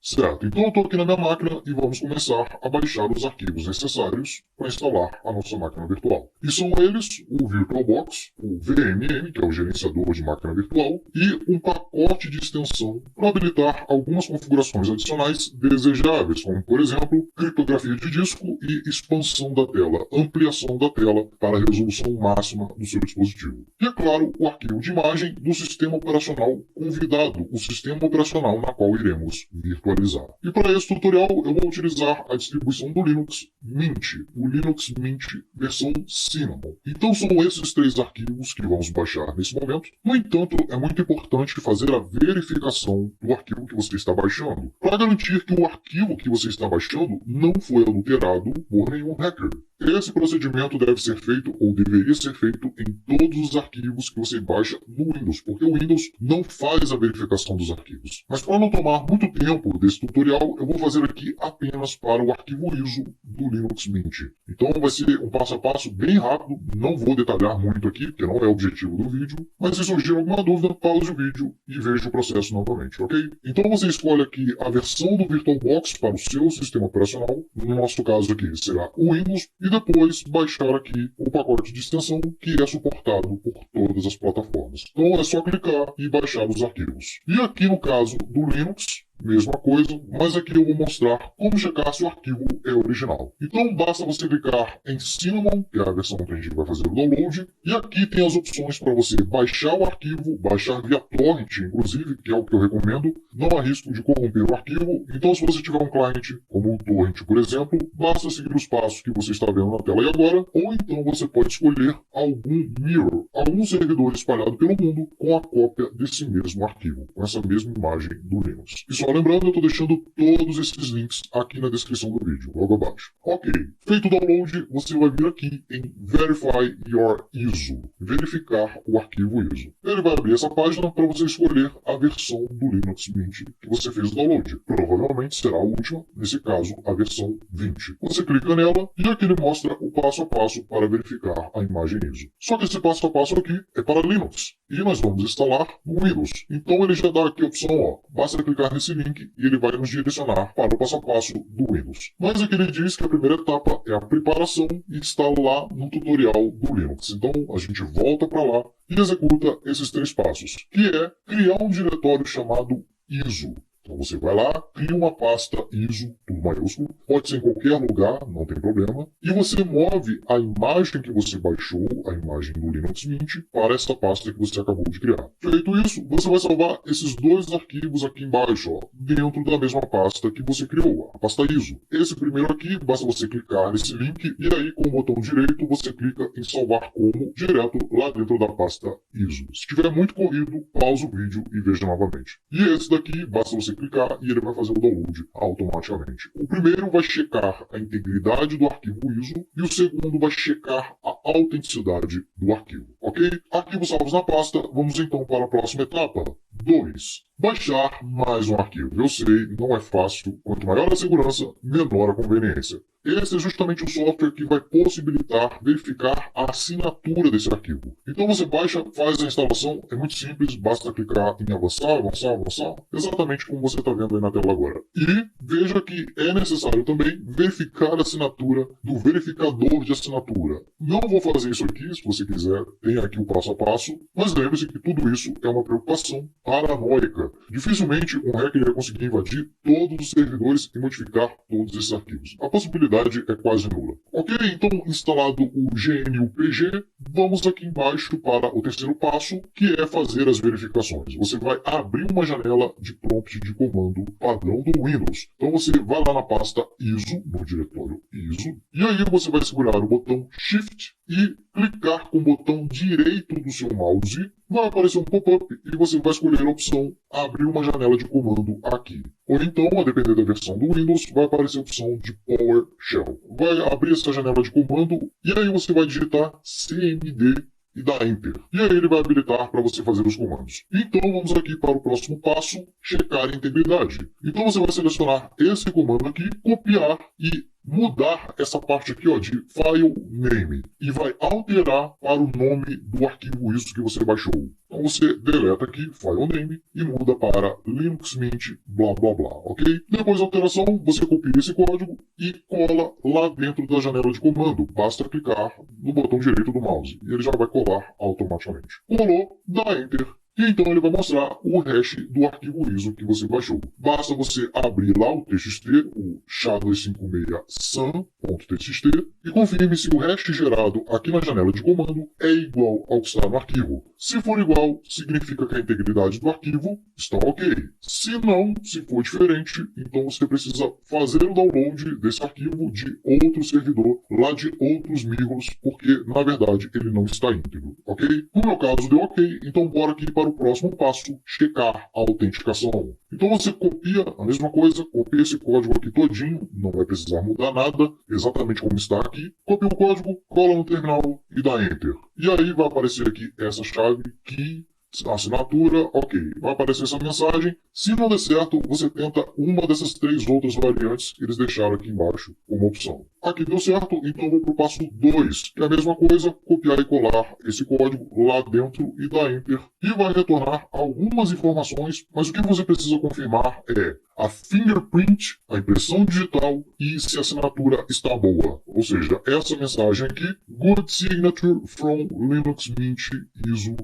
Certo, então eu estou aqui na minha máquina e vamos começar a baixar os arquivos necessários para instalar a nossa máquina virtual. E são eles o VirtualBox, o VMM, que é o gerenciador de máquina virtual, e um pacote de extensão para habilitar algumas configurações adicionais desejáveis, como, por exemplo, criptografia de disco e expansão da tela, ampliação da tela para a resolução máxima do seu dispositivo. E, é claro, o arquivo de imagem do sistema operacional convidado, o sistema operacional na qual iremos virtualizar. E para esse tutorial eu vou utilizar a distribuição do Linux Mint, o Linux Mint versão Cinnamon. Então são esses 3 arquivos que vamos baixar nesse momento. No entanto, é muito importante fazer a verificação do arquivo que você está baixando, para garantir que o arquivo que você está baixando não foi adulterado por nenhum hacker. Esse procedimento deve ser feito, ou deveria ser feito, em todos os arquivos que você baixa no Windows, porque o Windows não faz a verificação dos arquivos. Mas para não tomar muito tempo desse tutorial, eu vou fazer aqui apenas para o arquivo ISO do Linux Mint. Então vai ser um passo a passo bem rápido, não vou detalhar muito aqui, porque não é o objetivo do vídeo, mas se surgir alguma dúvida, pause o vídeo e veja o processo novamente, ok? Então você escolhe aqui a versão do VirtualBox para o seu sistema operacional, no nosso caso aqui será o Windows, e depois baixar aqui o pacote de extensão que é suportado por todas as plataformas. Então é só clicar e baixar os arquivos. E aqui no caso do Linux, mesma coisa, mas aqui eu vou mostrar como checar se o arquivo é original. Então basta você clicar em Cinnamon, que é a versão que a gente vai fazer o download, e aqui tem as opções para você baixar o arquivo, baixar via torrent, inclusive, que é o que eu recomendo. Não há risco de corromper o arquivo, então se você tiver um cliente como o torrent, por exemplo, basta seguir os passos que você está vendo na tela aí agora, ou então você pode escolher algum mirror, algum servidor espalhado pelo mundo com a cópia desse mesmo arquivo, com essa mesma imagem do Linux. E só Só lembrando, eu estou deixando todos esses links aqui na descrição do vídeo, logo abaixo. Ok, feito o download, você vai vir aqui em Verify Your ISO, verificar o arquivo ISO. Ele vai abrir essa página para você escolher a versão do Linux Mint que você fez o download. Provavelmente será a última, nesse caso a versão 20. Você clica nela e aqui ele mostra o passo a passo para verificar a imagem ISO. Só que esse passo a passo aqui é para Linux e nós vamos instalar no Windows. Então ele já dá aqui a opção, ó, basta clicar nesse link e ele vai nos direcionar para o passo a passo do Windows. Mas aqui ele diz que a primeira etapa é a preparação e está lá no tutorial do Linux. Então a gente volta para lá e executa esses 3 passos, que é criar um diretório chamado ISO. Então você vai lá, cria uma pasta ISO, tudo maiúsculo, pode ser em qualquer lugar, não tem problema, e você move a imagem que você baixou, a imagem do Linux Mint, para essa pasta que você acabou de criar. Feito isso, você vai salvar esses 2 arquivos aqui embaixo, ó, dentro da mesma pasta que você criou, a pasta ISO. Esse primeiro aqui, basta você clicar nesse link, e aí com o botão direito você clica em salvar como, direto lá dentro da pasta ISO. Se estiver muito corrido, pausa o vídeo e veja novamente. E esse daqui, basta você clicar e ele vai fazer o download automaticamente. O primeiro vai checar a integridade do arquivo ISO e o segundo vai checar a autenticidade do arquivo. Ok? Arquivos salvos na pasta, vamos então para a próxima etapa. 2. Baixar mais um arquivo. Eu sei, não é fácil. Quanto maior a segurança, menor a conveniência. Esse é justamente o software que vai possibilitar verificar a assinatura desse arquivo. Então você baixa, faz a instalação, é muito simples, basta clicar em avançar, avançar, avançar, exatamente como você está vendo aí na tela agora. E veja que é necessário também verificar a assinatura do verificador de assinatura. Não vou fazer isso aqui, se você quiser, tem aqui o passo a passo, mas lembre-se que tudo isso é uma preocupação paranoica. Dificilmente um hacker vai conseguir invadir todos os servidores e modificar todos esses arquivos. A possibilidade é quase nula. Ok, então instalado o GNU-PG, vamos aqui embaixo para o terceiro passo, que é fazer as verificações. Você vai abrir uma janela de prompt de comando padrão do Windows. Então você vai lá na pasta ISO, no diretório ISO, e aí você vai segurar o botão Shift e clicar com o botão direito do seu mouse. Vai aparecer um pop-up e você vai escolher a opção abrir uma janela de comando aqui. Ou então, a depender da versão do Windows, vai aparecer a opção de PowerShell. Vai abrir essa janela de comando e aí você vai digitar cmd e dar Enter. E aí ele vai habilitar para você fazer os comandos. Então vamos aqui para o próximo passo, checar a integridade. Então você vai selecionar esse comando aqui, copiar e mudar essa parte aqui, ó, de File Name e vai alterar para o nome do arquivo ISO que você baixou. Então você deleta aqui File Name e muda para Linux Mint blá blá blá, ok? Depois da alteração, você copia esse código e cola lá dentro da janela de comando. Basta clicar no botão direito do mouse e ele já vai colar automaticamente. Colou, dá Enter. E então ele vai mostrar o hash do arquivo ISO que você baixou. Basta você abrir lá o TXT, o SHA-256sun.txt, e confirme se o hash gerado aqui na janela de comando é igual ao que está no arquivo. Se for igual, significa que a integridade do arquivo está ok. Se não, se for diferente, então você precisa fazer o download desse arquivo de outro servidor, lá de outros micros, porque na verdade ele não está íntegro, ok? No meu caso deu ok, então bora aqui para o próximo passo, checar a autenticação. Então você copia a mesma coisa, copia esse código aqui todinho, não vai precisar mudar nada, exatamente como está aqui. Copia o código, cola no terminal e dá Enter. E aí vai aparecer aqui essa chave que assinatura, ok. Vai aparecer essa mensagem. Se não der certo, você tenta uma dessas 3 outras variantes que eles deixaram aqui embaixo como opção. Aqui deu certo, então eu vou para o passo 2, que é a mesma coisa, copiar e colar esse código lá dentro e dar Enter. E vai retornar algumas informações, mas o que você precisa confirmar é a fingerprint, a impressão digital e se a assinatura está boa. Ou seja, essa mensagem aqui, good signature from Linux Mint ISO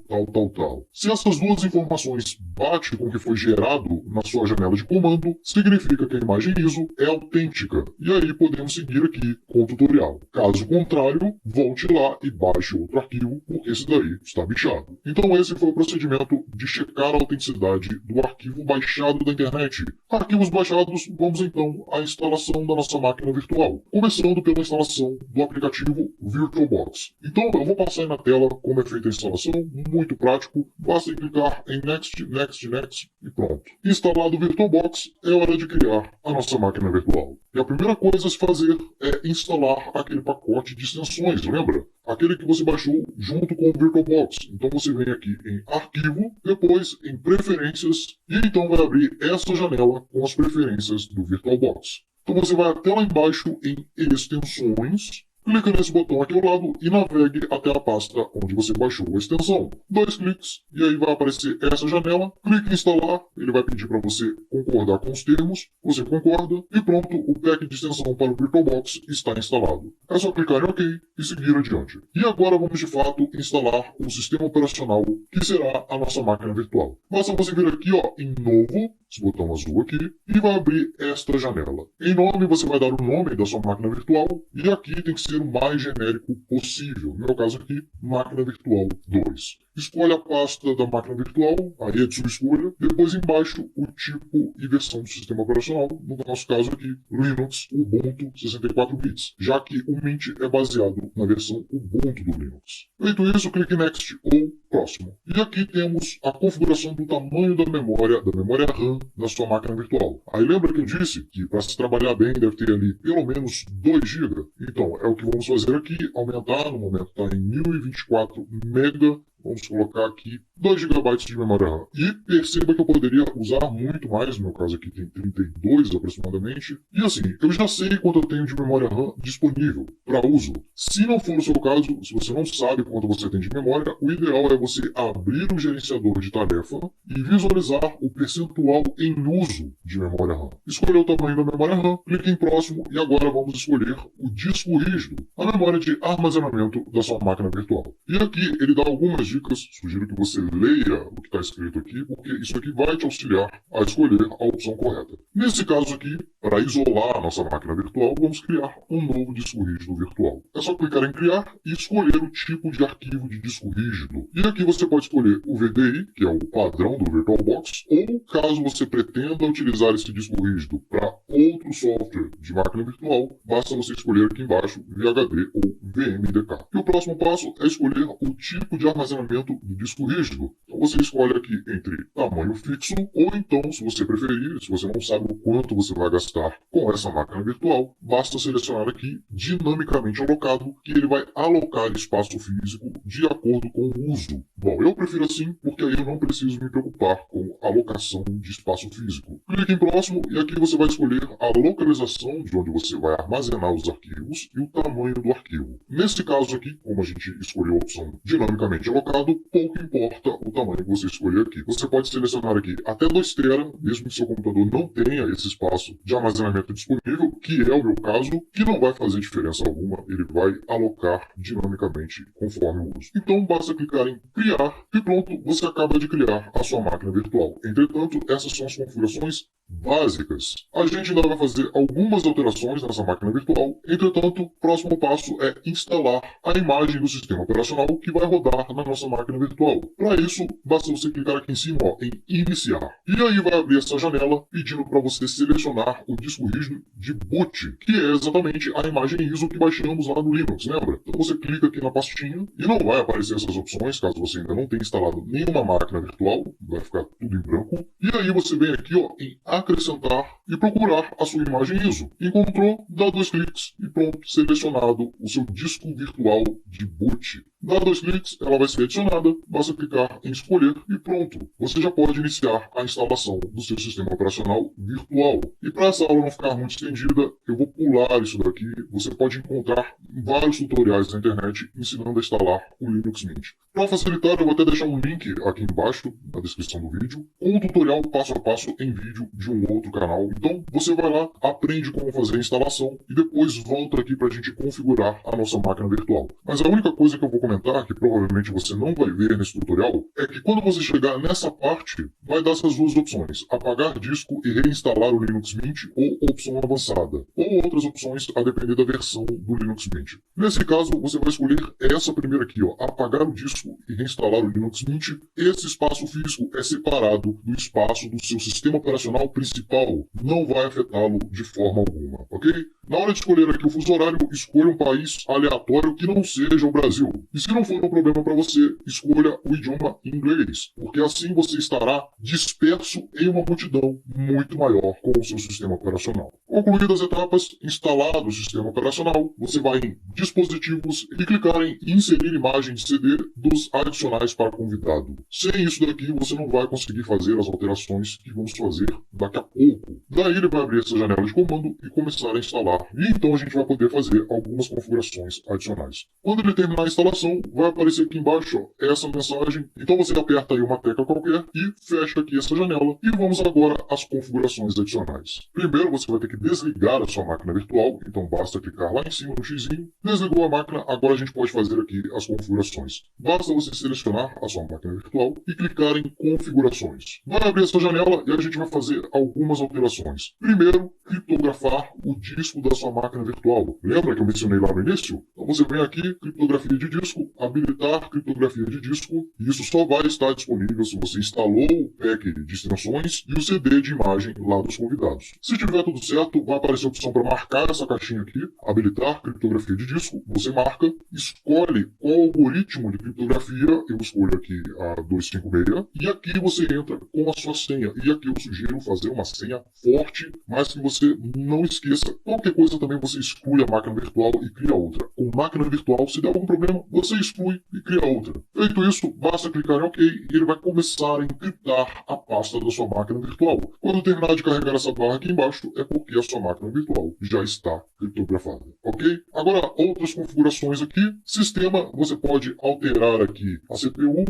tal. Se essas 2 informações batem com o que foi gerado na sua janela de comando, significa que a imagem ISO é autêntica. E aí podemos seguir aqui aqui com o tutorial. Caso contrário, volte lá e baixe outro arquivo, porque esse daí está bichado. Então esse foi o procedimento de checar a autenticidade do arquivo baixado da internet. Arquivos baixados, vamos então à instalação da nossa máquina virtual. Começando pela instalação do aplicativo VirtualBox. Então eu vou passar aí na tela como é feita a instalação, muito prático. Basta clicar em Next, Next, Next e pronto. Instalado o VirtualBox, é hora de criar a nossa máquina virtual. E a primeira coisa a se fazer é instalar aquele pacote de extensões, lembra? Aquele que você baixou junto com o VirtualBox. Então você vem aqui em Arquivo, depois em Preferências, e então vai abrir essa janela com as preferências do VirtualBox. Então você vai até lá embaixo em Extensões, clica nesse botão aqui ao lado e navegue até a pasta onde você baixou a extensão. 2 cliques e aí vai aparecer essa janela. Clique em instalar, ele vai pedir para você concordar com os termos. Você concorda e pronto, o pack de extensão para o VirtualBox está instalado. É só clicar em OK e seguir adiante. E agora vamos de fato instalar o sistema operacional que será a nossa máquina virtual. Basta você vir aqui em Novo, esse botão azul aqui, e vai abrir esta janela. Em nome você vai dar o nome da sua máquina virtual e aqui tem que ser o mais genérico possível. No meu caso aqui, Máquina Virtual 2. Escolha a pasta da máquina virtual, aí é de sua escolha. Depois embaixo o tipo e versão do sistema operacional. No nosso caso aqui, Linux Ubuntu 64 bits, já que o Mint é baseado na versão Ubuntu do Linux. Feito isso, clique em Next ou Próximo. E aqui temos a configuração do tamanho da memória RAM da sua máquina virtual. Aí lembra que eu disse que para se trabalhar bem deve ter ali pelo menos 2 GB? Então é o que vamos fazer aqui, aumentar, no momento está em 1024 MB. Vamos colocar aqui 2 GB de memória RAM. E perceba que eu poderia usar muito mais, no meu caso aqui tem 32 aproximadamente. E assim, eu já sei quanto eu tenho de memória RAM disponível para uso. Se não for o seu caso, se você não sabe quanto você tem de memória, o ideal é você abrir o gerenciador de tarefa e visualizar o percentual em uso de memória RAM. Escolha o tamanho da memória RAM, clique em próximo e agora vamos escolher o disco rígido, a memória de armazenamento da sua máquina virtual. E aqui ele dá algumas dicas, sugiro que você leia o que está escrito aqui, porque isso aqui vai te auxiliar a escolher a opção correta. Nesse caso aqui, para isolar a nossa máquina virtual, vamos criar um novo disco rígido virtual. É só clicar em criar e escolher o tipo de arquivo de disco rígido. E aqui você pode escolher o VDI, que é o padrão do VirtualBox, ou caso você pretenda utilizar esse disco rígido para outro software de máquina virtual, basta você escolher aqui embaixo VHD ou VMDK. E o próximo passo é escolher o tipo de armazenamento do disco rígido. Então você escolhe aqui entre tamanho fixo ou então, se você preferir, se você não sabe o quanto você vai gastar com essa máquina virtual, basta selecionar aqui dinamicamente alocado, que ele vai alocar espaço físico de acordo com o uso. Bom, eu prefiro assim porque aí eu não preciso me preocupar com a alocação de espaço físico. Clique em próximo e aqui você vai escolher a localização de onde você vai armazenar os arquivos e o tamanho do arquivo. Nesse caso aqui, como a gente escolheu a opção dinamicamente alocado, pouco importa o tamanho que você escolher aqui. Você pode selecionar aqui até 2 TB, mesmo que seu computador não tenha esse espaço de armazenamento disponível, que é o meu caso, que não vai fazer diferença alguma, ele vai alocar dinamicamente conforme o uso. Então basta clicar em criar e pronto, você acaba de criar a sua máquina virtual. Entretanto, essas são as configurações básicas. A gente ainda vai fazer algumas alterações nessa máquina virtual. Entretanto, o próximo passo é instalar a imagem do sistema operacional que vai rodar na nossa máquina virtual. Para isso, basta você clicar aqui em cima em Iniciar. E aí vai abrir essa janela pedindo para você selecionar o disco rígido de boot, que é exatamente a imagem ISO que baixamos lá no Linux, lembra? Então você clica aqui na pastinha e não vai aparecer essas opções, caso você ainda não tenha instalado nenhuma máquina virtual, vai ficar tudo em branco. E aí você vem aqui em Acrescentar e procurar a sua imagem ISO. Encontrou? Dá 2 cliques e pronto, selecionado o seu disco virtual de boot. Dá 2 cliques, ela vai ser adicionada, basta clicar em escolher e pronto. Você já pode iniciar a instalação do seu sistema operacional virtual. E para essa aula não ficar muito estendida, eu vou pular isso daqui. Você pode encontrar vários tutoriais na internet ensinando a instalar o Linux Mint. Para facilitar, eu vou até deixar um link aqui embaixo na descrição do vídeo, com um tutorial passo a passo em vídeo de um outro canal Então você vai lá, aprende como fazer a instalação e depois volta aqui para a gente configurar a nossa máquina virtual. Mas a única coisa que eu vou comentar, que provavelmente você não vai ver nesse tutorial, é que quando você chegar nessa parte, vai dar essas duas opções: apagar disco e reinstalar o Linux Mint, ou opção avançada, ou outras opções a depender da versão do Linux Mint. Nesse caso, você vai escolher essa primeira aqui, ó, apagar o disco e reinstalar o Linux Mint. Esse espaço físico é separado do espaço do seu sistema operacional principal, não vai afetá-lo de forma alguma, ok? Na hora de escolher aqui o fuso horário, escolha um país aleatório que não seja o Brasil. E se não for um problema para você, escolha o idioma inglês, porque assim você estará disperso em uma multidão muito maior com o seu sistema operacional. Concluídas as etapas, instalado o sistema operacional, você vai em dispositivos e clicar em inserir imagem de CD dos adicionais para convidado. Sem isso daqui, você não vai conseguir fazer as alterações que vamos fazer daqui a pouco. Daí ele vai abrir essa janela de comando e começar a instalar. E então a gente vai poder fazer algumas configurações adicionais. Quando ele terminar a instalação, vai aparecer aqui embaixo, ó, essa mensagem. Então você aperta aí uma tecla qualquer e fecha aqui essa janela. E vamos agora às configurações adicionais. Primeiro você vai ter que desligar a sua máquina virtual, então basta clicar lá em cima no xizinho. Desligou a máquina, agora a gente pode fazer aqui as configurações. Basta você selecionar a sua máquina virtual e clicar em configurações. Vai abrir essa janela e a gente vai fazer algumas alterações. Primeiro, criptografar o disco da sua máquina virtual. Lembra que eu mencionei lá no início? Então você vem aqui, criptografia de disco, habilitar criptografia de disco, e isso só vai estar disponível se você instalou o pack de extensões e o CD de imagem lá dos convidados. Se tiver tudo certo, vai aparecer a opção para marcar essa caixinha aqui, habilitar criptografia de disco, você marca, escolhe qual algoritmo de criptografia, eu escolho aqui a 256, e aqui você entra com a sua senha, e aqui eu sugiro fazer uma senha forte, mas que você não esqueça. Qualquer coisa também você exclui a máquina virtual e cria outra. Com máquina virtual, se der algum problema, você exclui e cria outra. Feito isso, basta clicar em OK e ele vai começar a encriptar a pasta da sua máquina virtual. Quando terminar de carregar essa barra aqui embaixo, é porque a sua máquina virtual já está criptografada, ok? Agora, outras configurações aqui. Sistema, você pode alterar aqui a CPU,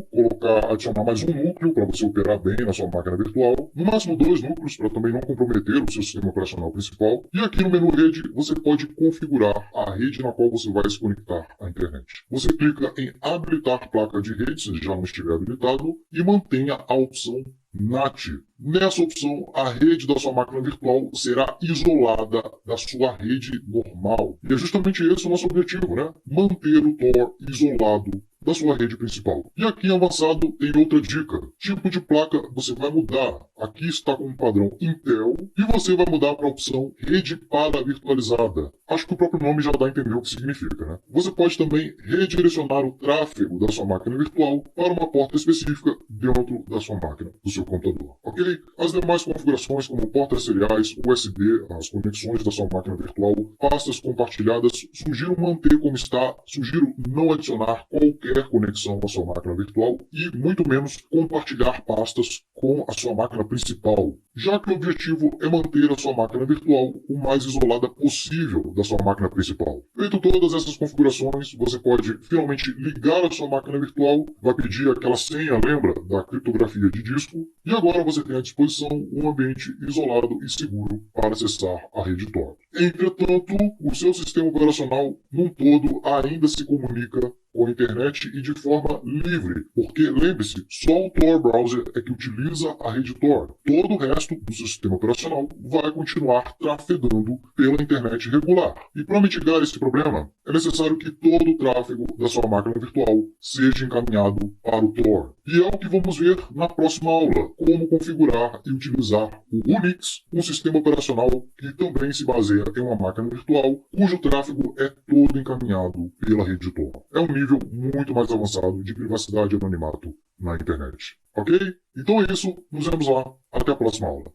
adicionar mais um núcleo para você operar bem na sua máquina virtual. No máximo 2 núcleos para também não comprometer o seu sistema operacional principal. E aqui no menu rede, você pode configurar a rede na qual você vai se conectar à internet. Você clica em habilitar placa de rede, se já não estiver habilitado, e mantenha a opção NAT. Nessa opção, a rede da sua máquina virtual será isolada da sua rede normal. E é justamente esse o nosso objetivo, né? Manter o Tor isolado da sua rede principal. E aqui em avançado tem outra dica. Tipo de placa você vai mudar. Aqui está com um padrão Intel e você vai mudar para a opção rede para-virtualizada. Acho que o próprio nome já dá a entender o que significa, né? Você pode também redirecionar o tráfego da sua máquina virtual para uma porta específica dentro da sua máquina, do seu computador, ok? As demais configurações, como portas seriais, USB, as conexões da sua máquina virtual, pastas compartilhadas, sugiro manter como está, sugiro não adicionar qualquer conexão à sua máquina virtual e muito menos compartilhar pastas com a sua máquina principal, já que o objetivo é manter a sua máquina virtual o mais isolada possível da sua máquina principal. Feito todas essas configurações, você pode finalmente ligar a sua máquina virtual, vai pedir aquela senha, lembra, da criptografia de disco, e agora você tem à disposição um ambiente isolado e seguro para acessar a rede Tor. Entretanto, o seu sistema operacional num todo ainda se comunica com a internet e de forma livre, porque lembre-se, só o Tor Browser é que utiliza a rede Tor. Todo o resto do seu sistema operacional vai continuar trafegando pela internet regular. E para mitigar esse problema, é necessário que todo o tráfego da sua máquina virtual seja encaminhado para o Tor. E é o que vamos ver na próxima aula, como configurar e utilizar o Unix, um sistema operacional que também se baseia em uma máquina virtual, cujo tráfego é todo encaminhado pela rede Tor. É um nível muito mais avançado de privacidade e anonimato na internet. Ok? Então é isso, nos vemos lá. Até a próxima aula.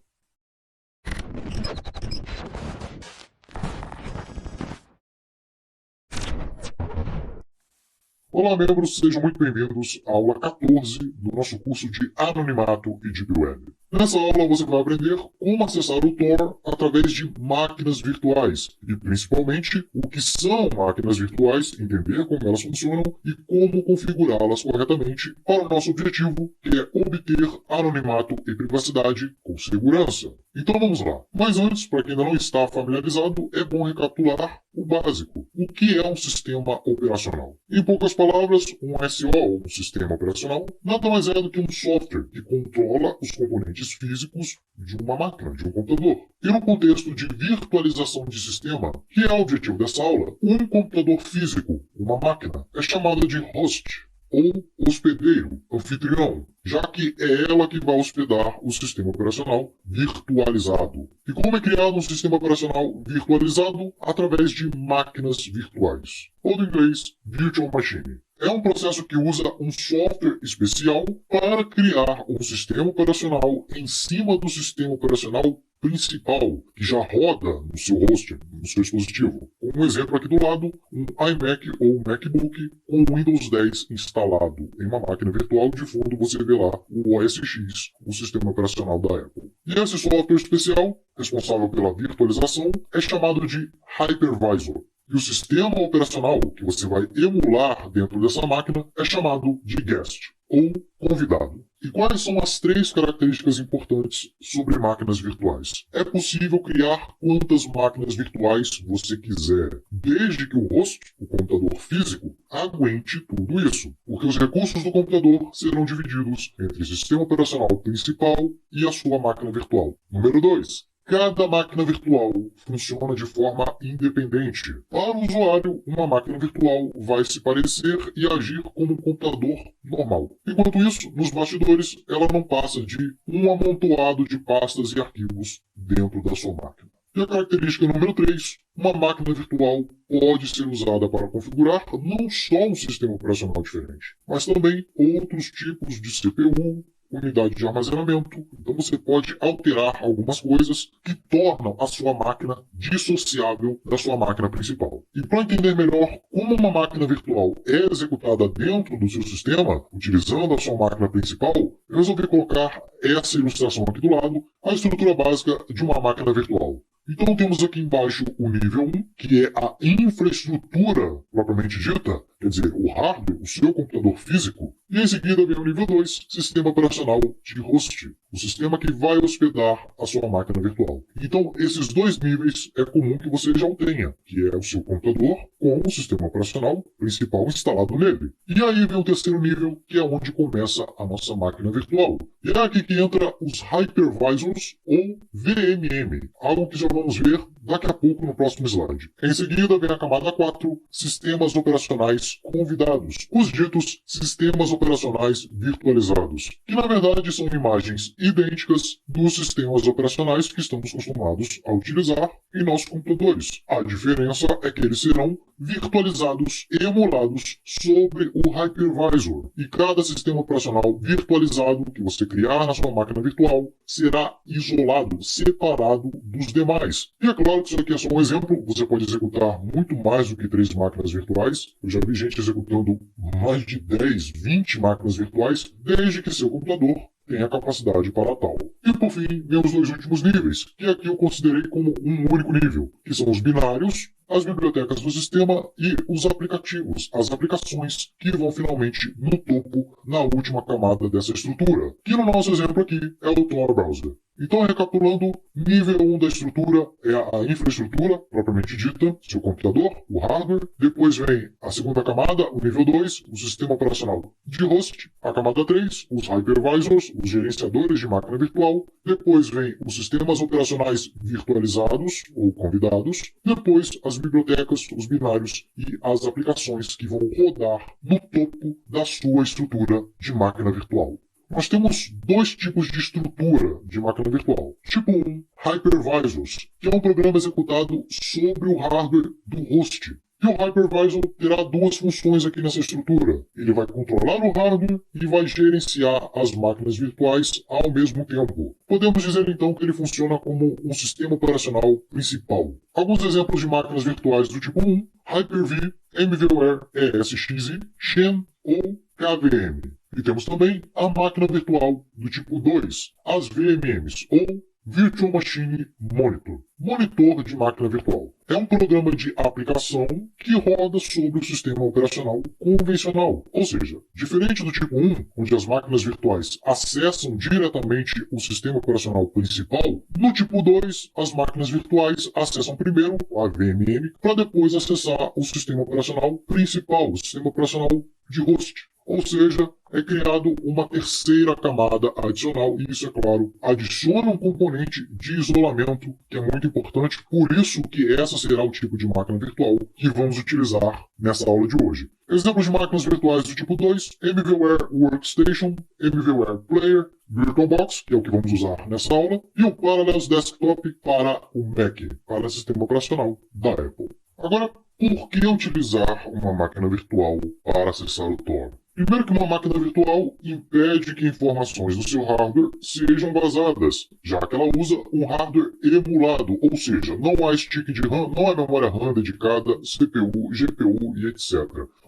Olá, membros, sejam muito bem-vindos à aula 14 do nosso curso de Anonimato e Deep Web. Nessa aula você vai aprender como acessar o Tor através de máquinas virtuais e principalmente o que são máquinas virtuais, entender como elas funcionam e como configurá-las corretamente para o nosso objetivo, que é obter anonimato e privacidade com segurança. Então vamos lá. Mas antes, para quem ainda não está familiarizado, é bom recapitular o básico. O que é um sistema operacional? Em poucas palavras, um SO, ou um sistema operacional, nada mais é do que um software que controla os componentes físicos de uma máquina, de um computador. E no contexto de virtualização de sistema, que é o objetivo dessa aula, um computador físico, uma máquina, é chamada de host, ou hospedeiro, anfitrião, já que é ela que vai hospedar o sistema operacional virtualizado. E como é criado um sistema operacional virtualizado? Através de máquinas virtuais, ou do inglês Virtual Machine. É um processo que usa um software especial para criar um sistema operacional em cima do sistema operacional principal, que já roda no seu host, no seu dispositivo. Um exemplo aqui do lado, um iMac ou um MacBook com o Windows 10 instalado em uma máquina virtual. De fundo você vê lá o OS X, o sistema operacional da Apple. E esse software especial, responsável pela virtualização, é chamado de Hypervisor. E o sistema operacional que você vai emular dentro dessa máquina é chamado de guest, ou convidado. E quais são as 3 características importantes sobre máquinas virtuais? É possível criar quantas máquinas virtuais você quiser, desde que o host, o computador físico, aguente tudo isso, porque os recursos do computador serão divididos entre o sistema operacional principal e a sua máquina virtual. Número 2. Cada máquina virtual funciona de forma independente. Para o usuário, uma máquina virtual vai se parecer e agir como um computador normal. Enquanto isso, nos bastidores, ela não passa de um amontoado de pastas e arquivos dentro da sua máquina. E a característica número 3, uma máquina virtual pode ser usada para configurar não só um sistema operacional diferente, mas também outros tipos de CPU, unidade de armazenamento. Então você pode alterar algumas coisas que tornam a sua máquina dissociável da sua máquina principal. E para entender melhor como uma máquina virtual é executada dentro do seu sistema, utilizando a sua máquina principal, eu resolvi colocar essa ilustração aqui do lado, a estrutura básica de uma máquina virtual. Então temos aqui embaixo o nível 1, que é a infraestrutura propriamente dita, quer dizer, o hardware, o seu computador físico. E em seguida vem o nível 2, sistema operacional de host, o sistema que vai hospedar a sua máquina virtual. Então esses 2 níveis é comum que você já o tenha, que é o seu computador com o sistema operacional principal instalado nele. E aí vem o 3º nível, que é onde começa a nossa máquina virtual. E é aqui que entra os hypervisors ou VMM, algo que já vamos ver daqui a pouco no próximo slide. Em seguida vem a camada 4, sistemas operacionais convidados, os ditos sistemas operacionais virtualizados, que na verdade são imagens idênticas dos sistemas operacionais que estamos acostumados a utilizar em nossos computadores. A diferença é que eles serão virtualizados e emulados sobre o hypervisor, e cada sistema operacional virtualizado que você criar na sua máquina virtual será isolado, separado dos demais. E é claro que isso aqui é só um exemplo, você pode executar muito mais do que 3 máquinas virtuais. Eu já vi gente executando mais de 10, 20 máquinas virtuais, desde que seu computador tenha capacidade para tal. E por fim, vem os 2 últimos níveis, que aqui eu considerei como um único nível, que são os binários, as bibliotecas do sistema e os aplicativos, as aplicações que vão finalmente no topo, na última camada dessa estrutura, que no nosso exemplo aqui é o Tor Browser. Então, recapitulando, nível 1 da estrutura é a infraestrutura, propriamente dita, seu computador, o hardware. Depois vem a segunda camada, o nível 2, o sistema operacional de host. A camada 3, os hypervisors, os gerenciadores de máquina virtual. Depois vem os sistemas operacionais virtualizados ou convidados. Depois, as bibliotecas, os binários e as aplicações que vão rodar no topo da sua estrutura de máquina virtual. Nós temos 2 tipos de estrutura de máquina virtual. Tipo 1, hypervisors, que é um programa executado sobre o hardware do host. E o hypervisor terá 2 funções aqui nessa estrutura. Ele vai controlar o hardware e vai gerenciar as máquinas virtuais ao mesmo tempo. Podemos dizer então que ele funciona como um sistema operacional principal. Alguns exemplos de máquinas virtuais do tipo 1, Hyper-V, MVWare ESXi, Xen ou KVM. E temos também a máquina virtual do tipo 2, as VMMs, ou Virtual Machine Monitor, monitor de máquina virtual. É um programa de aplicação que roda sobre o sistema operacional convencional, ou seja, diferente do tipo 1, onde as máquinas virtuais acessam diretamente o sistema operacional principal, no tipo 2, as máquinas virtuais acessam primeiro a VMM para depois acessar o sistema operacional principal, o sistema operacional de host. Ou seja, é criado uma terceira camada adicional e isso, é claro, adiciona um componente de isolamento que é muito importante, por isso que essa será o tipo de máquina virtual que vamos utilizar nessa aula de hoje. Exemplos de máquinas virtuais do tipo 2, MVWare Workstation, MVWare Player, VirtualBox, que é o que vamos usar nessa aula, e o Parallels Desktop para o Mac, para o sistema operacional da Apple. Agora, por que utilizar uma máquina virtual para acessar o Tor? Primeiro que uma máquina virtual impede que informações do seu hardware sejam vazadas, já que ela usa um hardware emulado, ou seja, não há stick de RAM, não há memória RAM dedicada, CPU, GPU e etc.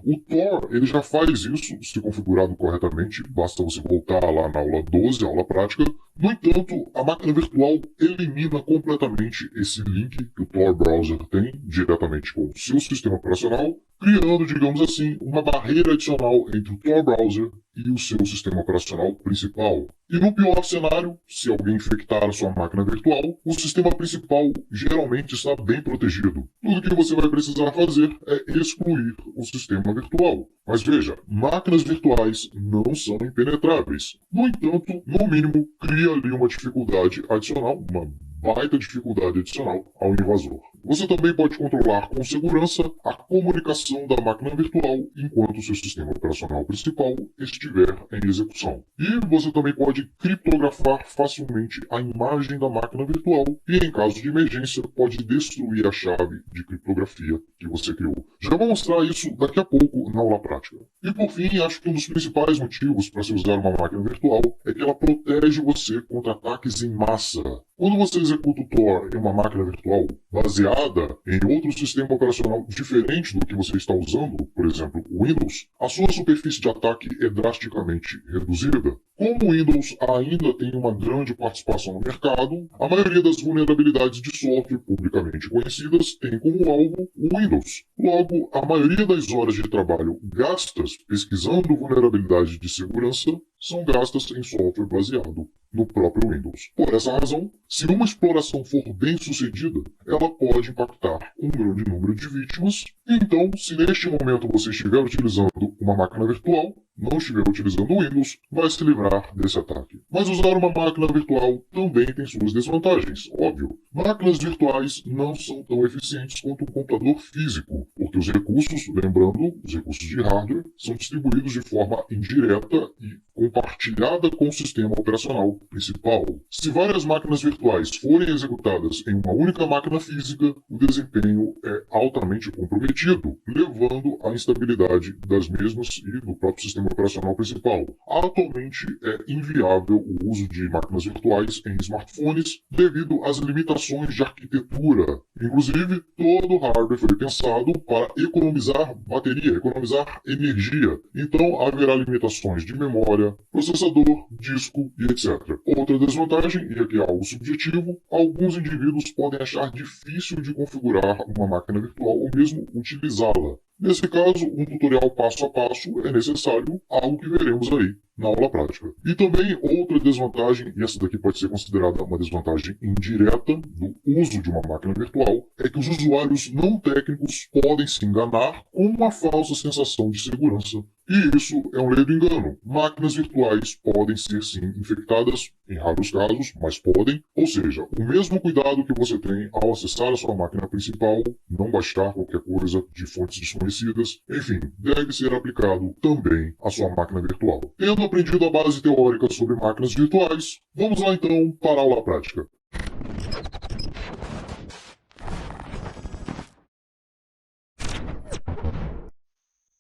O Tor ele já faz isso, se configurado corretamente, basta você voltar lá na aula 12, aula prática. No entanto, a máquina virtual elimina completamente esse link que o Tor Browser tem diretamente com o seu sistema operacional, criando, digamos assim, uma barreira adicional entre o Tor Browser e o seu sistema operacional principal. E no pior cenário, se alguém infectar a sua máquina virtual, o sistema principal geralmente está bem protegido. Tudo que você vai precisar fazer é excluir o sistema virtual. Mas veja, máquinas virtuais não são impenetráveis. No entanto, no mínimo, cria ali uma dificuldade adicional, uma baita dificuldade adicional ao invasor. Você também pode controlar com segurança a comunicação da máquina virtual enquanto o seu sistema operacional principal estiver em execução. E você também pode criptografar facilmente a imagem da máquina virtual e, em caso de emergência, pode destruir a chave de criptografia que você criou. Já vou mostrar isso daqui a pouco na aula prática. E por fim, acho que um dos principais motivos para se usar uma máquina virtual é que ela protege você contra ataques em massa. Quando você executa o Tor em uma máquina virtual baseada em outro sistema operacional diferente do que você está usando, por exemplo, o Windows, a sua superfície de ataque é drasticamente reduzida. Como o Windows ainda tem uma grande participação no mercado, a maioria das vulnerabilidades de software publicamente conhecidas tem como alvo o Windows. Logo, a maioria das horas de trabalho gastas pesquisando vulnerabilidades de segurança são gastas em software baseado no próprio Windows. Por essa razão, se uma exploração for bem sucedida, ela pode impactar um grande número de vítimas. Então, se neste momento você estiver utilizando uma máquina virtual, não estiver utilizando o Windows, vai se livrar desse ataque. Mas usar uma máquina virtual também tem suas desvantagens, óbvio. Máquinas virtuais não são tão eficientes quanto um computador físico, porque os recursos, lembrando, os recursos de hardware, são distribuídos de forma indireta e compartilhada com o sistema operacional principal. Se várias máquinas virtuais forem executadas em uma única máquina física, o desempenho é altamente comprometido, levando à instabilidade das mesmas e do próprio sistema operacional principal. Atualmente é inviável o uso de máquinas virtuais em smartphones devido às limitações de arquitetura. Inclusive, todo o hardware foi pensado para economizar bateria, economizar energia. Então haverá limitações de memória, processador, disco e etc. Outra desvantagem, e aqui é algo subjetivo, alguns indivíduos podem achar difícil de configurar uma máquina virtual ou mesmo utilizá-la. Nesse caso, um tutorial passo a passo é necessário, algo que veremos aí na aula prática. E também outra desvantagem, e essa daqui pode ser considerada uma desvantagem indireta do uso de uma máquina virtual, é que os usuários não técnicos podem se enganar com uma falsa sensação de segurança. E isso é um ledo engano. Máquinas virtuais podem ser sim infectadas, em raros casos, mas podem. Ou seja, o mesmo cuidado que você tem ao acessar a sua máquina principal, não baixar qualquer coisa de fontes desconhecidas, enfim, deve ser aplicado também à sua máquina virtual. Tendo aprendido a base teórica sobre máquinas virtuais, vamos lá então para a aula prática.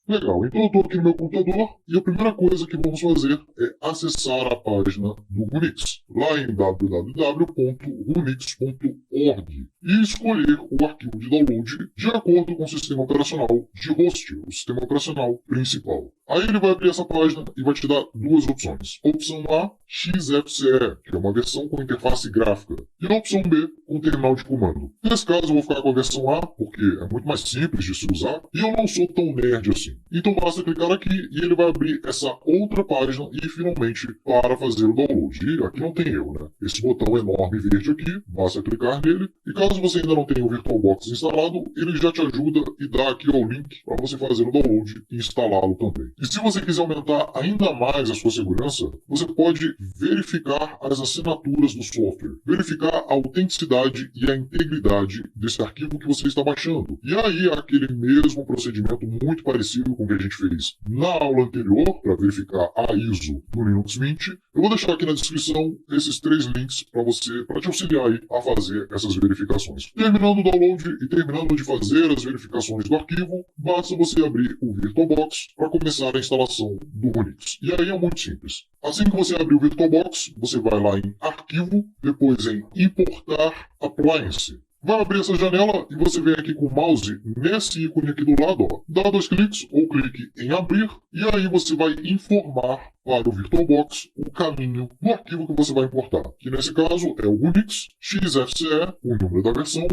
Legal, então eu estou aqui no meu computador e a primeira coisa que vamos fazer é acessar a página do Runix, lá em www.runix.org, e escolher o arquivo de download de acordo com o sistema operacional de host, o sistema operacional principal. Aí ele vai abrir essa página e vai te dar duas opções. Opção A, XFCE, que é uma versão com interface gráfica. E a opção B, com terminal de comando. Nesse caso eu vou ficar com a versão A, porque é muito mais simples de se usar, e eu não sou tão nerd assim. Então basta clicar aqui e ele vai abrir essa outra página e finalmente para fazer o download. E aqui não tem erro, né? Esse botão enorme verde aqui, basta clicar nele, e caso você ainda não tenha o VirtualBox instalado, ele já te ajuda e dá aqui o link para você fazer o download e instalá-lo também. E se você quiser aumentar ainda mais a sua segurança, você pode verificar as assinaturas do software, verificar a autenticidade e a integridade desse arquivo que você está baixando. E aí, aquele mesmo procedimento muito parecido com o que a gente fez na aula anterior, para verificar a ISO do Linux Mint, eu vou deixar aqui na descrição esses 3 links para te auxiliar aí a fazer essas verificações. Terminando o download e terminando de fazer as verificações do arquivo, basta você abrir o VirtualBox para começar a instalação do Unix. E aí é muito simples. Assim que você abrir o VirtualBox, você vai lá em Arquivo, depois em Importar Appliance. Vai abrir essa janela e você vem aqui com o mouse nesse ícone aqui do lado, ó. Dá 2 cliques ou clique em abrir e aí você vai informar para o VirtualBox o caminho do arquivo que você vai importar, que nesse caso é o Unix XFCE, o número da versão,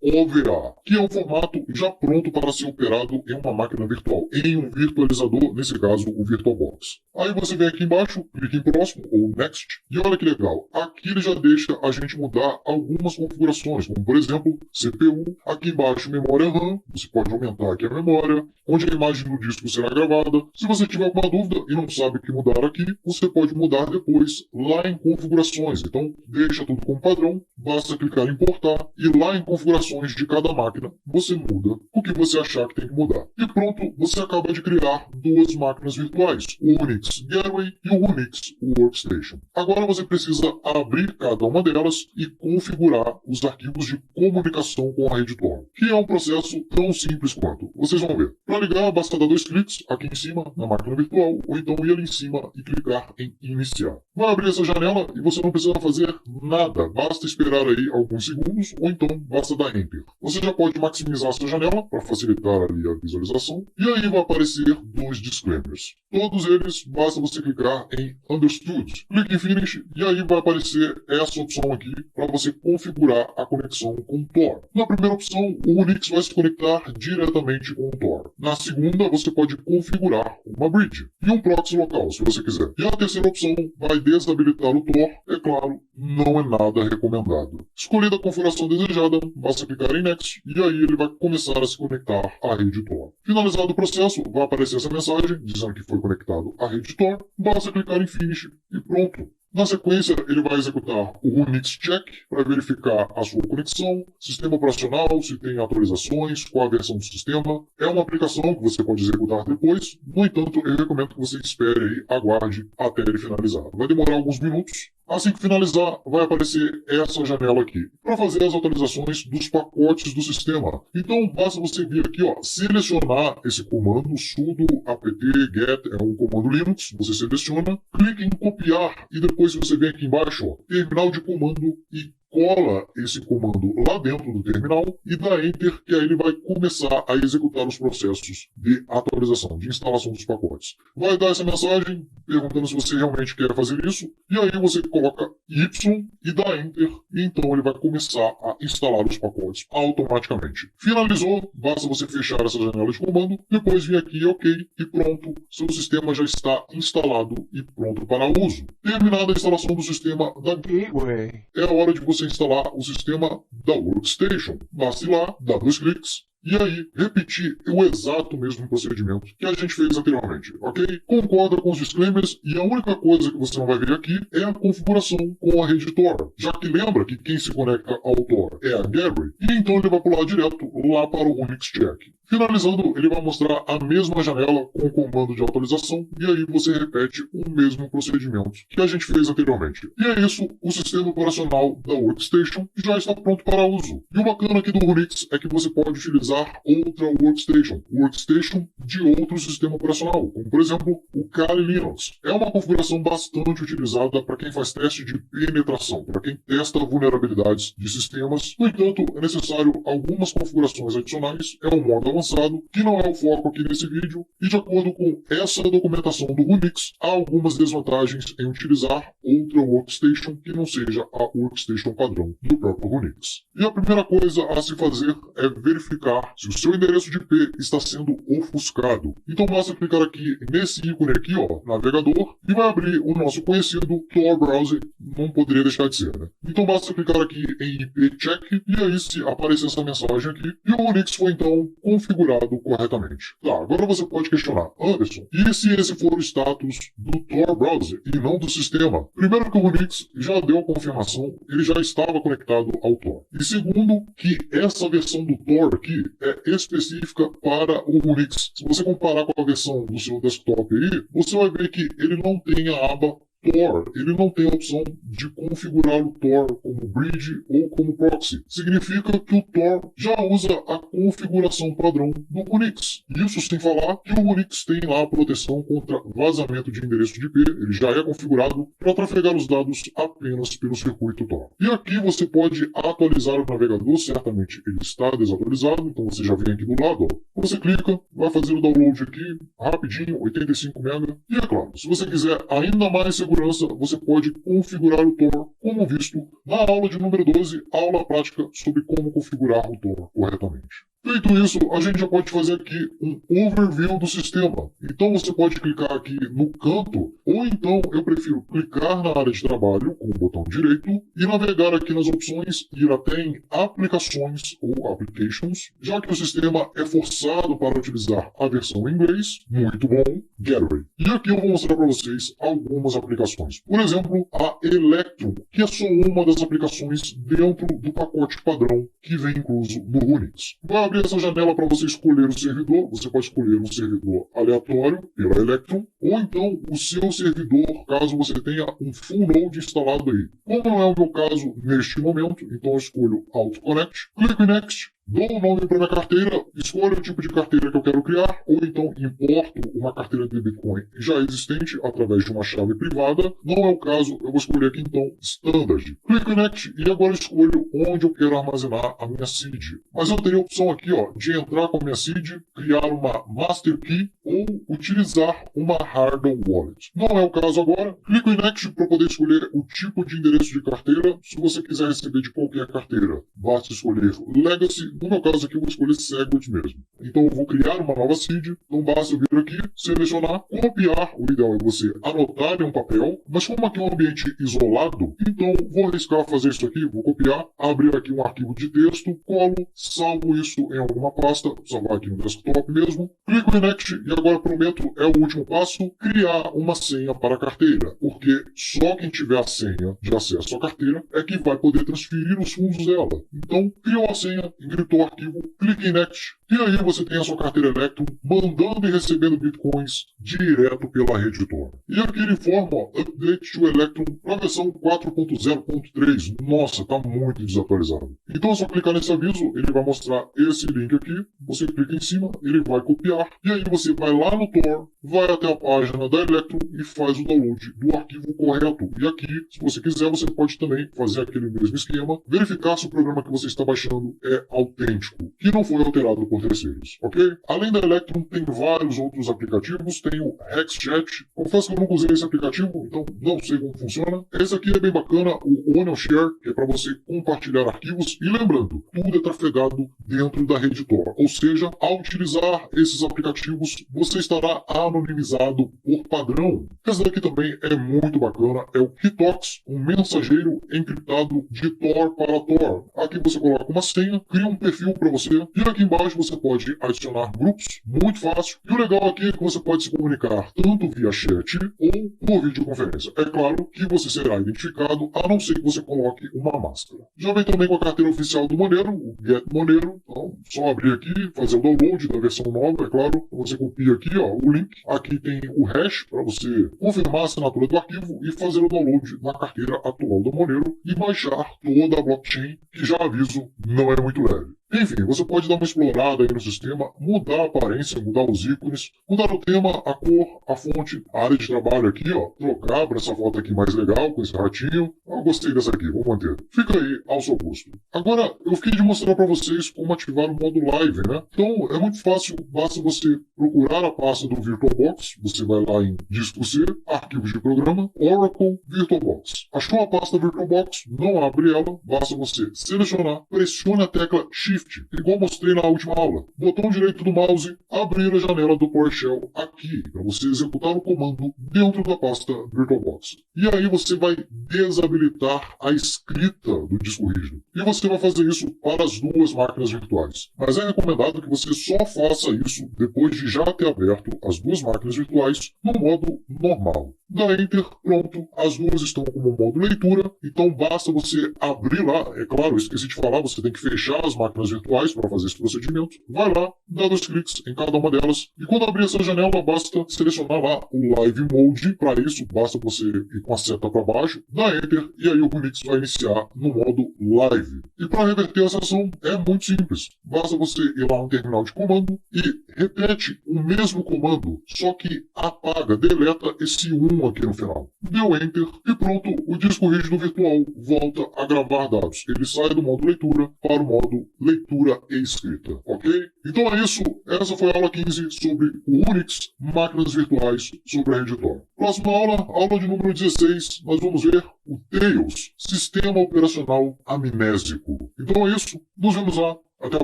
.ova, que é um formato já pronto para ser operado em uma máquina virtual, em um virtualizador, nesse caso o VirtualBox. Aí você vem aqui embaixo, clica em próximo ou next, e olha que legal, aqui ele já deixa a gente mudar algumas configurações, como por exemplo, CPU, aqui embaixo memória RAM, você pode aumentar aqui a memória, onde a imagem do disco será gravada. Se você tiver alguma dúvida e não sabe o que mudar aqui, você pode mudar depois lá em configurações. Então, deixa tudo como padrão, basta clicar em importar e lá em configurações de cada máquina, você muda o que você achar que tem que mudar. E pronto, você acaba de criar 2 máquinas virtuais, o Unix Gateway e o Unix Workstation. Agora você precisa abrir cada uma delas e configurar os arquivos de comunicação com a rede Tor, que é um processo tão simples quanto. Vocês vão ver. Para ligar, basta dar 2 cliques aqui em cima na máquina virtual, ou então ir ali em cima e clicar em iniciar. Vai abrir essa janela e você não precisa fazer nada, basta esperar aí alguns segundos, ou então basta dar Enter. Você já pode maximizar essa janela para facilitar ali a visualização, e aí vai aparecer 2 disclaimers. Todos eles, basta você clicar em Understood. Clique em Finish e aí vai aparecer essa opção aqui para você configurar a conexão com o Tor. Na primeira opção, o Unix vai se conectar diretamente com o Tor. Na segunda, você pode configurar uma bridge e um proxy local, se você quiser. E a terceira opção vai desabilitar o Tor, é claro, não é nada recomendado. Escolhida a configuração desejada, basta clicar em Next e aí ele vai começar a se conectar à rede Tor. Finalizado o processo, vai aparecer essa mensagem dizendo que foi conectado à rede Tor, basta clicar em Finish e pronto. Na sequência, ele vai executar o Unix Check para verificar a sua conexão, sistema operacional, se tem atualizações, qual a versão do sistema. É uma aplicação que você pode executar depois, no entanto, eu recomendo que você espere e aguarde até ele finalizar. Vai demorar alguns minutos. Assim que finalizar, vai aparecer essa janela aqui, para fazer as atualizações dos pacotes do sistema. Então, basta você vir aqui, ó, selecionar esse comando sudo apt get, é um comando Linux, você seleciona, clique em copiar e depois você vem aqui embaixo, ó, terminal de comando e cola esse comando lá dentro do terminal e dá Enter, que aí ele vai começar a executar os processos de atualização, de instalação dos pacotes. Vai dar essa mensagem perguntando se você realmente quer fazer isso, e aí você coloca Y e dá Enter, e então ele vai começar a instalar os pacotes automaticamente. Finalizou, basta você fechar essa janela de comando, depois vir aqui OK, e pronto, seu sistema já está instalado e pronto para uso. Terminada a instalação do sistema da Gateway, é a hora de você instalar o sistema da Workstation. Basta ir lá, dar 2 cliques, e aí repetir o exato mesmo procedimento que a gente fez anteriormente, ok? Concorda com os disclaimers e a única coisa que você não vai ver aqui é a configuração com a rede Tor, já que lembra que quem se conecta ao Tor é a Gateway, e então ele vai pular direto lá para o Unix Check. Finalizando, ele vai mostrar a mesma janela com o comando de atualização e aí você repete o mesmo procedimento que a gente fez anteriormente. E é isso, o sistema operacional da Workstation já está pronto para uso. E o bacana aqui do Unix é que você pode utilizar outra Workstation de outro sistema operacional, como por exemplo o Kali Linux. É uma configuração bastante utilizada para quem faz teste de penetração, para quem testa vulnerabilidades de sistemas. No entanto, é necessário algumas configurações adicionais, é um modo avançado, que não é o foco aqui nesse vídeo, e de acordo com essa documentação do Unix, há algumas desvantagens em utilizar outra workstation que não seja a workstation padrão do próprio Unix. E a primeira coisa a se fazer é verificar se o seu endereço de IP está sendo ofuscado. Então basta clicar aqui nesse ícone aqui, ó, navegador, e vai abrir o nosso conhecido Tor Browser, não poderia deixar de ser, né? Então basta clicar aqui em IP Check, e aí se aparecer essa mensagem aqui, e o Unix foi então configurado corretamente. Tá, agora você pode questionar, Anderson, e se esse for o status do Tor Browser e não do sistema? Primeiro que o Unix já deu a confirmação, ele já estava conectado ao Tor. E segundo, que essa versão do Tor aqui é específica para o Unix. Se você comparar com a versão do seu desktop aí, você vai ver que ele não tem a aba Tor, ele não tem a opção de configurar o Tor como bridge ou como proxy. Significa que o Tor já usa a configuração padrão do Unix. Isso sem falar que o Unix tem lá a proteção contra vazamento de endereço de IP, ele já é configurado para trafegar os dados apenas pelo circuito Tor. E aqui você pode atualizar o navegador, certamente ele está desatualizado, então você já vem aqui do lado, ó. Você clica, vai fazer o download aqui, rapidinho, 85 MB. E é claro, se você quiser ainda mais segurança, você pode configurar o Tor, como visto na aula de número 12, aula prática sobre como configurar o Tor corretamente. Feito isso, a gente já pode fazer aqui um overview do sistema. Então você pode clicar aqui no canto, ou então eu prefiro clicar na área de trabalho com o botão direito e navegar aqui nas opções, ir até em aplicações ou applications, já que o sistema é forçado para utilizar a versão em inglês, muito bom, Gateway. E aqui eu vou mostrar para vocês algumas aplicações. Por exemplo, a Electrum, que é só uma das aplicações dentro do pacote padrão que vem incluso no Unix. Vai abrir essa janela para você escolher o servidor. Você pode escolher um servidor aleatório pela Electrum, ou então o seu servidor, caso você tenha um full node instalado aí. Como não é o meu caso neste momento, então eu escolho Auto Connect, clico em Next, dou um nome para minha carteira, escolho o tipo de carteira que eu quero criar, ou então importo uma carteira de Bitcoin já existente através de uma chave privada. Não é o caso, eu vou escolher aqui então Standard. Clico em Next e agora escolho onde eu quero armazenar a minha seed. Mas eu teria a opção aqui, ó, de entrar com a minha seed, criar uma Master Key ou utilizar uma Hardware Wallet. Não é o caso agora. Clico em Next para poder escolher o tipo de endereço de carteira. Se você quiser receber de qualquer carteira, basta escolher Legacy. No meu caso aqui eu vou escolher Segwit mesmo. Então eu vou criar uma nova seed, não basta eu vir aqui, selecionar, copiar, o ideal é você anotar em um papel, mas como aqui é um ambiente isolado, então vou arriscar fazer isso aqui, vou copiar, abrir aqui um arquivo de texto, colo, salvo isso em alguma pasta, salvar aqui no desktop mesmo, clico em Next e agora prometo, é o último passo, criar uma senha para a carteira, porque só quem tiver a senha de acesso à carteira é que vai poder transferir os fundos dela. Então, criou a senha, o arquivo, clique em Next, e aí você tem a sua carteira Electrum mandando e recebendo bitcoins direto pela rede Tor. E aqui ele informa, ó, Update to Electrum para a versão 4.0.3. Nossa, está muito desatualizado. Então é só clicar nesse aviso, ele vai mostrar esse link aqui, você clica em cima, ele vai copiar, e aí você vai lá no Tor, vai até a página da Electrum e faz o download do arquivo correto. E aqui, se você quiser, você pode também fazer aquele mesmo esquema, verificar se o programa que você está baixando é autêntico, que não foi alterado por terceiros, ok? Além da Electrum, tem vários outros aplicativos, tem o HexChat, confesso que eu nunca usei esse aplicativo, então não sei como funciona. Esse aqui é bem bacana, o OnionShare, que é para você compartilhar arquivos, e lembrando, tudo é trafegado dentro da rede Tor, ou seja, ao utilizar esses aplicativos, você estará anonimizado por padrão. Esse daqui também é muito bacana, é o Kitox, um mensageiro encriptado de Tor para Tor. Aqui você coloca uma senha, cria um perfil para você, e aqui embaixo você pode adicionar grupos, muito fácil. E o legal aqui é que você pode se comunicar tanto via chat ou por videoconferência. É claro que você será identificado, a não ser que você coloque uma máscara. Já vem também com a carteira oficial do Monero, o Get Monero. Então, só abrir aqui, fazer o download da versão nova, é claro. Você copia aqui, ó, o link. Aqui tem o hash para você confirmar a assinatura do arquivo e fazer o download da carteira atual do Monero e baixar toda a blockchain, que já aviso, não é muito leve. Enfim, você pode dar uma explorada aí no sistema, mudar a aparência, mudar os ícones, mudar o tema, a cor, a fonte, a área de trabalho aqui, ó, trocar para essa foto aqui mais legal, com esse ratinho. Eu gostei dessa aqui, vou manter. Fica aí ao seu gosto. Agora, eu fiquei de mostrar para vocês como ativar o modo live, né? Então, é muito fácil, basta você procurar a pasta do VirtualBox, você vai lá em Disco C, Arquivos de Programa, Oracle, VirtualBox. Achou a pasta VirtualBox? Não abre ela, basta você selecionar, pressione a tecla Shift, igual mostrei na última aula. Botão direito do mouse, abrir a janela do PowerShell aqui, para você executar o comando dentro da pasta VirtualBox. E aí você vai desabilitar a escrita do disco rígido. E você vai fazer isso para as duas máquinas virtuais. Mas é recomendado que você só faça isso depois de já ter aberto as duas máquinas virtuais no modo normal. Dá Enter, pronto, as duas estão como modo leitura, então basta você abrir lá, é claro, eu esqueci de falar, você tem que fechar as máquinas virtuais para fazer esse procedimento. Vai lá, dá 2 cliques em cada uma delas, e quando abrir essa janela, basta selecionar lá o Live Mode. Para isso, basta você ir com a seta para baixo, dá Enter, e aí o Unix vai iniciar no modo Live. E para reverter essa ação, é muito simples. Basta você ir lá no terminal de comando e repete o mesmo comando, só que apaga, deleta esse 1 aqui no final. Deu Enter e pronto, o disco rígido virtual volta a gravar dados. Ele sai do modo leitura para o modo leitura e escrita, ok? Então é isso, essa foi a aula 15 sobre o Unix, máquinas virtuais sobre a Editor. Próxima aula, aula de número 16, nós vamos ver o Tails, Sistema Operacional Amnésico. Então é isso, nos vemos lá, até a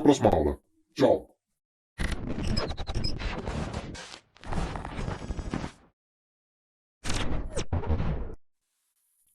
próxima aula. Tchau!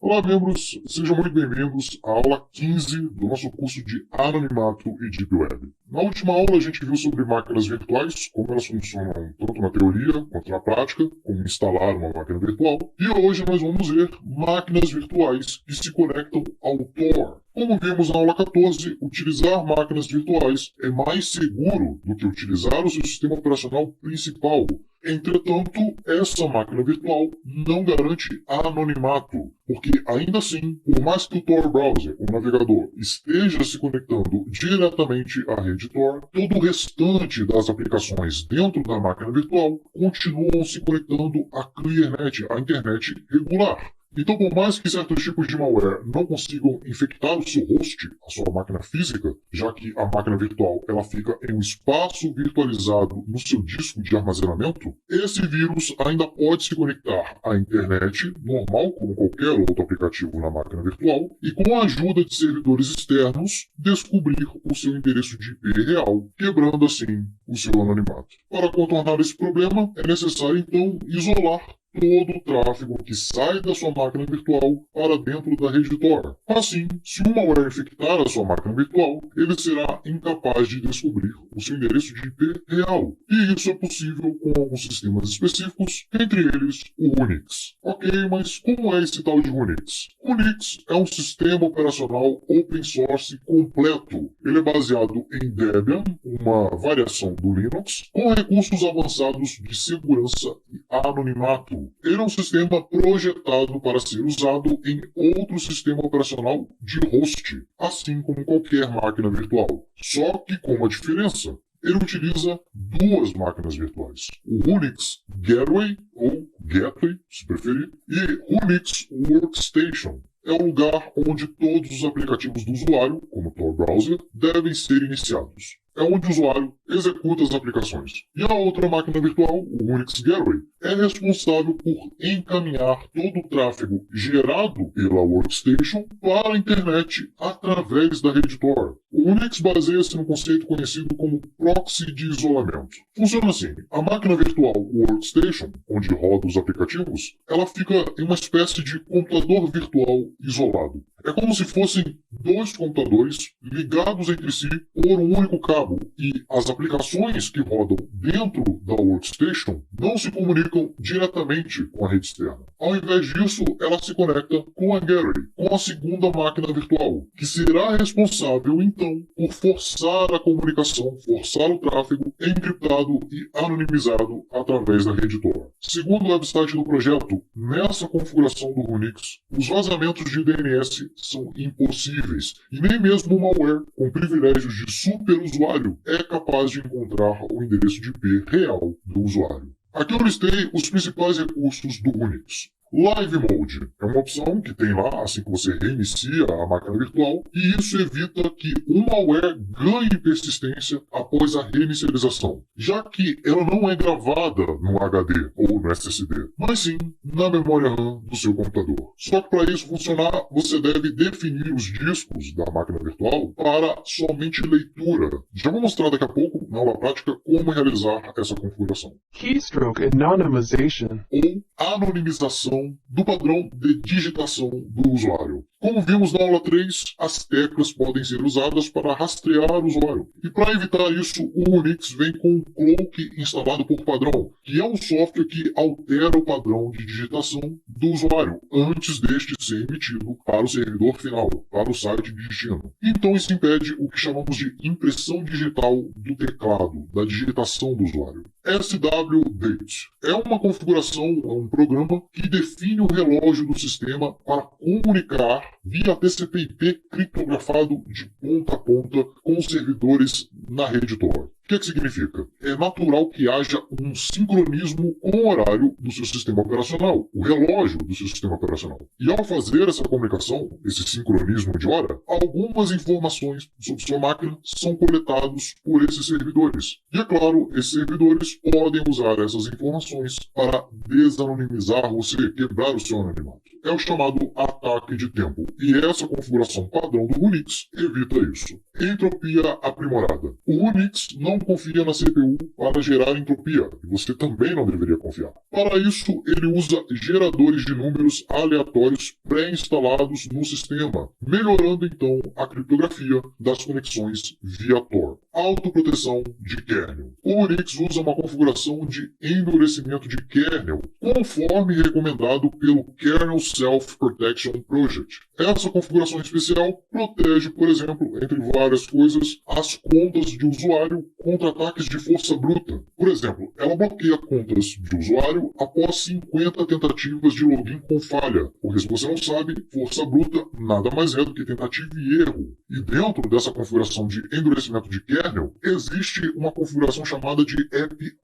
Olá, membros! Sejam muito bem-vindos à aula 15 do nosso curso de Anonimato e Deep Web. Na última aula, a gente viu sobre máquinas virtuais, como elas funcionam tanto na teoria quanto na prática, como instalar uma máquina virtual. E hoje nós vamos ver máquinas virtuais que se conectam ao Tor. Como vimos na aula 14, utilizar máquinas virtuais é mais seguro do que utilizar o seu sistema operacional principal. Entretanto, essa máquina virtual não garante anonimato, porque ainda assim, por mais que o Tor Browser, o navegador, esteja se conectando diretamente à rede Tor, todo o restante das aplicações dentro da máquina virtual continuam se conectando à ClearNet, à internet regular. Então, por mais que certos tipos de malware não consigam infectar o seu host, a sua máquina física, já que a máquina virtual ela fica em um espaço virtualizado no seu disco de armazenamento, esse vírus ainda pode se conectar à internet, normal como qualquer outro aplicativo na máquina virtual, e com a ajuda de servidores externos, descobrir o seu endereço de IP real, quebrando assim o seu anonimato. Para contornar esse problema, é necessário então isolar todo o tráfego que sai da sua máquina virtual para dentro da rede Tor. Assim, se um malware infectar a sua máquina virtual, ele será incapaz de descobrir o seu endereço de IP real. E isso é possível com alguns sistemas específicos, entre eles o Unix. Ok, mas como é esse tal de Unix? Unix é um sistema operacional open source completo. Ele é baseado em Debian, uma variação do Linux, com recursos avançados de segurança e anonimato. Ele é um sistema projetado para ser usado em outro sistema operacional de host, assim como qualquer máquina virtual. Só que com uma diferença. Ele utiliza duas máquinas virtuais, o Unix Gateway, ou Gateway, se preferir, e Unix Workstation. É o lugar onde todos os aplicativos do usuário, como o Tor Browser, devem ser iniciados. É onde o usuário executa as aplicações. E a outra máquina virtual, o Unix Gateway, é responsável por encaminhar todo o tráfego gerado pela Workstation para a internet através da rede Tor. O Unix baseia-se no conceito conhecido como proxy de isolamento. Funciona assim: a máquina virtual Workstation, onde roda os aplicativos, ela fica em uma espécie de computador virtual isolado. É como se fossem dois computadores ligados entre si por um único cabo, e as aplicações que rodam dentro da Workstation não se comunicam comunicam diretamente com a rede externa. Ao invés disso, ela se conecta com a Gateway, com a segunda máquina virtual, que será responsável, então, por forçar a comunicação, forçar o tráfego encriptado e anonimizado através da rede Tor. Segundo o website do projeto, nessa configuração do Unix, os vazamentos de DNS são impossíveis e nem mesmo o malware com privilégios de superusuário é capaz de encontrar o endereço de IP real do usuário. Aqui eu listei os principais recursos do Unix. Live Mode é uma opção que tem lá assim que você reinicia a máquina virtual, e isso evita que o malware ganhe persistência após a reinicialização, já que ela não é gravada no HD ou no SSD, mas sim na memória RAM do seu computador. Só que para isso funcionar, você deve definir os discos da máquina virtual para somente leitura. Já vou mostrar daqui a pouco, na aula prática, como realizar essa configuração. Keystroke anonymization. Ou anonimização do padrão de digitação do usuário. Como vimos na aula 3, as teclas podem ser usadas para rastrear o usuário. E para evitar isso, o Unix vem com o Cloak instalado por padrão, que é um software que altera o padrão de digitação do usuário antes deste ser emitido para o servidor final, para o site de destino. Então isso impede o que chamamos de impressão digital do teclado, da digitação do usuário. SWDate é uma configuração, é um programa que define o relógio do sistema para comunicar via TCP/IP criptografado de ponta a ponta com os servidores na rede Tor. O que significa? É natural que haja um sincronismo com o horário do seu sistema operacional, o relógio do seu sistema operacional. E ao fazer essa comunicação, esse sincronismo de hora, algumas informações sobre sua máquina são coletadas por esses servidores. E é claro, esses servidores podem usar essas informações para desanonimizar você, quebrar o seu anonimato. É o chamado ataque de tempo. E essa configuração padrão do Unix evita isso. Entropia aprimorada. O Unix não confia na CPU para gerar entropia, e você também não deveria confiar. Para isso, ele usa geradores de números aleatórios pré-instalados no sistema, melhorando então a criptografia das conexões via Tor. Autoproteção de kernel. O Unix usa uma configuração de endurecimento de kernel, conforme recomendado pelo Kernel Self Protection Project. Essa configuração especial protege, por exemplo, entre várias coisas, as contas de usuário contra ataques de força bruta. Por exemplo, ela bloqueia contas de usuário após 50 tentativas de login com falha, porque se você não sabe, força bruta nada mais é do que tentativa e erro. E dentro dessa configuração de endurecimento de kernel, existe uma configuração chamada de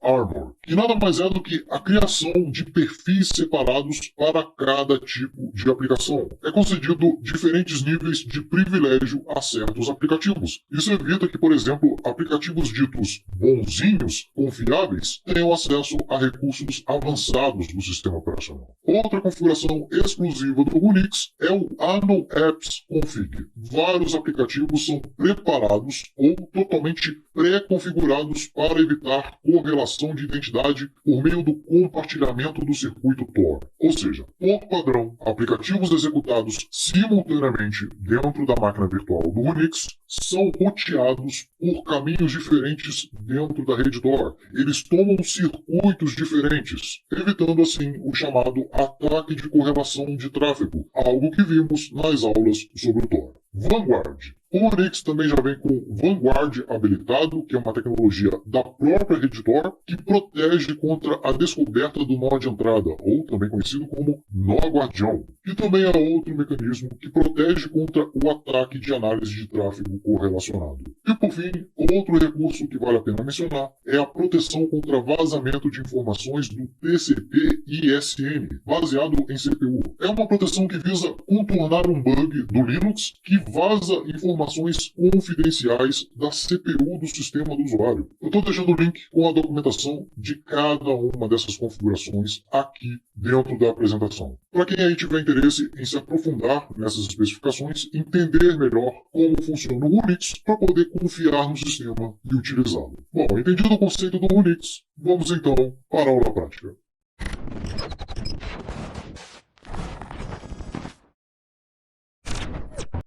AppArmor, que nada mais é do que a criação de perfis separados para cada tipo de aplicação. É concedido diferentes níveis de privilégio a certos aplicativos. Isso evita que, por exemplo, aplicativos ditos bonzinhos, confiáveis, tenham acesso a recursos avançados do sistema operacional. Outra configuração exclusiva do Unix é o AnoApps Config. Vários aplicativos são preparados ou totalmente pré-configurados para evitar correlação de identidade por meio do compartilhamento do circuito Tor. Ou seja, por padrão, aplicativos executados simultaneamente dentro da máquina virtual do Unix são roteados por caminhos diferentes dentro da rede Tor. Eles tomam circuitos diferentes, evitando assim o chamado ataque de correlação de tráfego, algo que vimos nas aulas sobre o Tor. Vanguard. O Unix também já vem com Vanguard habilitado, que é uma tecnologia da própria rede Tor, que protege contra a descoberta do nó de entrada, ou também conhecido como nó guardião, que também é outro mecanismo que protege contra o ataque de análise de tráfego correlacionado. E por fim, outro recurso que vale a pena mencionar é a proteção contra vazamento de informações do TCP/ISM, baseado em CPU. É uma proteção que visa contornar um bug do Linux que vaza informações confidenciais da CPU do sistema do usuário. Eu estou deixando o link com a documentação de cada uma dessas configurações aqui dentro da apresentação. Para quem aí tiver interesse em se aprofundar nessas especificações, entender melhor como funciona o Unix para poder confiar no sistema e utilizá-lo. Bom, entendido o conceito do Unix, vamos então para a aula prática.